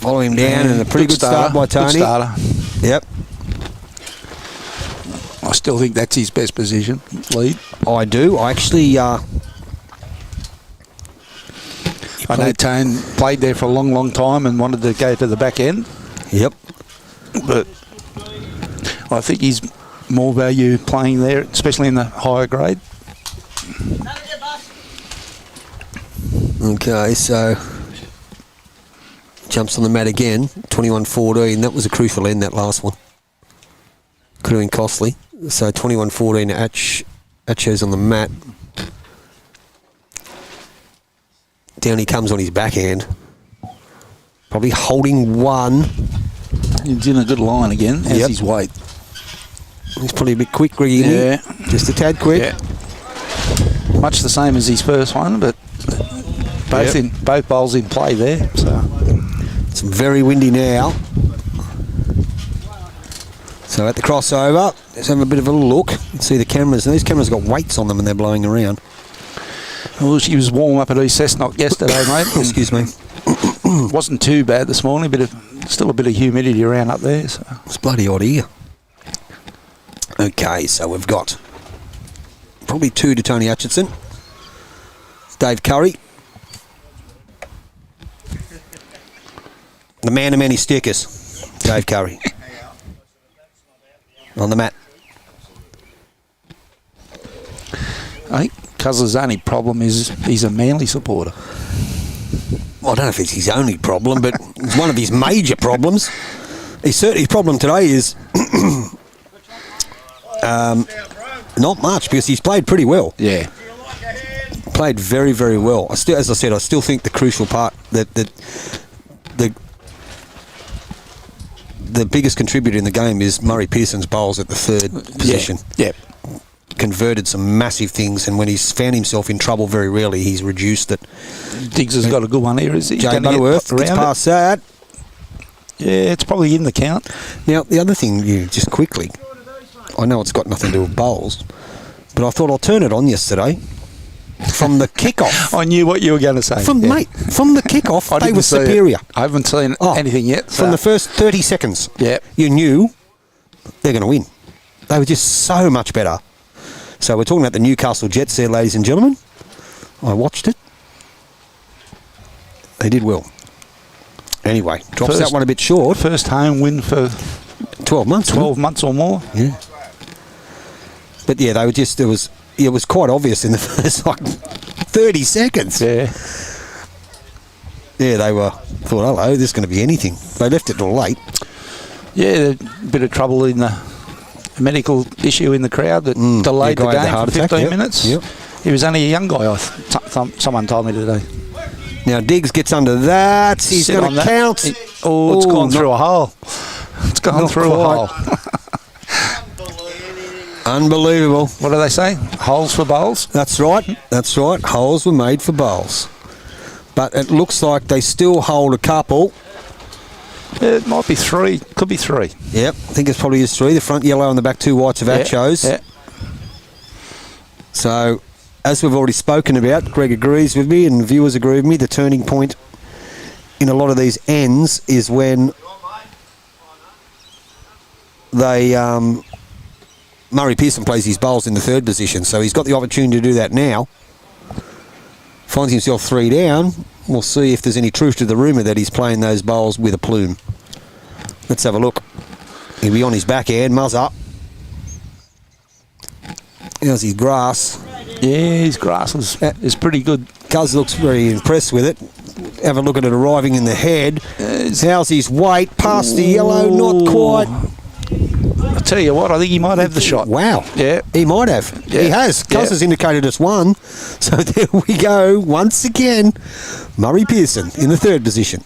follow him down, and a pretty good start by Tony.
Good starter.
Yep.
I still think that's his best position, lead.
I do. I actually... I
know Tone played there for a long, long time and wanted to go to the back end.
Yep.
But I think he's more value playing there, especially in the higher grade.
Okay, so... Jumps on the mat again, 21-14. That was a crucial end, that last one. Could have been costly. So 21-14, Atcho's on the mat. Down he comes on his backhand. Probably holding one.
He's in a good line again, as his weight.
He's probably a bit quick, Greg.
Yeah.
Just a tad quick.
Yeah. Much the same as his first one, but both bowls in play there. So
it's very windy now. So at the crossover, let's have a bit of a look and see the cameras. And these cameras got weights on them when they're blowing around.
Well, she was warm up at East Cessnock yesterday, mate.
Excuse me.
Wasn't too bad this morning, still a bit of humidity around up there. So.
It's bloody hot here. Okay, so we've got probably 2 to Tony Atcheson. Dave Curry. The man of many stickers, Dave Curry. On the mat.
I think Cuz's only problem is he's a Manly supporter.
Well, I don't know if it's his only problem, but it's one of his major problems. His problem today is Not much, because he's played pretty well.
Yeah.
Played very, very well. As I said, I still think the crucial part that the biggest contributor in the game is Murray Pearson's bowls at the third position.
Yeah.
Converted some massive things, and when he's found himself in trouble, very rarely he's reduced it.
Diggs has got a good one here, is he?
Jay Butterworth gets past that.
Yeah, it's probably in the count.
Now, the other thing, just quickly, I know it's got nothing to do with bowls, but I thought I'll turn it on yesterday. From the kickoff.
I knew what you were going to say.
From the kickoff, they were superior.
I haven't seen anything yet. So.
From the first 30 seconds, you knew they're going to win. They were just so much better. So we're talking about the Newcastle Jets there, ladies and gentlemen. I watched it. They did well. Anyway, drops that one a bit short.
First home win for
12 months.
12 months or more.
Yeah. But yeah, they were just, it was quite obvious in the first 30 seconds.
Yeah.
Yeah, they thought, hello, this is going to be anything. They left it till late.
Yeah, a bit of trouble in the medical issue in the crowd that delayed the game for 15 minutes.
Yep.
He was only a young guy, someone told me today.
Now Diggs gets under that. He's going to count.
It's gone through a hole. It's gone through a hole.
Unbelievable.
What do they say? Holes for bowls?
That's right. That's right. Holes were made for bowls. But it looks like they still hold a couple.
It might be 3. Could be 3.
Yep. I think it's probably is 3. The front yellow and the back 2 whites of Atchos.
Yeah.
So, as we've already spoken about, Greg agrees with me and viewers agree with me, the turning point in a lot of these ends is when they... Murray Pearson plays his bowls in the third position, so he's got the opportunity to do that now. Finds himself 3 down. We'll see if there's any truth to the rumour that he's playing those bowls with a plume. Let's have a look. He'll be on his backhand, muzz up. How's his grass?
Yeah, his grass is pretty good.
Cuz looks very impressed with it. Have a look at it arriving in the head. How's his weight? Past the yellow, not quite.
I tell you what, I think he might have the shot.
Wow.
Yeah.
He might have. Yeah. He has. Cuz has indicated us 1. So there we go. Once again, Murray Pearson in the third position.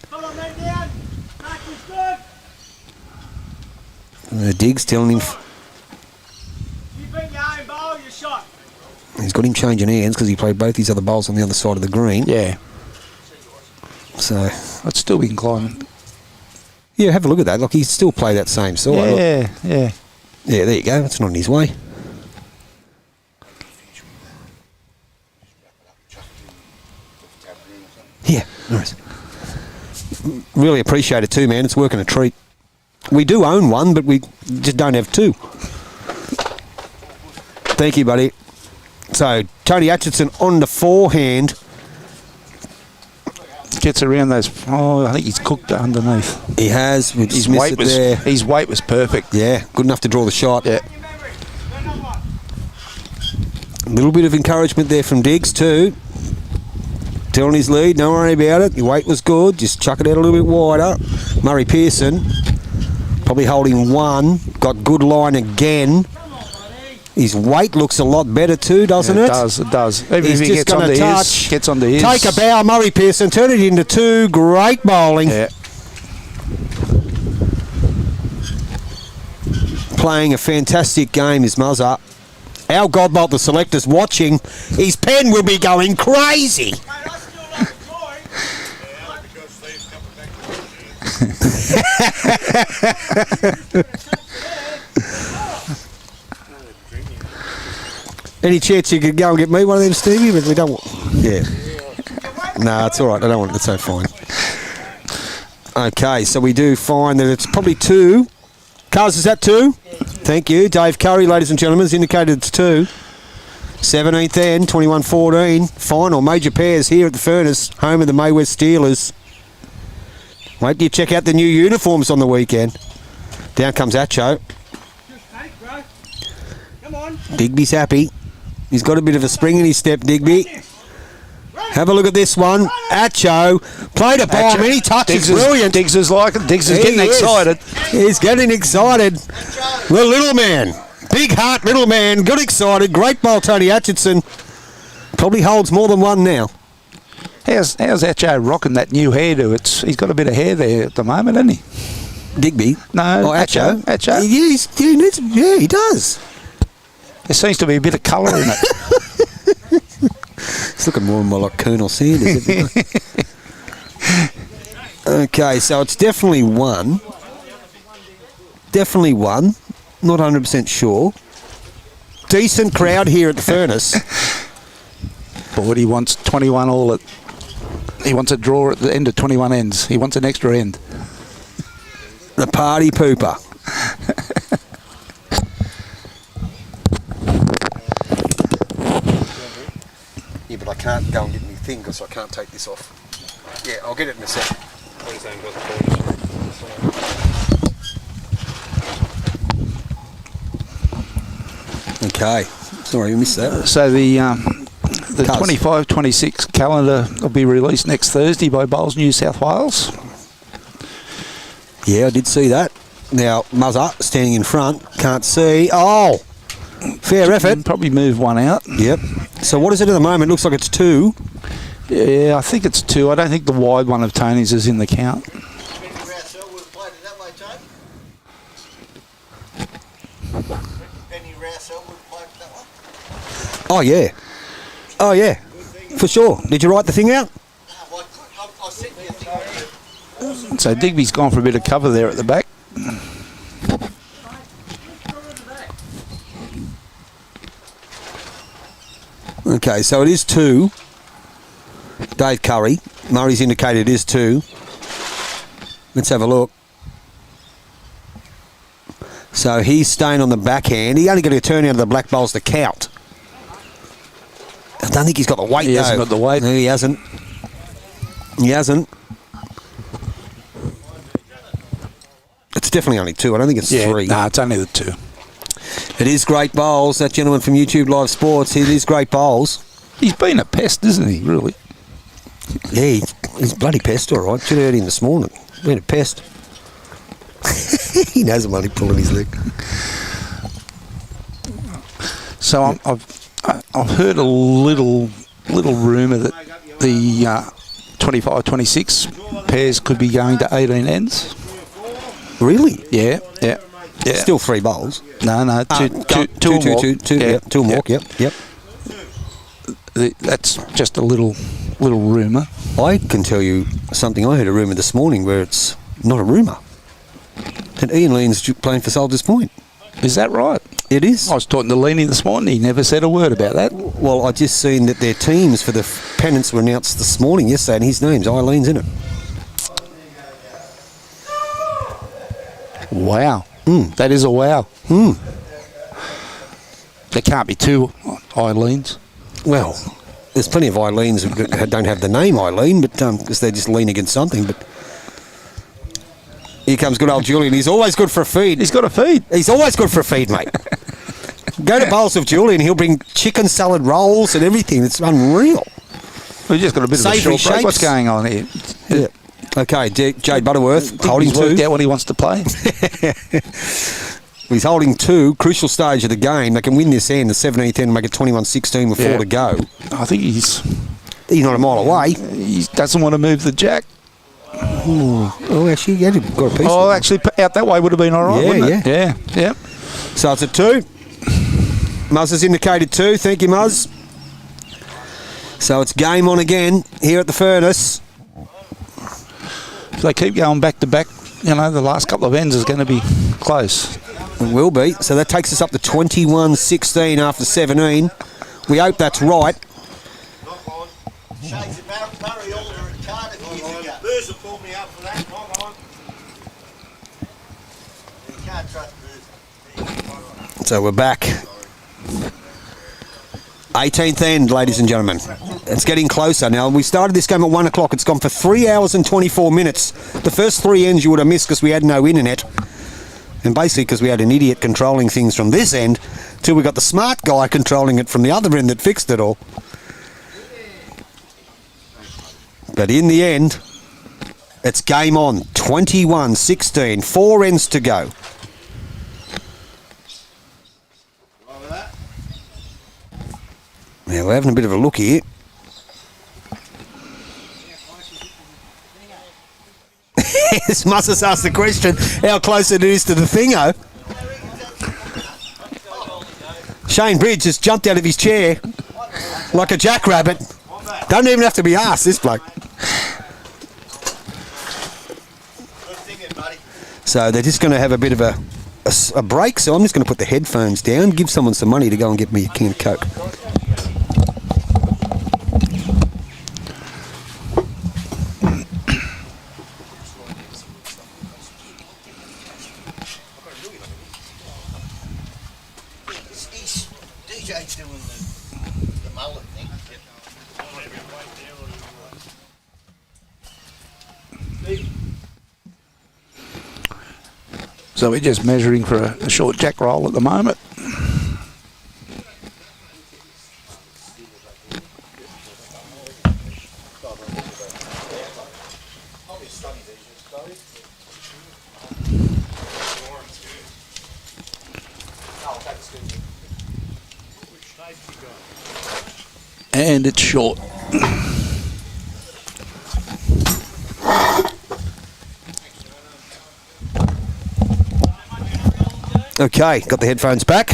Diggs telling him... He's got him changing hands because he played both his other bowls on the other side of the green.
Yeah.
So...
I'd still be inclined...
Yeah, have a look at that. Look, he's still play that same side.
Yeah, yeah.
Yeah, there you go. That's not in his way. Yeah, nice. Really appreciate it too, man. It's working a treat. We do own 1, but we just don't have 2. Thank you, buddy. So, Tony Atcheson on the forehand.
Gets around those. I think he's cooked underneath.
He has.
His weight was perfect.
Yeah, good enough to draw the shot.
Yeah.
A little bit of encouragement there from Diggs too. Telling his lead, don't worry about it. Your weight was good. Just chuck it out a little bit wider. Murray Pearson probably holding 1. Got good line again. His weight looks a lot better too, doesn't it?
It does. Even
He's
if he
just
gets
going to touch.
Gets onto his.
Take a bow, Murray Pearson. Turn it into 2. Great bowling.
Yeah.
Playing a fantastic game is Muzza. Our Godbolt, the selector's watching. His pen will be going crazy. Any chance you could go and get me one of them, Stevie? But we don't want... Yeah. No, it's all right. I don't want it. It's so fine. Okay, so we do find that it's probably 2. Cars, is that 2? Thank you. Dave Curry, ladies and gentlemen, has indicated it's 2. 17th end, 21-14. Final major pairs here at the Furnace, home of the May West Steelers. Wait till you check out the new uniforms on the weekend. Down comes Atcho. Digby's happy. He's got a bit of a spring in his step, Digby. Have a look at this one. Atcho played a bomb. Any touch is brilliant.
Diggs is like it. Diggs is getting excited.
He's getting excited. The little man Big heart, little man. Got excited. Great bowl, Tony Atcheson. Probably holds more than one now.
How's Atcho rocking that new hairdo? He's got a bit of hair there at the moment, hasn't he?
Digby?
No,
Oh, Atcho.
Atcho.
Yeah, he does.
There seems to be a bit of colour in it.
It's looking more and more like Colonel Sanders. Okay, so it's definitely one. Definitely one. Not 100% sure. Decent crowd here at the furnace.
But he wants 21 all. He wants a draw at the end of 21 ends. He wants an extra end.
The party pooper. Yeah, but I can't go and get my thing because I can't take this off. Yeah, I'll get it in a sec. Okay. Sorry, you missed that.
So the
Cuz.
25-26 calendar will be released next Thursday by Bowls New South Wales.
Yeah, I did see that. Now, Muzzer standing in front, can't see. Oh! Fair effort.
Probably move one out.
Yep. So what is it at the moment? Looks like it's 2.
Yeah, I think it's 2. I don't think the wide one of Tony's is in the count.
Benny Rousseau would have played it that way, Tony. Benny Rousseau would have played it that way.
Oh, yeah. Oh, yeah. For sure. Did you write the thing out?
No, I sent you a thing.
So Digby's gone for a bit of cover there at the back.
Okay, so it is 2. Dave Curry. Murray's indicated it is 2. Let's have a look. So he's staying on the backhand. He only got to turn out of the black bowls to count. I don't think he's got the weight,
He
though.
hasn't got the weight.
No, he hasn't. He hasn't. It's definitely only 2. I don't think it's 3.
No, it's only the 2.
It is great bowls. That gentleman from YouTube Live Sports, it is great bowls.
He's been a pest, isn't he, really?
Yeah, he's bloody pest, all right. Should have heard him this morning. Been a pest. He knows I'm only pulling his leg.
So I've heard a little rumour that the 25-26 pairs could be going to 18 ends.
Really?
Yeah.
Still 3 bowls.
No, two and walk.
Two and walk. Yep.
That's just a little rumour.
I can tell you something. I heard a rumour this morning where it's not a rumour. And Ian Lean's playing for Soldiers Point.
Is that right?
It is.
I was talking to Leany this morning. He never said a word about that.
Well, I just seen that their teams for the pennants were announced this morning, yesterday, and his name's Eileen's in it.
Wow. That is a wow. There can't be 2 Eileens.
Well, there's plenty of Eileens who don't have the name Eileen, but because they just lean against something. But here comes good old Julian. He's always good for a feed.
He's got a feed.
He's always good for a feed, mate. Go to Bowls of Julian. He'll bring chicken salad rolls and everything. It's unreal.
We've just got a bit of a
Savoury
short break. What's
shapes.
going on here?
Yeah. Okay, Jay Butterworth holding
He's worked
2.
out what he wants to play.
He's holding 2. Crucial stage of the game. They can win this end, the 17th end, and make it 21-16 with 4 to go.
I think he's
not a mile away.
He doesn't want to move the jack.
Oh, actually, yeah, got a piece.
Oh, actually, out that way would have been all right, wouldn't it? Yeah.
So it's a 2. Muzz has indicated 2. Thank you, Muzz. So it's game on again here at the furnace.
If they keep going back to back, the last couple of ends is going to be close.
It will be. So that takes us up to 21-16 after 17. We hope that's right.
Shades of Barry Alder at Cardiff years ago. Boozer pulled me up for that. Come on. You can't trust Boozer.
So we're back. 18th end, ladies and gentlemen. It's getting closer now. We started this game at 1 o'clock. It's gone for 3 hours and 24 minutes. The first 3 ends you would have missed because we had no internet. And basically because we had an idiot controlling things from this end till we got the smart guy controlling it from the other end that fixed it all. But in the end, it's game on. 21-16. 4 ends to go. Now, we're having a bit of a look here. Yes, Mussis asked the question, how close it is to the thingo. Shane Bridge just jumped out of his chair like a jackrabbit. Don't even have to be asked, this bloke. So they're just going to have a bit of a break, so I'm just going to put the headphones down, give someone some money to go and get me a can of Coke.
DJ's doing the mullet thing.
So we're just measuring for a short jack roll at the moment. And it's short.
Okay, got the headphones back.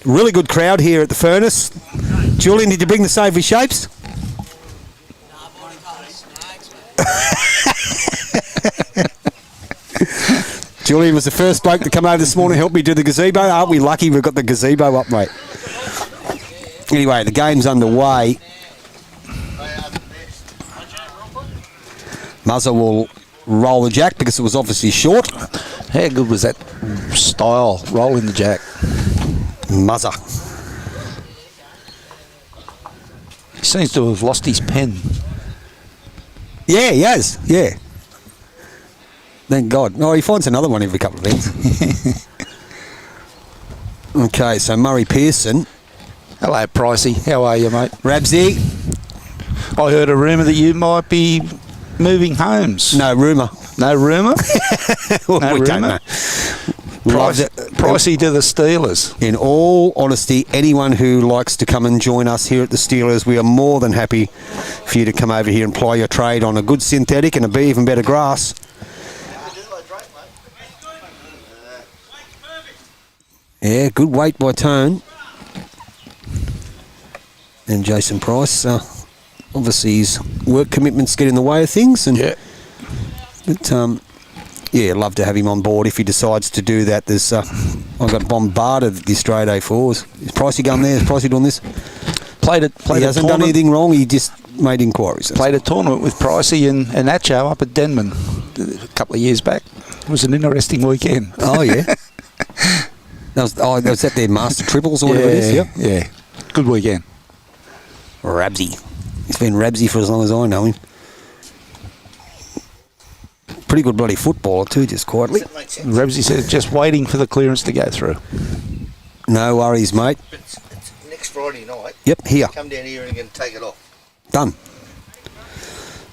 Really good crowd here at the furnace. Julian, did you bring the savoury shapes? Julian was the first bloke to come over this morning to help me do the gazebo. Aren't we lucky we've got the gazebo up, mate? Anyway, the game's underway. Muzzer will roll the jack because it was obviously short.
How good was that style, rolling the jack?
Muzzer.
He seems to have lost his pen.
Yeah, he has. Yeah. Thank God. Oh, he finds another one every couple of minutes. Okay, so Murray Pearson.
Hello, Pricey. How are you, mate?
Rabsy.
I heard a rumour that you might be moving homes.
No rumour.
No rumour? No
we don't
rumour?
know.
Pricey to the Steelers.
In all honesty, anyone who likes to come and join us here at the Steelers, we are more than happy for you to come over here and ply your trade on a good synthetic and a even better grass. Yeah, good weight by Tone. And Jason Price, obviously his work commitments get in the way of things. And
Yeah.
But, yeah, love to have him on board if he decides to do that. There's, I've got bombarded the Australia A4s. Is Pricey going there? Is Pricey doing this? He hasn't done anything wrong. He just made inquiries.
Played a tournament with Pricey and Atcho up at Denman a couple of years back. It was an interesting weekend.
Oh, yeah. Was that their Master Triples or whatever it is? Yep.
Yeah. Good weekend.
Rabsy. He's been Rabsy for as long as I know him. Pretty good bloody footballer too, just quietly.
Rebsy said just waiting for the clearance to go through.
No worries, mate.
It's next Friday night.
Yep, here.
Come down here and again take it off.
Done.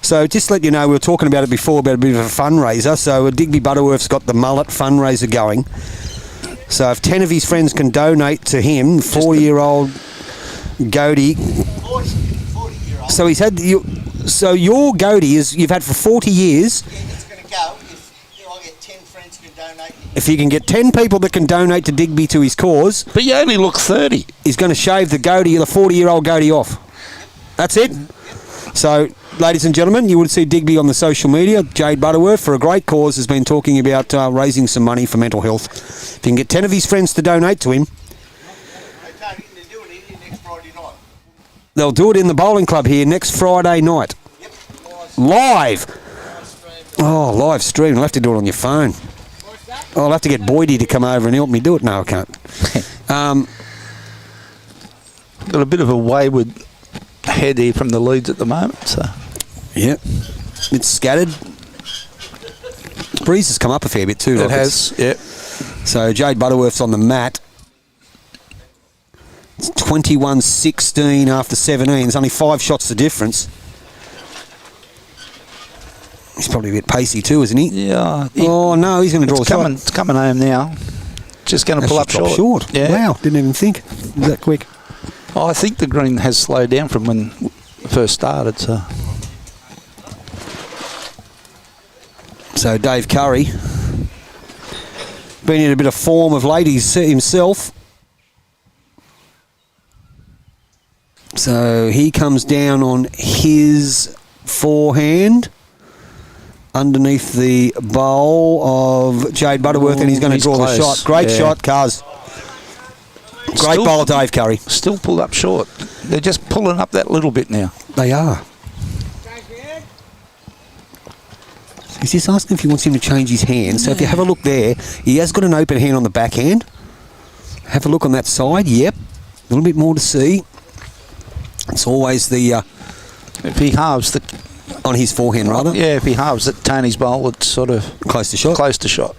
So just to let you know, we were talking about it before, about a bit of a fundraiser. So Digby Butterworth's got the mullet fundraiser going. So if 10 of his friends can donate to him, 40-year-old goatee.
40-year-old.
So he's had so your goatee is you've had for 40 years.
Yeah, it's going to go if I get 10 friends who can donate.
If you can get 10 people that can donate to Digby to his cause,
But you only look 30.
he's going to shave the 40-year-old goatee off. That's it. So, ladies and gentlemen, you would see Digby on the social media. Jade Butterworth, for a great cause, has been talking about raising some money for mental health. If you can get 10 of his friends to donate to him, they'll do it in the bowling club here next Friday night.
Yep.
Live. Oh, live stream. I'll have to do it on your phone. I'll have to get Boydie to come over and help me do it. No, I can't.
Got a bit of a wayward head here from the leads at the moment. So
Yeah. It's scattered. Breeze has come up a fair bit too.
it has, yeah.
So Jade Butterworth's on the mat. It's 21-16 after 17. There's only 5 shots the difference. He's probably a bit pacey too, isn't he?
Yeah.
Oh no, he's going to draw a shot.
It's coming home now. Just going to pull up
Drop
short.
short.
Yeah.
Wow, didn't even think. It was that quick.
I think the green has slowed down from when it first started.
So Dave Curry, been in a bit of form of late himself. So he comes down on his forehand underneath the bowl of Jade Butterworth, and he's going to draw the shot. Great shot, Cuz. Great bowl, Dave Curry.
Still pulled up short. They're just pulling up that little bit now.
They are. He's just asking if he wants him to change his hand. So if you have a look there, he has got an open hand on the backhand. Have a look on that side. Yep. A little bit more to see. It's always the...
if he halves the...
on his forehand, rather.
Yeah, if he halves it, Tony's bowl, it's sort of...
close to shot.
Close to shot.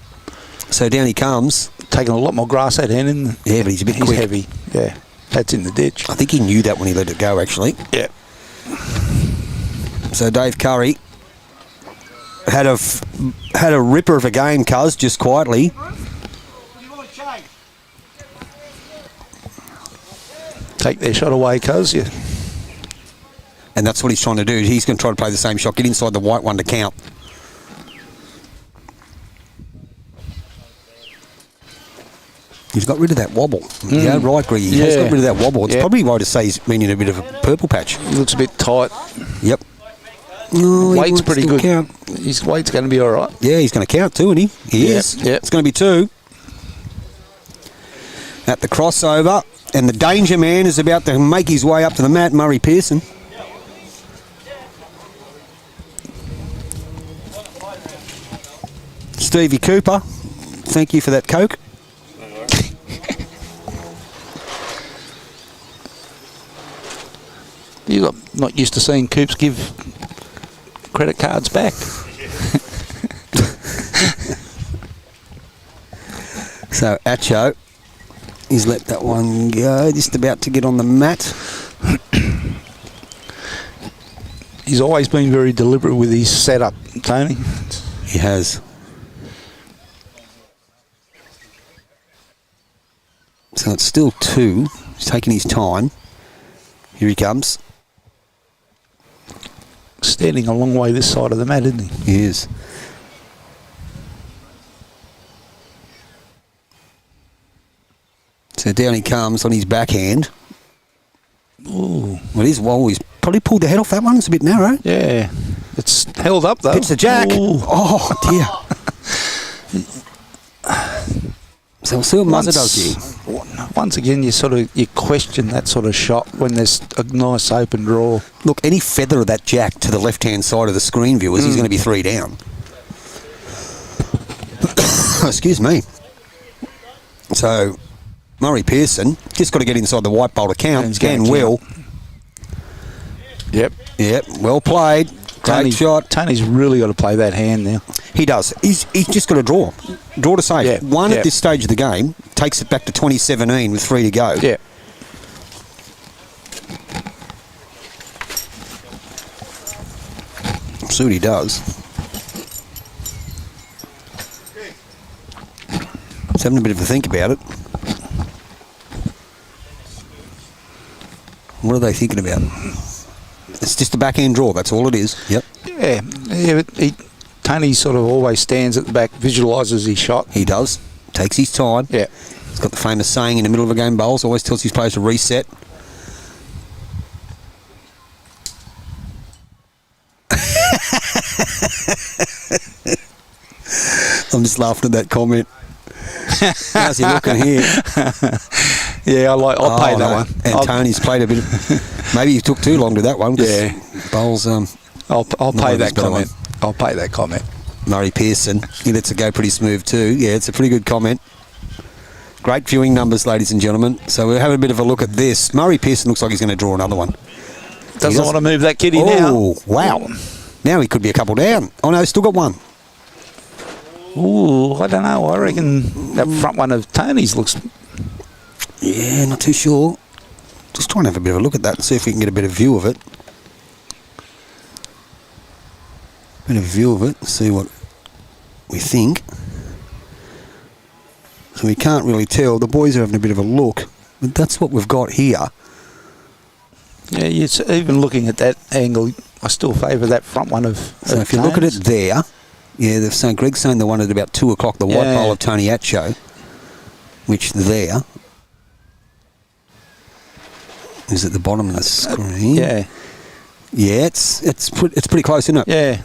So down he comes.
Taking a lot more grass that hand, isn't he?
Yeah, but he's a bit quick.
He's heavy. Yeah, that's in the ditch.
I think he knew that when he let it go, actually.
Yeah.
So Dave Curry had a ripper of a game, Cuz, just quietly.
Take their shot away, Cuz. Yeah.
And that's what he's trying to do. He's going to try to play the same shot, get inside the white one to count. He's got rid of that wobble. Yeah, right, Greg. He has got rid of that wobble. It's probably right to say he's been in a bit of a purple patch.
Looks a bit tight.
Yep. Oh,
weight's pretty good.
Count.
His weight's going to be all right.
Yeah, he's going to count too, isn't he? He is.
Yep.
It's going to be 2. At the crossover, and the danger man is about to make his way up to the mat, Murray Pearson. Stevie Cooper, thank you for that Coke.
You're not used to seeing Coops give credit cards back.
So Atcho, he's let that one go, just about to get on the mat.
He's always been very deliberate with his setup, Tony.
He has. So it's still 2. He's taking his time. Here he comes.
Standing a long way this side of the mat, isn't he?
He is. So down he comes on his backhand.
Ooh.
Well, he's probably pulled the head off that one. It's a bit narrow.
Yeah. It's held up, though.
Hits the jack.
Ooh.
Oh, dear. So we'll see what Muzzer does here.
Once again, you question that sort of shot when there's a nice open draw.
Look, any feather of that jack to the left-hand side of the screen viewers, he's going to be 3 down. Excuse me. So, Murray Pearson just got to get inside the white bowl to count. Can will.
Yep.
Yep. Well played. Great shot.
Tony's really got to play that hand now.
He does. He's just got to draw. Draw to save.
Yeah.
One at this stage of the game takes it back to 2017 with 3 to go.
Yeah.
See what he does. He's having a bit of a think about it. What are they thinking about? It's just a backhand draw. That's all it is. Yep.
Yeah. But Tony sort of always stands at the back, visualises his shot.
He does. Takes his time.
Yeah.
He's got the famous saying in the middle of a game, bowls, always tells his players to reset. I'm just laughing at that comment. How's he looking here?
Yeah, I'll pay that one.
And Tony's played a bit. Maybe he took too long to that one.
Yeah.
Bowls.
I'll pay that comment. I'll pay that comment.
Murray Pearson. He lets it go pretty smooth too. Yeah, it's a pretty good comment. Great viewing numbers, ladies and gentlemen. So we're having a bit of a look at this. Murray Pearson looks like he's going to draw another one.
Doesn't want to move that kitty now.
Oh, wow. Now he could be a couple down. Oh, no, he's still got one.
Ooh, I don't know. I reckon that front one of Tony's looks...
Yeah, not too sure. Just trying to have a bit of a look at that and see if we can get a better view of it. Bit of a view of it, see what we think. So we can't really tell. The boys are having a bit of a look. But that's what we've got here.
Yeah, even looking at that angle, I still favour that front one of.
So if you look at it there, yeah, they're saying Greg's saying the one at about 2 o'clock, the white bowl of Tony Atcheson, which there is at the bottom of the screen.
Yeah.
Yeah, it's pretty close, isn't it?
Yeah.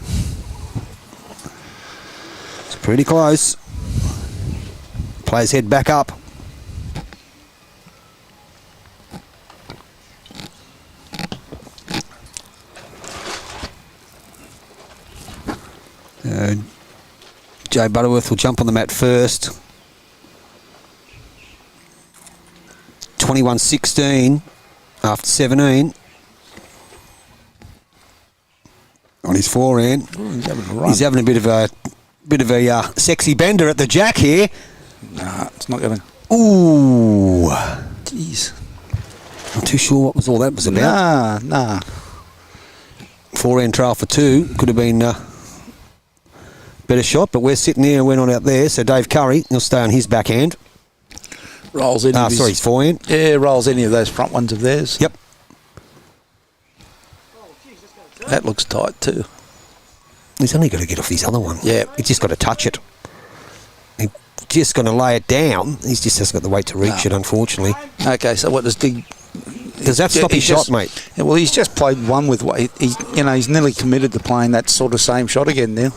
It's pretty close. Players head back up. Jay Butterworth will jump on the mat first. 21-16 after 17. On his forehand. He's having a bit of a sexy bender at the jack here.
Nah, it's not going to.
Ooh.
Jeez.
Not too sure what all that was about.
Nah.
Forehand trail for 2. Could have been better shot, but we're sitting there and we're not out there. So Dave Curry, he'll stay on his backhand.
Rolls any of his,
his forehand.
Yeah, rolls any of those front ones of theirs.
Yep.
That looks tight too.
He's only got to get off his other one.
Yeah.
He's just got to touch it. He's just going to lay it down. He's just hasn't got the weight to reach it, unfortunately.
Okay, so what does Dig...
Does that stop his shot, mate?
Yeah, well, he's just played one with... He's nearly committed to playing that sort of same shot again now.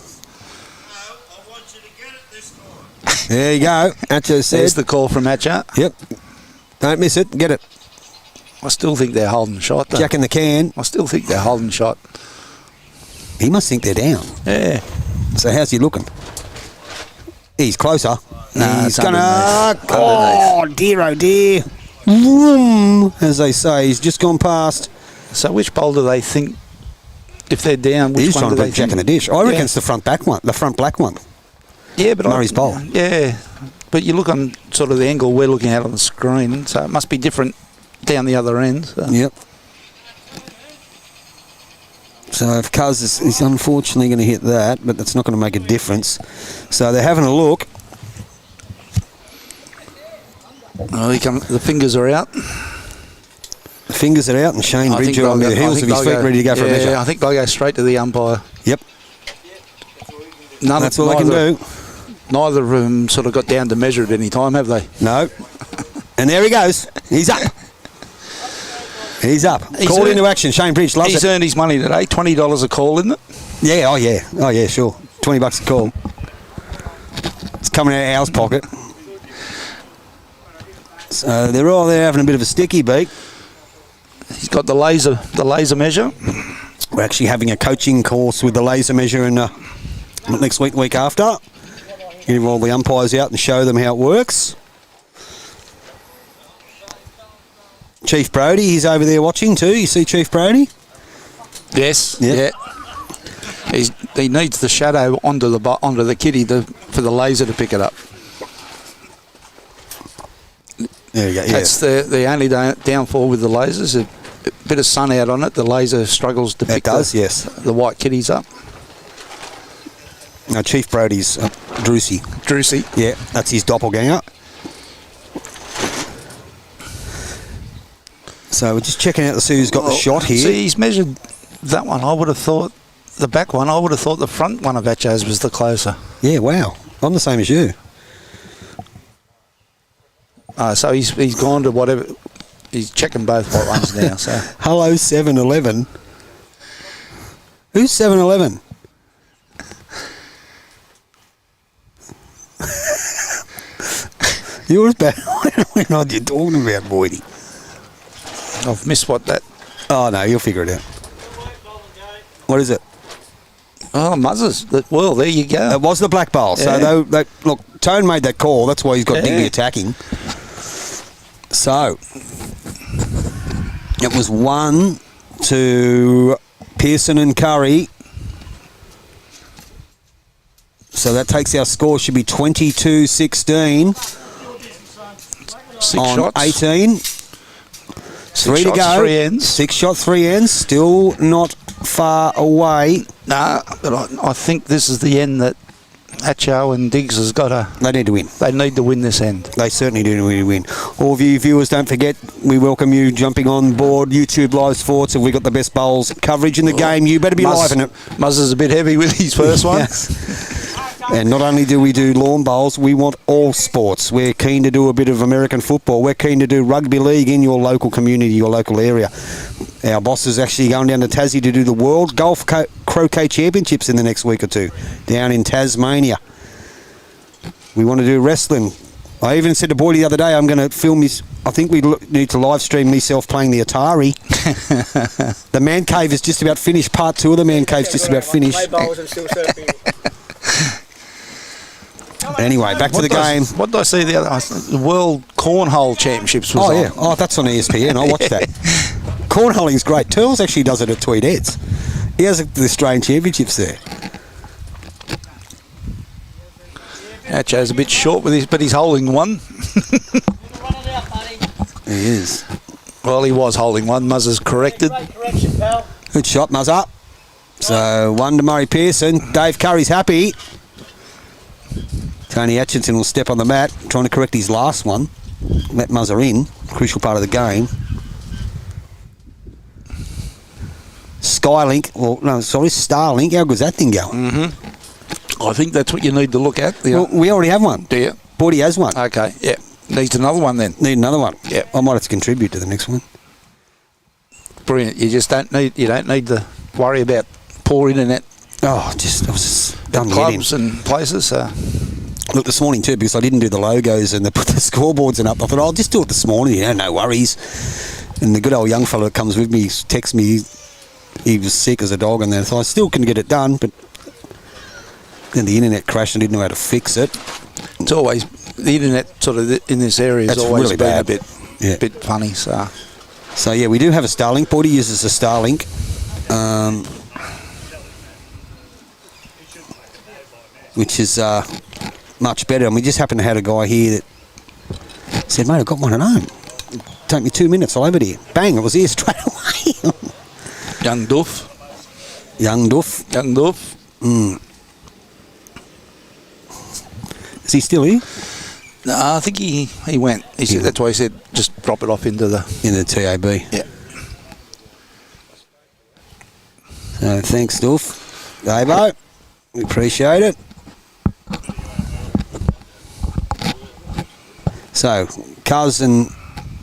There you go. Atcho said.
There's the call from Atcho.
Yep. Don't miss it. Get it.
I still think they're holding shot, though.
Jack in the can.
I still think they're holding shot.
He must think they're down.
Yeah.
So how's he looking? He's closer.
Nah,
he's
it's
gonna.
underneath.
Oh dear, oh dear. Vroom, as they say, he's just gone past.
So which bowl do they think, if they're down, which
He's
one
trying
do
to
they
put Jack
think?
in the dish. I reckon it's the front black one.
Yeah, but
Murray's bowl.
Yeah, but you look on sort of the angle we're looking at on the screen, so it must be different down the other end. So.
Yep. So if Cuz is unfortunately going to hit that, but that's not going to make a difference. So they're having a look.
Oh, the fingers are out.
The fingers are out, and Shane Bridger on the heels of his feet, ready to go for a measure.
I think they'll go straight to the umpire.
Yep. That's all they can do.
Neither of them sort of got down to measure at any time, have they?
No. And there he goes. He's up. He's up. Called into action. Shane Bridge loves it.
He's earned his money today. $20 a call, isn't it?
Yeah, oh yeah, sure. $20 a call. It's coming out of Al's pocket. So they're all there having a bit of a sticky beak.
He's got the laser measure.
We're actually having a coaching course with the laser measure in next week after. Get all the umpires out and show them how it works. Chief Brody, he's over there watching too. You see Chief Brody?
Yes.
Yep.
Yeah. He needs the shadow onto the kitty for the laser to pick it up.
There you go. Yeah.
That's the only downfall with the lasers. A bit of sun out on it, the laser struggles to pick the white kitties up.
No, Chief Brody's Drusy.
Drusy.
Yeah, that's his doppelganger. So we're just checking out to see who's got the shot here.
See, he's measured that one. I would have thought the back one. I would have thought the front one of Atcho's was the closer.
Yeah, wow. I'm the same as you.
So he's gone to whatever. He's checking both white ones now. So
hello, 7-Eleven. Who's 7-Eleven? You're bad. I don't know what you're talking about, Boydie.
I've missed what that.
Oh no, you'll figure it out. What is it?
Oh, muzzers. Well, there you go.
It was the black bowl.
Yeah.
So look, Tone made that call. That's why he's got Digby attacking. So it was 1 to Pearson and Curry. So that takes our score, should be 22-16 on
shots.
18. 3 to go.
3 ends.
6 shot, 3 ends. Still not far away.
Nah, but I think this is the end that Atcho and Diggs has got to.
They need to win.
They need to win this end.
They certainly do need to win. All of you viewers, don't forget, we welcome you jumping on board YouTube Live Sports. If we got the best bowls coverage in the game, you better be live in it.
Muzz is a bit heavy with his first one.
Yes. And not only do we do lawn bowls, we want all sports. We're keen to do a bit of American football. We're keen to do rugby league in your local community, your local area. Our boss is actually going down to Tassie to do the World Golf Croquet Championships in the next week or two, down in Tasmania. We want to do wrestling. I even said to Boydie the other day, I'm going to film this. I think we need to live stream myself playing the Atari. The Man Cave is just about finished. Part 2 of the Man Cave is just about finished. Anyway, back to the game.
What did I see the other? The World Cornhole Championships was on.
Oh, that's on ESPN. I watched that. Cornholing's great. Turles actually does it at Tweed Heads. He has the Australian Championships there.
Atcho's a bit short with his, but he's holding one.
He is.
Well, he was holding one. Muzz has corrected.
Good shot, Muzz up. So 1 to Murray Pearson. Dave Curry's happy. Tony Atcheson will step on the mat, trying to correct his last one. Let Muzzer in. Crucial part of the game. Starlink. How good's that thing going?
Mm-hmm. I think that's what you need to look at.
Well, we already have one.
Do you?
Boydie has one.
Okay, yeah. Needs another one then.
Need another one.
Yeah.
I might have to contribute to the next one.
Brilliant. You don't need to worry about poor internet.
I was just done
Clubs and places.
Look, this morning too, because I didn't do the logos and put the scoreboards and up. I thought, I'll just do it this morning, no worries. And the good old young fellow that comes with me texts me, he was sick as a dog, and then so I still can get it done, but then the internet crashed and I didn't know how to fix it.
It's always, the internet sort of in this area has always
really
been
bad.
a bit funny, so.
So yeah, we do have a Starlink. Boydie uses a Starlink. Which is much better. And we just happened to have a guy here that said, mate, I've got one at home. Take me 2 minutes, I'll have it here. Bang, it was here straight away.
Young Duff.
Is he still here?
No, I think he went. He said, that's why he said just drop it off into the
TAB.
Yeah.
So thanks, Duff. Davo, we appreciate it. So, Cuz and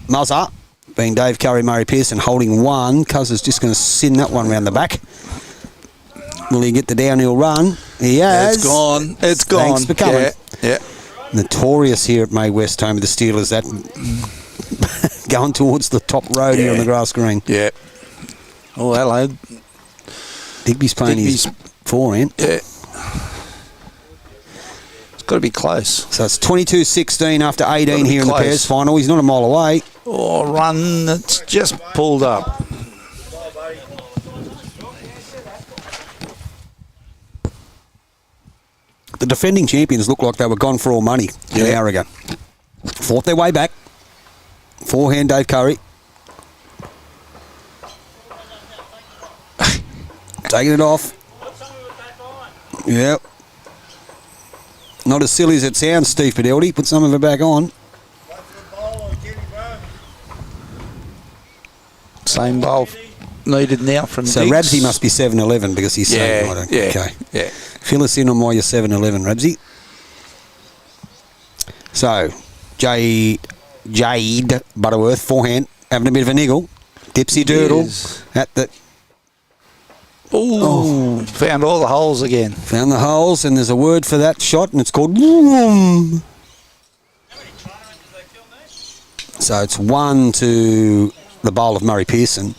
Muzzer, being Dave Curry Murray Pearson, holding one. Cuz is just going to send that one round the back. Will he get the downhill run? He has.
It's gone. It's gone.
Thanks for coming.
Yeah.
Notorious here at May West, home of the Steelers, that going towards the top road here on the grass green.
Yeah. Oh, hello.
Digby's playing his forehand.
Yeah. Got to be close.
So it's 22-16 after 18 here in the pairs final. He's not a mile away.
Oh, run that's just pulled up.
The defending champions look like they were gone for all money an hour ago. Fought their way back. Forehand Dave Curry. Taking it off. Yep. Not as silly as it sounds, Steve Fidelity. Put some of it back on.
Same bowl needed now from
So
Diggs.
Rabsy must be 7-11 because he's saying, okay.
Yeah.
Fill us in on why you're 7-11, Rabsy. So, Jade Butterworth, forehand, having a bit of a niggle. Dipsy Doodle at the...
Found all the holes again.
Found the holes, and there's a word for that shot, and it's called boom. So it's 1 to the bowl of Murray Pearson.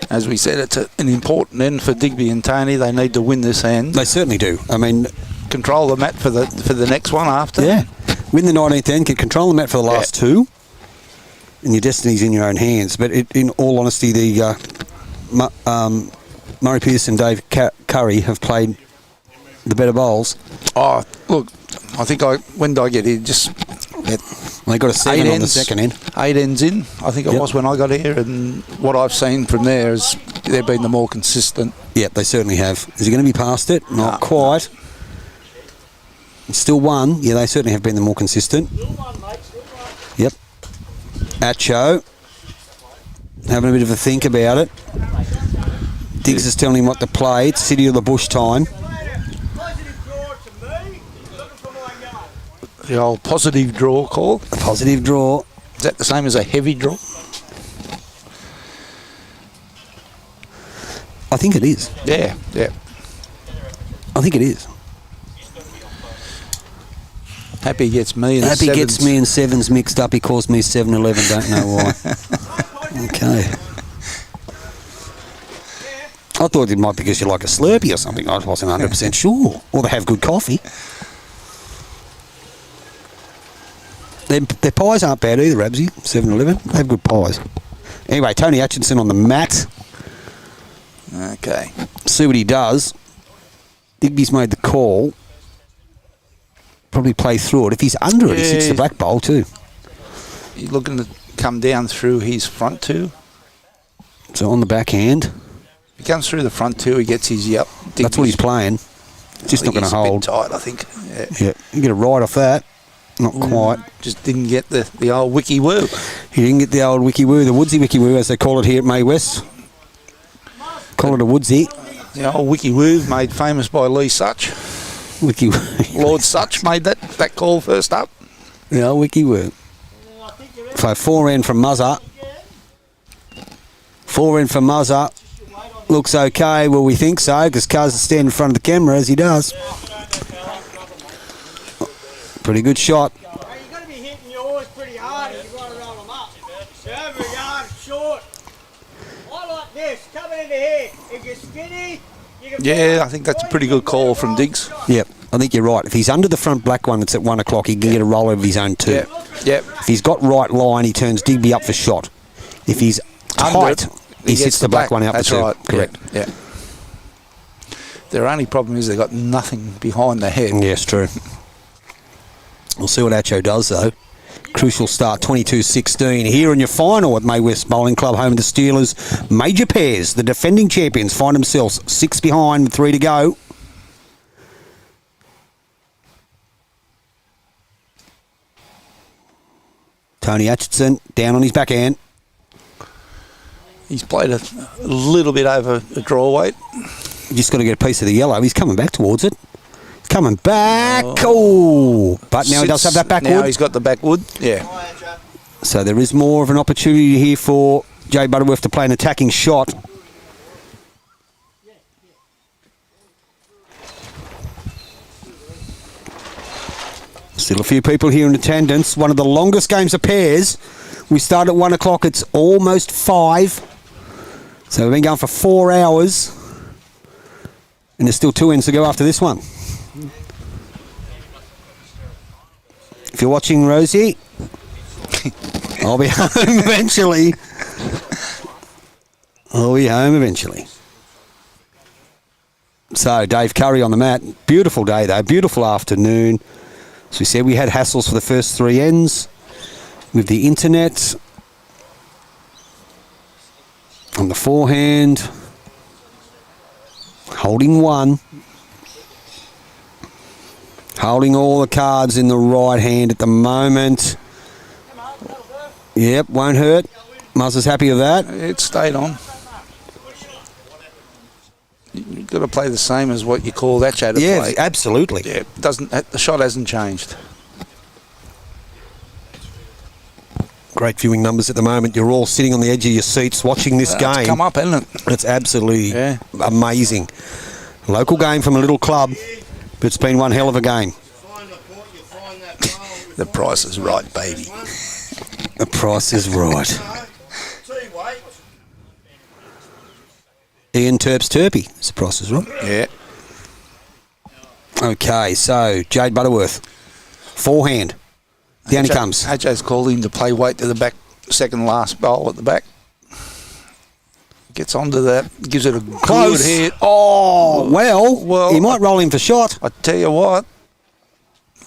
As we said, it's an important end for Digby and Tony. They need to win this end.
They certainly do. I mean,
control the mat for the next one after.
Yeah. Win the 19th end, can control the mat for the last two, and your destiny's in your own hands. But in all honesty, the Murray Pearson, Dave Curry have played the better bowls.
Oh, look, I think when did I get here?
They got a 7 on the second end.
8 ends in, I think it was when I got here, and what I've seen from there is they've been the more consistent
Yep, they certainly have. Is he going to be past it? Not quite. It's still one. Yeah, they certainly have been the more consistent. Yep. Atcho. Having a bit of a think about it. Diggs is telling him what to play. It's City of the Bush time.
The old positive draw call.
A positive draw.
Is that the same as a heavy draw?
I think it is.
Yeah.
I think it is.
Happy gets me and
Happy
sevens.
gets me and sevens mixed up. He calls me 7-11. Don't know why. Okay. I thought it might be because you like a Slurpee or something. I wasn't 100% sure. Or they have good coffee. Their pies aren't bad either, Rabsy. 7-11. They have good pies. Anyway, Tony Atcheson on the mat.
Okay.
See what he does. Digby's made the call. Probably play through it. If he's under it, he sits the black bowl too.
He's looking to come down through his front two.
So on the backhand.
If he comes through the front two, he gets his yep.
That's what he's playing. It's just not going to hold.
A bit tight, I think.
Yeah, you get a right off that. Not quite.
Just didn't get the old wiki woo.
He didn't get the old wiki woo, the woodsy wiki woo, as they call it here at May West. Call it a woodsy.
The old wiki woo, made famous by Lee Such.
Wiki woo.
Lord Such made that call first up.
The old wiki woo. So 4 in from Muzzer. 4 in from Muzzer. Looks okay. Well, we think so, because Cuz is standing in front of the camera as he does. Pretty good shot.
You've got to be hitting yours pretty hard if you want to roll them up. They're over a yard short. I like this, coming in the head. If you're skinny, you can...
Yeah, I think that's a pretty good call from Diggs.
Yep, I think you're right. If he's under the front black one that's at 1 o'clock, he can get a roll of his own too.
Yep.
If he's got right line, he turns Digby up for shot. If he's tight, he sits the black one out for two.
That's right.
Correct.
Yeah. Their only problem is they've got nothing behind their head.
Yes, true. We'll see what Atcho does, though. Crucial start, 22-16. Here in your final at May West Bowling Club, home of the Steelers. Major pairs, the defending champions, find themselves 6 behind with 3 to go. Tony Atcheson down on his backhand.
He's played a little bit over a draw weight.
Just got to get a piece of the yellow. He's coming back towards it. Coming back. Oh. But now he does have that backwood.
Now he's got the backwood. Yeah.
So there is more of an opportunity here for Jay Butterworth to play an attacking shot. Still a few people here in attendance. One of the longest games of pairs. We start at 1 o'clock. It's almost 5. So we've been going for 4 hours. And there's still 2 ends to go after this one. If you're watching, Rosie, I'll be home eventually. I'll be home eventually. So, Dave Curry on the mat. Beautiful day, though. Beautiful afternoon. As we said, we had hassles for the first 3 ends with the internet. On the forehand. Holding 1. Holding all the cards in the right hand at the moment. Yep, won't hurt. Muzzer's happy with that.
It stayed on. You've got to play the same as what you call that shot to play.
Yeah, absolutely.
Yeah, the shot hasn't changed.
Great viewing numbers at the moment. You're all sitting on the edge of your seats watching this game.
It's come up, hasn't it?
It's absolutely amazing. Local game from a little club, but it's been one hell of a game.
The price is right, baby.
The price is right. Ian Terps Turpy. The price is right.
Yeah.
Okay, so Jade Butterworth. Forehand. Down he comes.
AJ's called him to play weight to the back, second last bowl at the back. Gets onto that, gives it a
Close.
good hit.
Oh, well, he might roll him for shot.
I tell you what,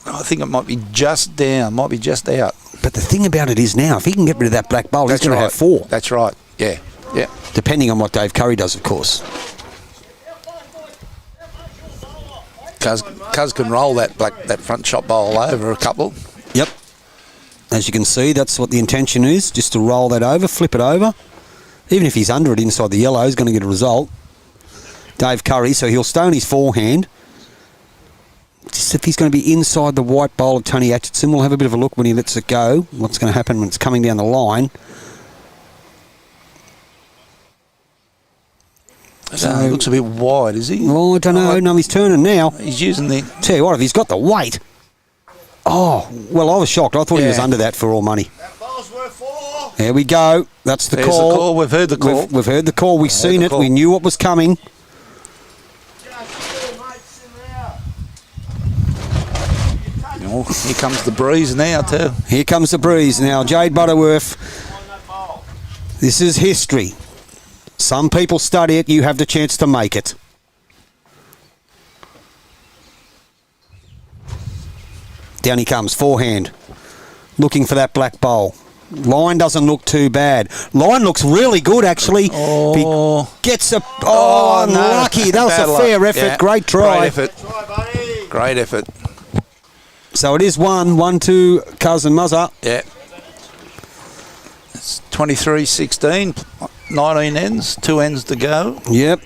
I think it might be just down, might be just out.
But the thing about it is now, if he can get rid of that black bowl, he's going to have 4.
That's right, yeah.
Depending on what Dave Curry does, of course.
Cuz can roll that front shot bowl over a couple.
Yep. As you can see, that's what the intention is, just to roll that over, flip it over. Even if he's under it inside the yellow, he's going to get a result. Dave Curry, so he'll stone his forehand. Just if he's going to be inside the white bowl of Tony Atcheson, we'll have a bit of a look when he lets it go, what's going to happen when it's coming down the line.
So he looks a bit wide, is he?
Oh, I don't know. No, he's turning now.
He's using the...
Tell you what, if he's got the weight... Oh, well, I was shocked. I thought he was under that for all money.
That ball's worth 4.
There we go. That's the
There's
call.
the call. We've heard the call.
We've heard the call. We've seen it.
call.
We knew what was coming.
Oh, here comes the breeze now too.
Here comes the breeze now. Jade Butterworth. This is history. Some people study it. You have the chance to make it. Down he comes, forehand. Looking for that black bowl. Line doesn't look too bad. Line looks really good, actually.
Oh.
He gets a... Oh, unlucky. That was
Bad
a
luck.
fair effort.
Yeah.
Great try.
Great effort. Great effort.
So it is 1-2, Cousin Muzzer.
Yeah. It's 23-16, 19 ends, 2 ends to go.
Yep.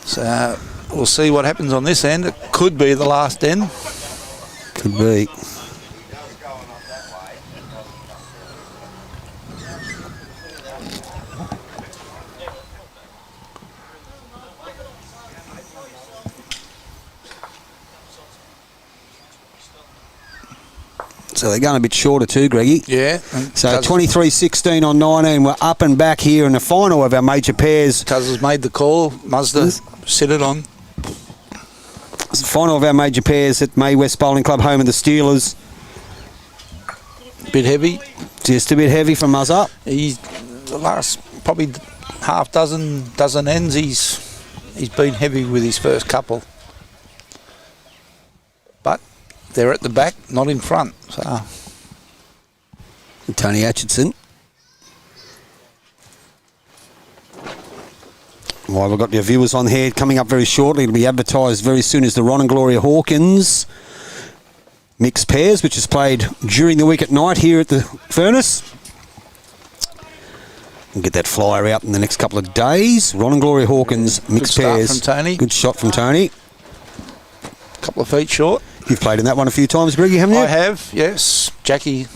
So we'll see what happens on this end. It could be the last end.
Could be. So they're going a bit shorter too, Greggy.
Yeah.
So 23-16 on 19. We're up and back here in the final of our major pairs.
Cuz has made the call. Mazda sit it on.
It's the final of our major pairs at May West Bowling Club, home of the Steelers.
Bit heavy.
Just a bit heavy for Muzzer.
He's the last probably half dozen ends. He's been heavy with his first couple. But they're at the back, not in front. So
Tony Atcheson. Well, we've got your viewers on here coming up very shortly. It'll be advertised very soon as the Ron and Gloria Hawkins mixed pairs, which is played during the week at night here at the Furnace. We'll get that flyer out in the next couple of days. Ron and Gloria Hawkins mixed
Good start
pairs.
from Tony.
Good shot from Tony.
Couple of feet short.
You've played in that one a few times, Greggy, haven't you?
I have, yes. Jackie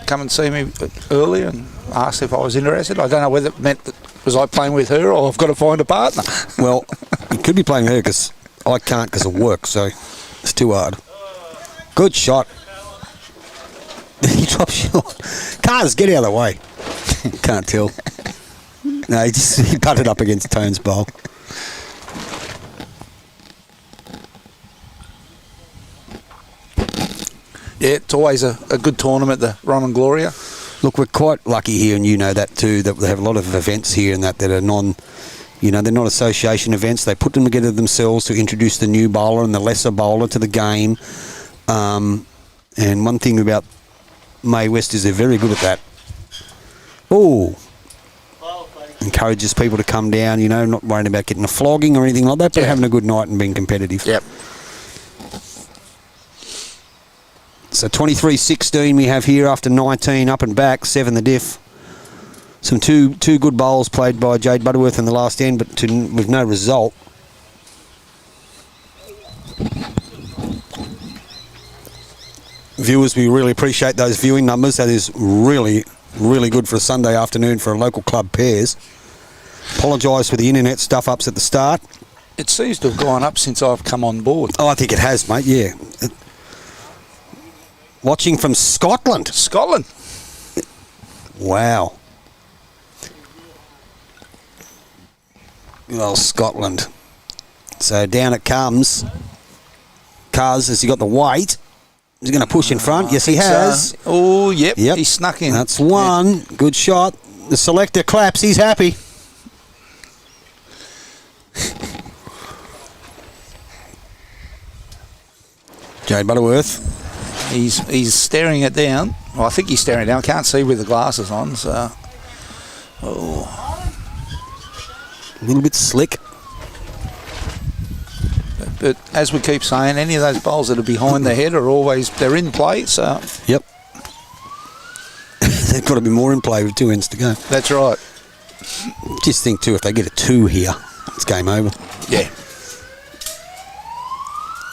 come and see me early and asked if I was interested. I don't know whether it meant that was I playing with her or I've got to find a partner.
Well, you could be playing with her because I can't because of work, so it's too hard. Good shot. He dropped shot. Cars, get out of the way. Can't tell. No, he butted up against Tone's bowl.
Yeah, it's always a good tournament, the Ron and Gloria.
Look, we're quite lucky here, and you know that too, that they have a lot of events here and that are they're not association events. They put them together themselves to introduce the new bowler and the lesser bowler to the game. And one thing about May West is they're very good at that. Oh, encourages people to come down, not worrying about getting a flogging or anything like that, but having a good night and being competitive.
Yep.
So 23-16 we have here after 19, up and back, 7 the diff. Some two good bowls played by Jade Butterworth in the last end, but with no result. Viewers, we really appreciate those viewing numbers. That is really, really good for a Sunday afternoon for a local club pairs. Apologise for the internet stuff-ups at the start.
It seems to have gone up since I've come on board.
Oh, I think it has, mate, yeah. Watching from Scotland.
Scotland.
Wow. Well, Scotland. So down it comes. Cuz, has he got the weight? Is he going to push in front? Yes, he has.
Oh, yep. He snuck in.
That's one. Yeah. Good shot. The selector claps. He's happy. Jade Butterworth.
He's staring it down. Well, I think he's staring it down. I can't see with the glasses on, so... Oh.
A little bit slick.
But as we keep saying, any of those bowls that are behind the head are always, they're in play, so...
Yep. They've got to be more in play with 2 ends to go.
That's right.
Just think, too, if they get a 2 here, it's game over.
Yeah.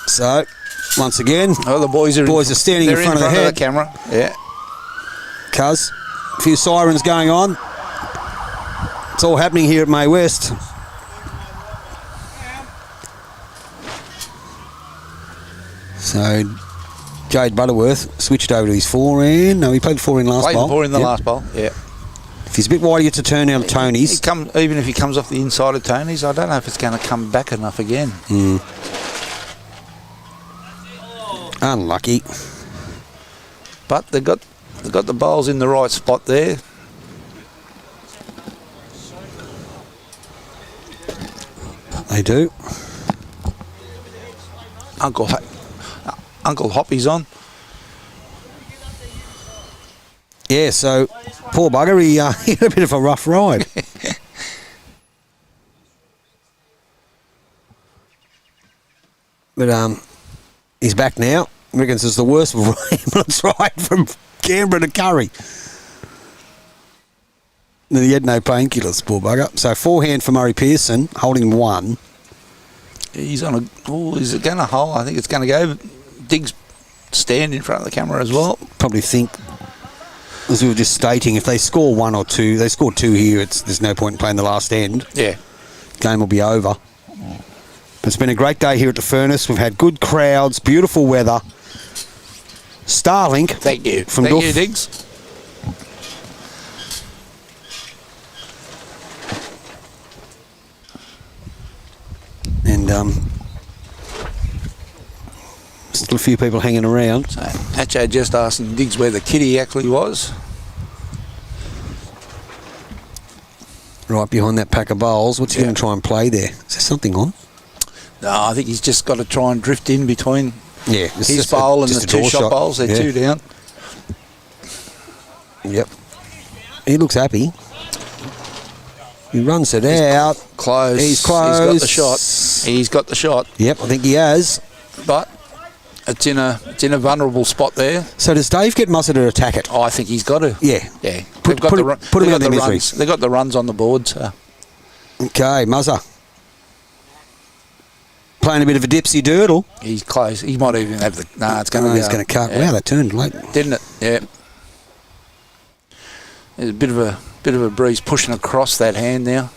So, once again...
Oh, the boys are
standing in front of the head.
camera. Yeah.
Cuz, a few sirens going on. It's all happening here at May West. So, Jade Butterworth switched over to his forehand. No, he played forehand last bowl.
Played forehand the last bowl, yeah.
If he's a bit wide, he gets a turn out of Tony's.
Even if he comes off the inside of Tony's, I don't know if it's going to come back enough again.
Unlucky.
But they've got the bowls in the right spot there.
They do.
Uncle Hoppy's on.
Yeah, so poor bugger, he had a bit of a rough ride. But he's back now. Reckons it's the worst ambulance ride from Canberra to Curry. He had no painkillers, poor bugger. So forehand for Murray Pearson, holding 1.
He's on a... Oh, is it going to hold? I think it's going to go. Diggs stand in front of the camera as well.
Probably think, as we were just stating, if they score 1 or 2, they score 2 here, there's no point in playing the last end.
Yeah.
Game will be over. But it's been a great day here at the Furnace. We've had good crowds, beautiful weather. Starlink.
Thank you.
From
Thank you, Diggs.
And still a few people hanging around.
So, Atcho just asking Diggs where the kitty actually was.
Right behind that pack of bowls. What's he going to try and play there? Is there something on?
No, I think he's just got to try and drift in between his bowl and the 2 shot bowls. They're 2 down.
Yep. He looks happy. He runs it out.
Close.
He's close.
He's got the shot. He's got the shot.
Yep, I think he has.
But it's in a vulnerable spot there.
So does Dave get Muzzer to attack it?
Oh, I think he's got to.
Yeah.
Yeah.
Put him out of their misery.
They've got the runs on the board. So.
Okay, Muzzer. Playing a bit of a dipsy doodle.
He's close. He might even have the... Nah, it's going to go.
He's going to cut.
Yeah.
Wow, that turned late.
Didn't it? Yeah. There's a bit of a breeze pushing across that hand now.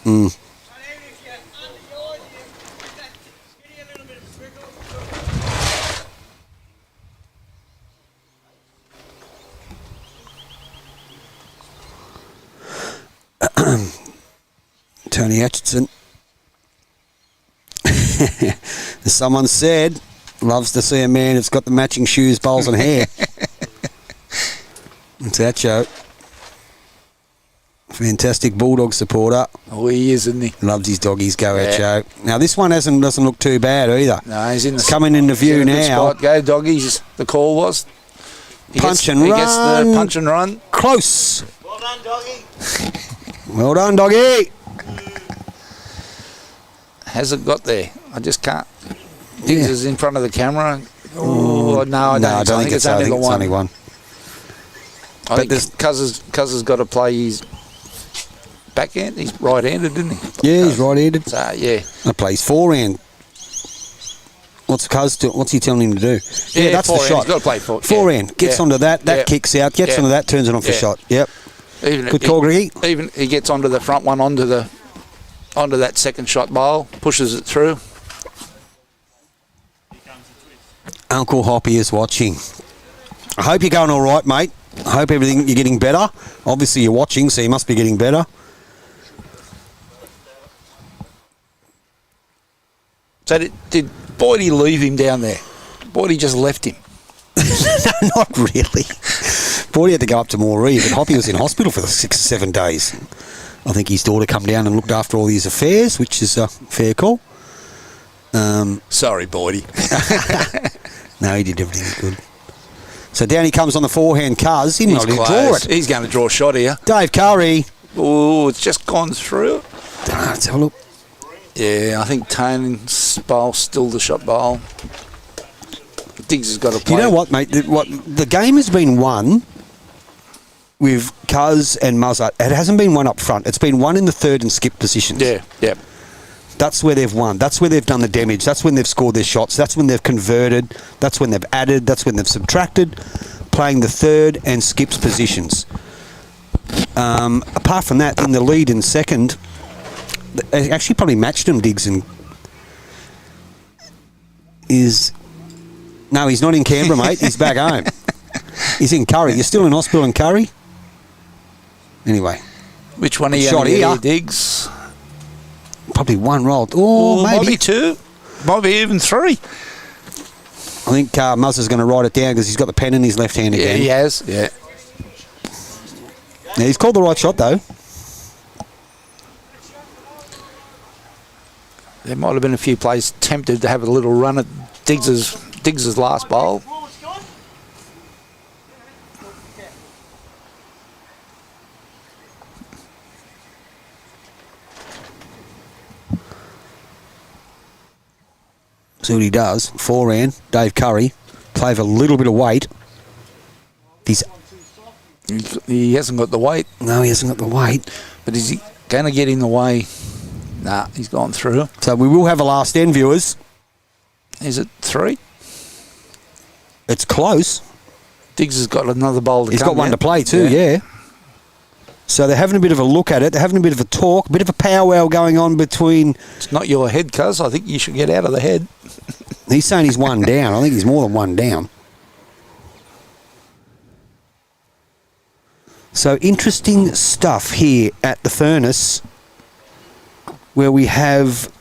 Tony Atcheson. As someone said, loves to see a man that's got the matching shoes, bowls and hair. It's Atcho. Fantastic Bulldog supporter.
Oh, he is, isn't he?
Loves his doggies. Go Atcho. Now this one doesn't look too bad either.
No, he's in the...
It's coming into view now.
Spot. Go doggies. The call was. He gets the punch and run.
Close.
Well done, doggy.
Well done, doggy.
Has it got there? I just can't. Diggs is in front of the camera. Oh, no, I don't think it's only the one.
It's only one.
I think Cuz has got to play his backhand. He's right-handed, isn't he?
Yeah, he's right-handed.
So, yeah.
I play his forehand. What's he telling him to do? Yeah, that's the shot.
He's got to play
forehand. Gets onto that. That kicks out. Gets onto that. Turns it on for shot. Yep. Good call, Greggy.
Even he gets onto the front one, onto that second shot bowl, pushes it through.
Uncle Hoppy is watching. I hope you're going all right, mate. I hope you're getting better. Obviously, you're watching, so you must be getting better.
So did Boydie leave him down there? Boydie just left him.
No, not really. Boydie had to go up to Moree, but Hoppy was in hospital for 6 or 7 days. I think his daughter come down and looked after all his affairs, which is a fair call.
Sorry, Boydie.
No, he did everything he could. So down he comes on the forehand, Cuz. He might draw it.
He's going to draw a shot here.
Dave Curry.
Oh, it's just gone through.
Let's have a look.
Yeah, I think Tone's bowl's still the shot bowl. Diggs has got to play.
You know what, mate? The game has been won with Cuz and Muzza. It hasn't been won up front. It's been won in the third and skip positions.
Yeah, yeah.
That's where they've won. That's where they've done the damage. That's when they've scored their shots. That's when they've converted. That's when they've added. That's when they've subtracted, playing the third and skips positions. Apart from that, in the lead in second, they actually probably matched him, Diggs, and no, he's not in Canberra, mate. He's back home. He's in Curry. You're still in hospital in Curry? Anyway.
Which one are you
Shot
going
here.
to Diggs?
Probably one roll. Oh,
Might
maybe
be two. Might be even three.
I think Muzza's going to write it down because he's got the pen in his left hand
Yeah,
again.
he has. Yeah.
Yeah, he's called the right shot, though.
There might have been a few players tempted to have a little run at Diggs's last bowl.
See what he does. Forehand, Dave Curry. Play with a little bit of weight.
He hasn't got the weight,
No, he hasn't got the weight.
but is he going to get in the way? Nah, he's gone through.
So we will have a last end, viewers.
Is it three?
It's close.
Diggs has got another bowl to
He's
come
got one
yet.
to play too, yeah. So they're having a bit of a look at it. They're having a bit of a talk, a bit of a powwow going on between...
It's not your head, cuz. I think you should get out of the head.
He's saying he's one down. I think he's more than one down. So interesting stuff here at the Furnace, where we have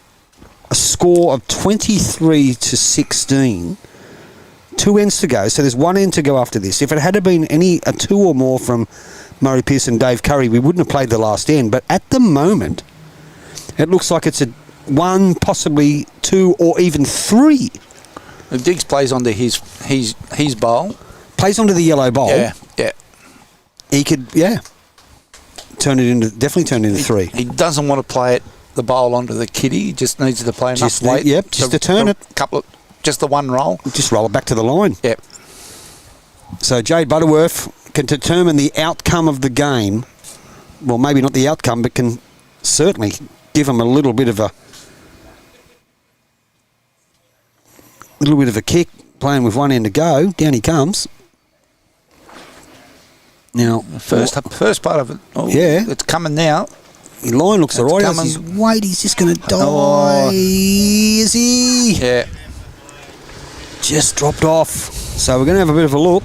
a score of 23-16. 2 ends to go. So there's 1 end to go after this. If it had been a 2 or more from Murray Pearson, Dave Curry, we wouldn't have played the last end. But at the moment, it looks like it's a 1, possibly 2, or even 3.
If Diggs plays onto his bowl.
Plays onto the yellow bowl.
Yeah, yeah.
He could, definitely turn it into 3.
He doesn't want to play the bowl onto the kitty. He just needs to play enough weight.
Just to turn it.
Just the one roll.
Just roll it back to the line.
Yep.
So Jay Butterworth can determine the outcome of the game. Well, maybe not the outcome, but can certainly give him a little bit of a kick, playing with 1 end to go. Down he comes. Now,
First part of it. Oh,
Yeah.
It's coming now.
his line looks all right.
coming.
His weight, he's just going to die.
Oh.
Is he?
Yeah.
Just dropped off. So we're going to have a bit of a look.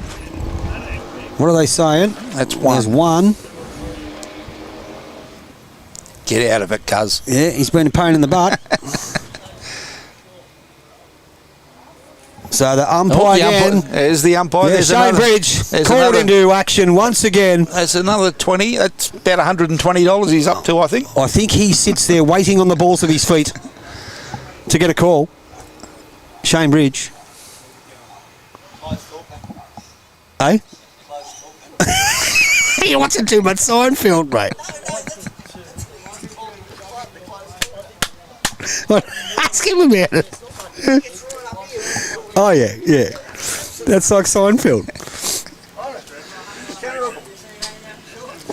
What are they saying?
That's 1.
There's 1.
Get out of it, cuz.
Yeah, he's been a pain in the butt. So the umpire again.
There's the umpire.
Yeah,
There's
Shane
another,
Bridge
there's
called
another-
into action once again.
That's another 20. That's about $120 he's up to, I think.
I think he sits there waiting on the balls of his feet to get a call. Shane Bridge. Eh? You're watching too much Seinfeld, mate. What? Ask him about it. Oh, yeah. That's like Seinfeld.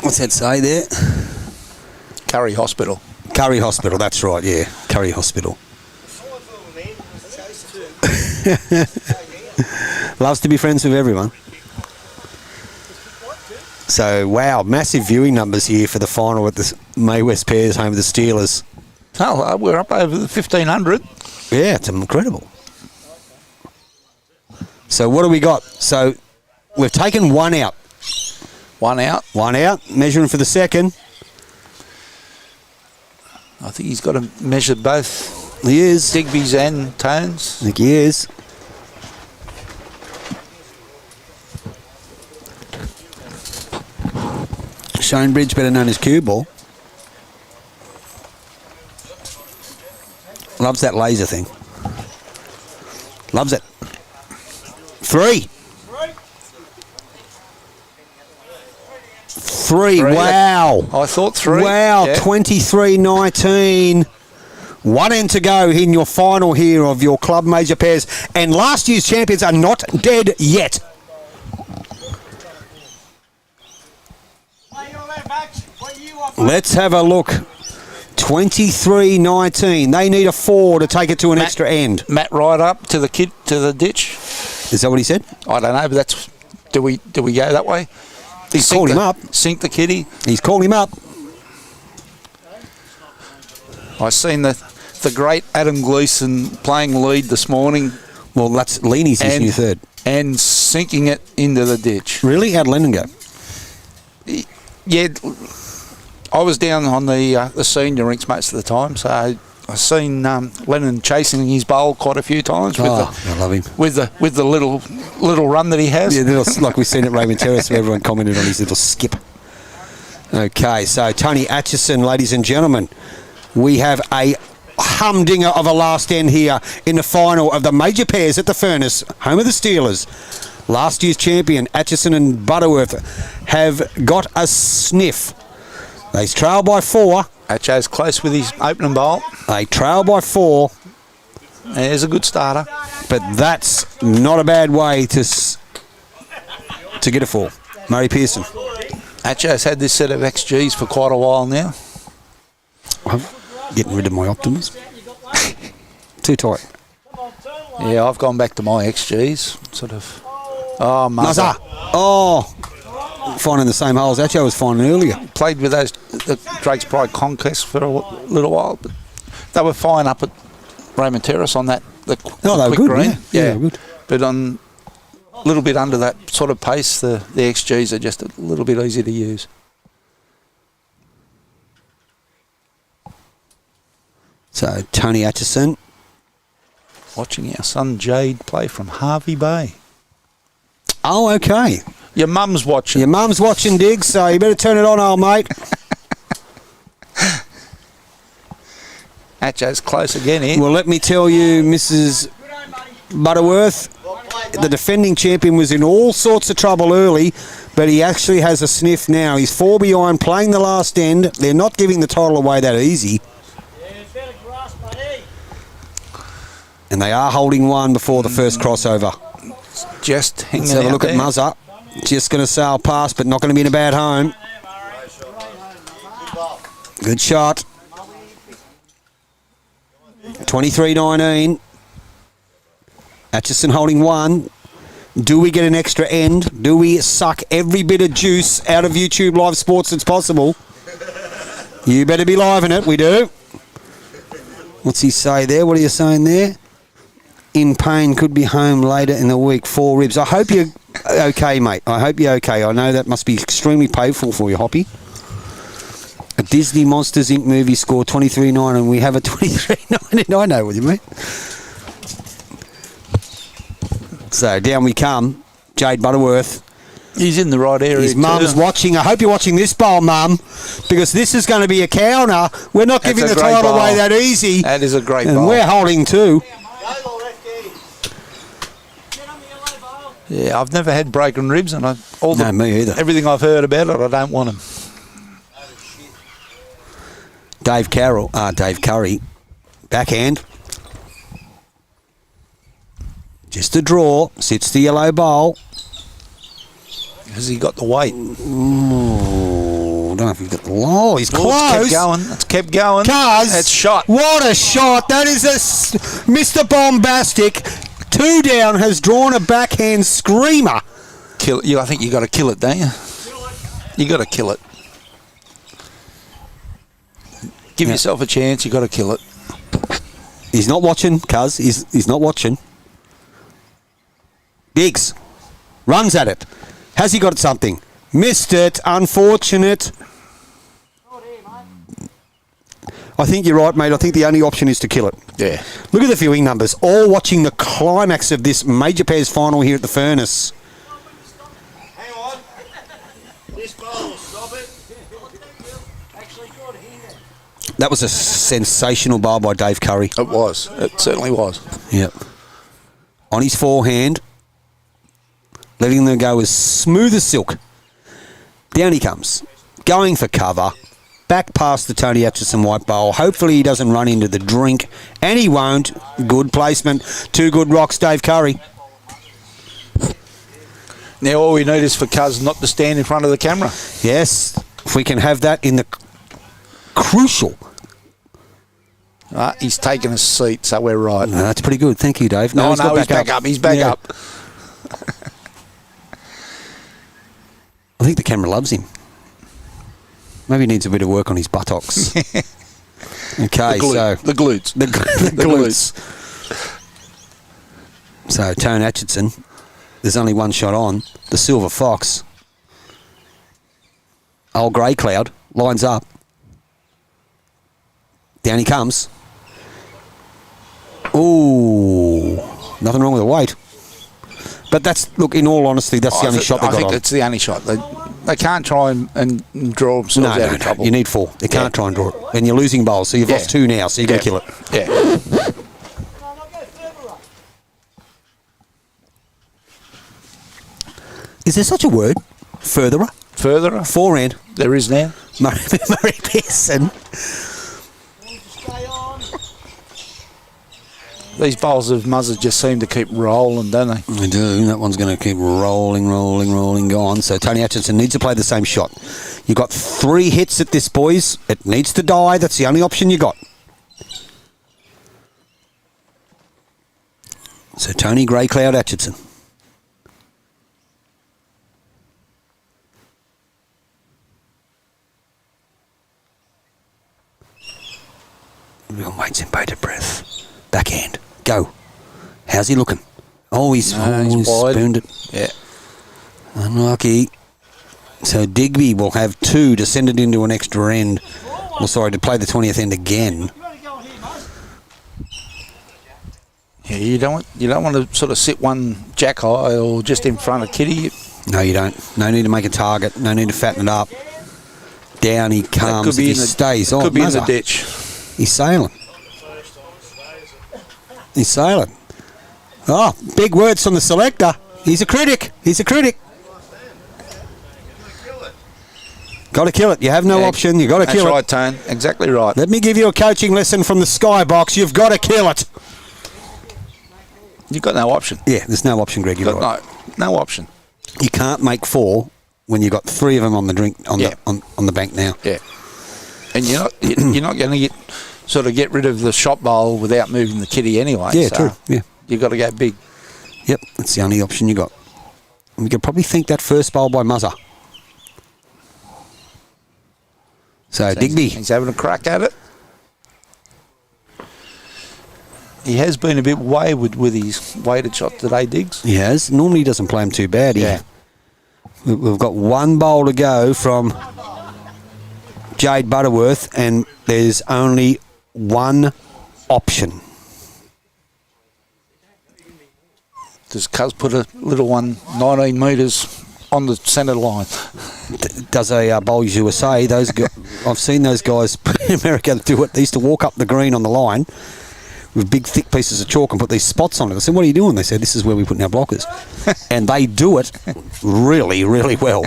What's that say there?
Curry Hospital.
Curry Hospital, that's right, yeah. Curry Hospital. Loves to be friends with everyone. So, wow, massive viewing numbers here for the final at the May West Pairs home of the Steelers.
Oh, we're up over the 1,500.
Yeah, it's incredible. So what do we got? So we've taken 1 out.
1 out.
1 out, measuring for the second.
I think he's got to measure both
He is.
Digby's and Tones.
I think he is. Shane Bridge, better known as Cue Ball. Loves that laser thing. Loves it. 3. 3. Wow.
I thought 3.
Wow.
Yeah.
23-19. One end to go in your final here of your club major pairs. And last year's champions are not dead yet. Let's have a look. 23-19. They need a 4 to take it to an extra end.
Matt right up to the ditch.
Is that what he said?
I don't know, but that's... Do we go that way?
He's called him up.
Sink the kitty.
He's called him up.
I seen the great Adam Gleeson playing lead this morning.
Well, that's Leanie's his new third.
And sinking it into the ditch.
Really? How'd Lennon go?
Yeah, I was down on the senior rinks most of the time, so I seen Lennon chasing his bowl quite a few times.
I love him.
With the little run that he has.
Yeah, like we've seen at Raymond Terrace, where everyone commented on his little skip. Okay, so Tony Atcheson, ladies and gentlemen, we have a humdinger of a last end here in the final of the major pairs at the Furnace, home of the Steelers. Last year's champion, Atcheson and Butterworth, have got a sniff. They trail by 4.
Atcho's close with his opening bowl.
They trail by 4.
There's a good starter.
But that's not a bad way to get a 4. Murray Pearson.
Atcho's had this set of XGs for quite a while now.
I'm getting rid of my optimism. Too tight.
Yeah, I've gone back to my XGs. Sort of. Oh, Muzza.
Oh, finding the same hole as Atcho was finding earlier.
Played with the Drake's Pride Conquest for a little while, but they were fine up at Raymond Terrace on that.
They were
quick
good,
green.
Yeah, they were good.
But on a little bit under that sort of pace, the XGs are just a little bit easier to use.
So Tony Atcheson.
Watching our son Jade play from Harvey Bay.
Oh, okay.
Your mum's watching.
Your mum's watching, Diggs, so you better turn it on, old mate.
Atcho's close again here.
Well, let me tell you, Mrs. Butterworth, the defending champion was in all sorts of trouble early, but he actually has a sniff now. He's 4 behind, playing the last end. They're not giving the title away that easy. And they are holding 1 before the first crossover.
Just hanging
Let's have a look
there.
at Muzza. Just going to sail past, but not going to be in a bad home. Good shot. 23-19. Atcheson holding 1. Do we get an extra end? Do we suck every bit of juice out of YouTube Live Sports that's possible? You better be live in it. We do. What's he say there? What are you saying there? In pain, could be home later in the week. 4 ribs. I hope you're okay, mate. I hope you're okay. I know that must be extremely painful for you, Hoppy. A Disney Monsters Inc. movie score 23-9, and we have a 23-9. I know what you mean. So down we come. Jade Butterworth.
He's in the right area.
His mum's watching. I hope you're watching this bowl, Mum, because this is going to be a counter. We're not giving the title away that easy.
That is a great bowl.
And we're holding 2.
Yeah, I've never had broken ribs, and
me either.
Everything I've heard about it, I don't want them.
Dave Curry, backhand. Just a draw. Sits the yellow bowl.
Has he got the weight?
Ooh, I don't know if he's got the... Oh, he's close.
It's kept going.
Cuz.
It's shot.
What a shot. That is Mr. Bombastic. 2 down, has drawn a backhand screamer.
Kill it. I think you got to kill it, don't you? You got to kill it. Give yourself a chance. You got to kill it.
He's not watching, cuz. He's not watching. Biggs runs at it. Has he got something? Missed it. Unfortunate. I think you're right, mate. I think the only option is to kill it.
Yeah.
Look at the viewing numbers. All watching the climax of this major pairs final here at the Furnace.
Hang on. This bowl will stop it.
That was a sensational bowl by Dave Curry.
It was. It certainly was.
Yep. On his forehand, letting them go as smooth as silk. Down he comes, going for cover. back past the Tony Atcheson white bowl. Hopefully he doesn't run into the drink, and he won't. Good placement. 2 good rocks, Dave Curry.
Now all we need is for Cuz not to stand in front of the camera.
Yes, if we can have that in the crucial.
He's taken a seat, so we're right.
No, that's pretty good. Thank you, Dave.
No,
he's
back up. He's back up.
I think the camera loves him. Maybe he needs a bit of work on his buttocks. Okay,
the glutes.
The glutes. So, Tone Atcheson, there's only one shot on. The Silver Fox. Old Grey Cloud lines up. Down he comes. Ooh, nothing wrong with the weight. But that's, look, in all honesty, that's the only shot they got on.
I think it's the only shot. They can't try and draw themselves out of trouble.
You need 4. They can't try and draw it. And you're losing bowls, so you've lost 2 now, so you've got to kill it.
Yeah.
Is there such a word? Furtherer?
Furtherer?
Forehand.
There is now.
Murray Pearson.
These bowls of Muzzers just seem to keep rolling, don't they?
They do. That one's going to keep rolling, gone. So Tony Atcheson needs to play the same shot. You've got 3 hits at this, boys. It needs to die. That's the only option you got. So Tony Grey Cloud Atcheson. Real mates in bated breath. Backhand. Go. How's he looking? Oh, he's
wide.
spooned it.
Yeah.
Unlucky. So Digby will have 2 to send it into an extra end. Well, sorry, to play the 20th end again.
Yeah, you don't want to sort of sit one jack high or just in front of Kitty.
No, you don't. No need to make a target. No need to fatten it up. Down he comes. If he stays on.
Could be in the ditch.
He's sailing. He's sailing. Oh, big words from the selector. He's a critic. Got to kill it. You have no option. You got to kill it.
That's right, Tone. Exactly right.
Let me give you a coaching lesson from the skybox. You've got to kill it.
You've got no option.
Yeah, there's no option, Greg. You're right.
No option.
You can't make 4 when you've got 3 of them on the drink on the bank now.
Yeah. And you're not going to get rid of the shot bowl without moving the kitty anyway.
Yeah, true. Yeah.
You've got to go big.
Yep, that's the only option you got. And you could probably think that first bowl by Muzzer. So Digby.
He's having a crack at it. He has been a bit wayward with his weighted shot today, Diggs.
He has. Normally he doesn't play him too bad.
Yeah.
We've got 1 bowl to go from Jade Butterworth, and there's only 1 option.
Does Cuz put a little one 19 metres on the centre line?
Does a Bowls USA? I've seen those guys in America do it. They used to walk up the green on the line with big thick pieces of chalk and put these spots on it. I said, what are you doing? They said, this is where we put in our blockers. And they do it really, really well.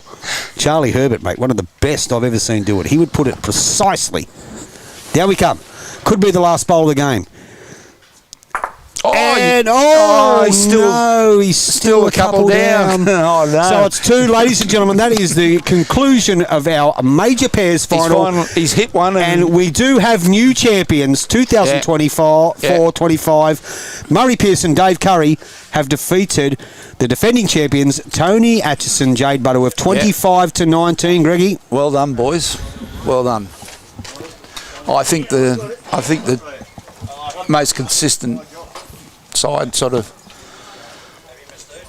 Charlie Herbert, mate, one of the best I've ever seen do it. He would put it precisely. There we come. Could be the last bowl of the game. He's still a couple down.
Oh, no.
So it's 2, ladies and gentlemen. That is the conclusion of our major pairs final.
He's hit one.
And we do have new champions, 2024-25. Murray Pearson, Dave Curry have defeated the defending champions, Tony Atcheson, Jade Butterworth, 25-19. Greggy.
Well done, boys. Well done. I think the most consistent side sort of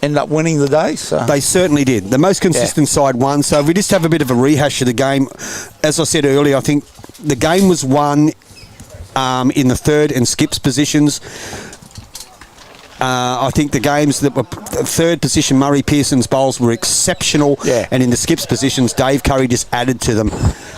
ended up winning the day. So
they certainly did. The most consistent side won. So if we just have a bit of a rehash of the game, as I said earlier, I think the game was won in the 3rd and skips positions. I think the games that were 3rd position, Murray Pearson's bowls were exceptional.
Yeah.
And in the skips positions, Dave Curry just added to them.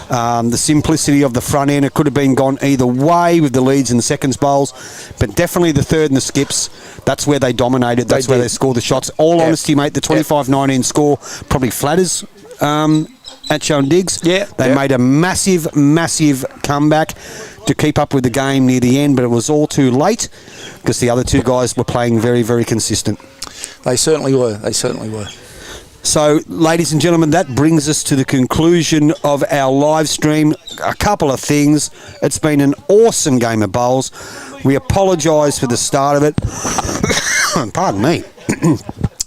The simplicity of the front end, it could have been gone either way with the leads and the seconds bowls. But definitely the 3rd and the skips, that's where they dominated. That's where they scored the shots. All honesty, mate, the 25-19 score probably flatters Atcheson and Diggs.
Yeah.
They made a massive comeback to keep up with the game near the end, but it was all too late because the other two guys were playing very, very consistent.
They certainly were.
So, ladies and gentlemen, that brings us to the conclusion of our live stream. A couple of things. It's been an awesome game of bowls. We apologise for the start of it. Pardon me.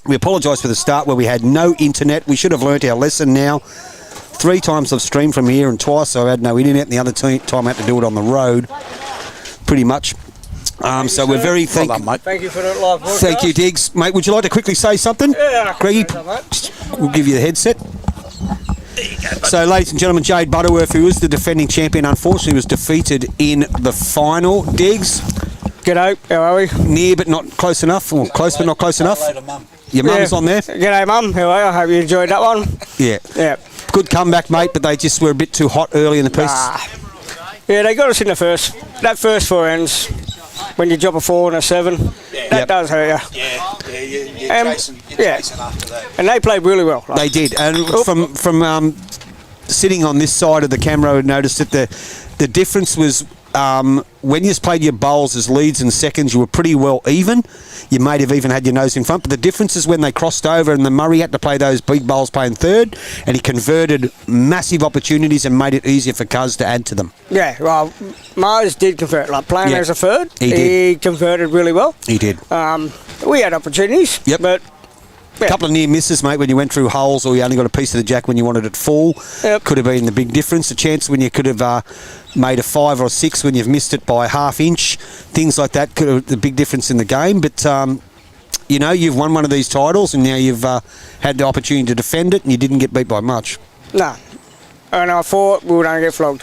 We apologise for the start where we had no internet. We should have learnt our lesson now. 3 times I've streamed from here and twice I had no internet, and the other time I had to do it on the road, pretty much. So we're very
Thank you for that live broadcast.
Thank you, Diggs. Mate, would you like to quickly say something?
Yeah,
Greggy, we'll give you the headset. So, ladies and gentlemen, Jade Butterworth, who is the defending champion, unfortunately was defeated in the final. Diggs?
G'day, how are we?
Near but not close enough, or close but not close enough. Your mum's on there?
G'day, Mum. How are you? I hope you enjoyed that one.
Yeah.
Yeah.
Good comeback, mate, but they just were a bit too hot early in the piece.
Yeah, they got us in the first. That first 4 ends, when you drop a 4 and a 7, that does hurt you.
You're chasing after that.
And they played really well.
They did. And from sitting on this side of the camera, I noticed that the difference was when you played your bowls as leads and seconds, you were pretty well even. You might have even had your nose in front, but the difference is when they crossed over and the Murray had to play those big bowls playing third, and he converted massive opportunities and made it easier for Cuz to add to them.
Yeah, well, Mars did convert. Like playing as a third, he converted really well.
He did.
We had opportunities, but...
A couple of near misses, mate, when you went through holes or you only got a piece of the jack when you wanted it full. Could have been the big difference. A chance when you could have made a 5 or a 6 when you've missed it by ½ inch. Things like that could have the big difference in the game. But, you know, you've won one of these titles and now you've had the opportunity to defend it and you didn't get beat by much.
No. And I thought we were going to get flogged.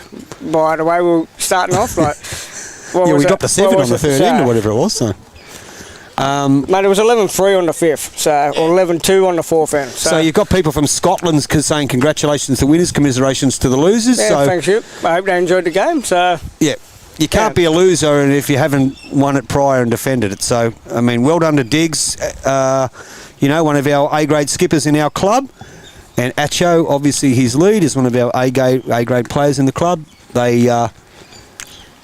By the way, we were starting off, like...
we dropped a 7 on the third end or whatever it was, so...
Mate, it was 11-3 on the 5th, or 11-2 on the 4th end.
So you've got people from Scotland saying congratulations to winners, commiserations to the losers.
Yeah,
so
thanks you. I hope they enjoyed the game. So
yeah, you can't be a loser and if you haven't won it prior and defended it. So, I mean, well done to Diggs, you know, one of our A-grade skippers in our club. And Atcho, obviously his lead, is one of our A-grade players in the club. They,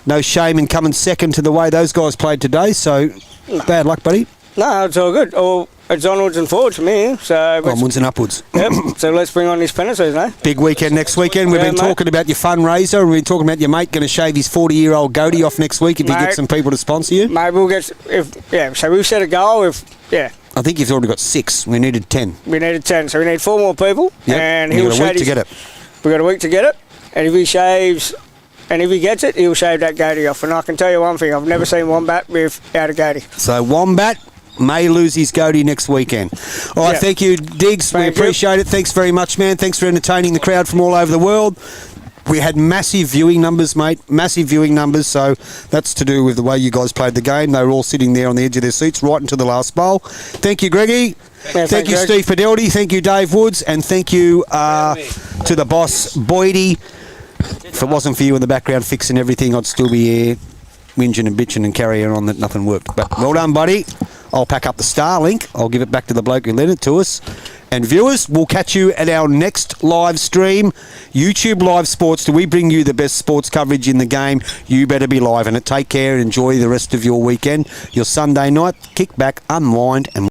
no shame in coming second to the way those guys played today, so... Bad luck, buddy.
No, it's all good. It's onwards and forwards for me. So
onwards and upwards.
Yep. So let's bring on this penalties, eh?
Big weekend next weekend. We've been talking about your fundraiser. We've been talking about your mate going to shave his 40-year-old goatee off next week if he gets some people to sponsor you.
Mate, we'll get... So we've set a goal. I
think you've already got 6. We needed 10.
We needed 10. So we need 4 more people.
Yep.
And
we've got a week to get it.
We've got a week to get it. And if he shaves... And if he gets it, he'll shave that goatee off. And I can tell you one thing, I've never seen Wombat without a goatee.
So Wombat may lose his goatee next weekend. All right, thank you, Diggs. We appreciate it. Thanks very much, man. Thanks for entertaining the crowd from all over the world. We had massive viewing numbers, mate. Massive viewing numbers. So that's to do with the way you guys played the game. They were all sitting there on the edge of their seats right until the last bowl. Thank you, Greggy. Thank you, Steve Fidelity. Thank you, Dave Woods. And thank you to the boss, Boydie. If it wasn't for you in the background fixing everything, I'd still be here whinging and bitching and carrying on that nothing worked. But well done, buddy. I'll pack up the Starlink. I'll give it back to the bloke who lent it to us. And viewers, we'll catch you at our next live stream. YouTube Live Sports. Do we bring you the best sports coverage in the game? You better be live in it. Take care and enjoy the rest of your weekend. Your Sunday night. Kick back, unwind, and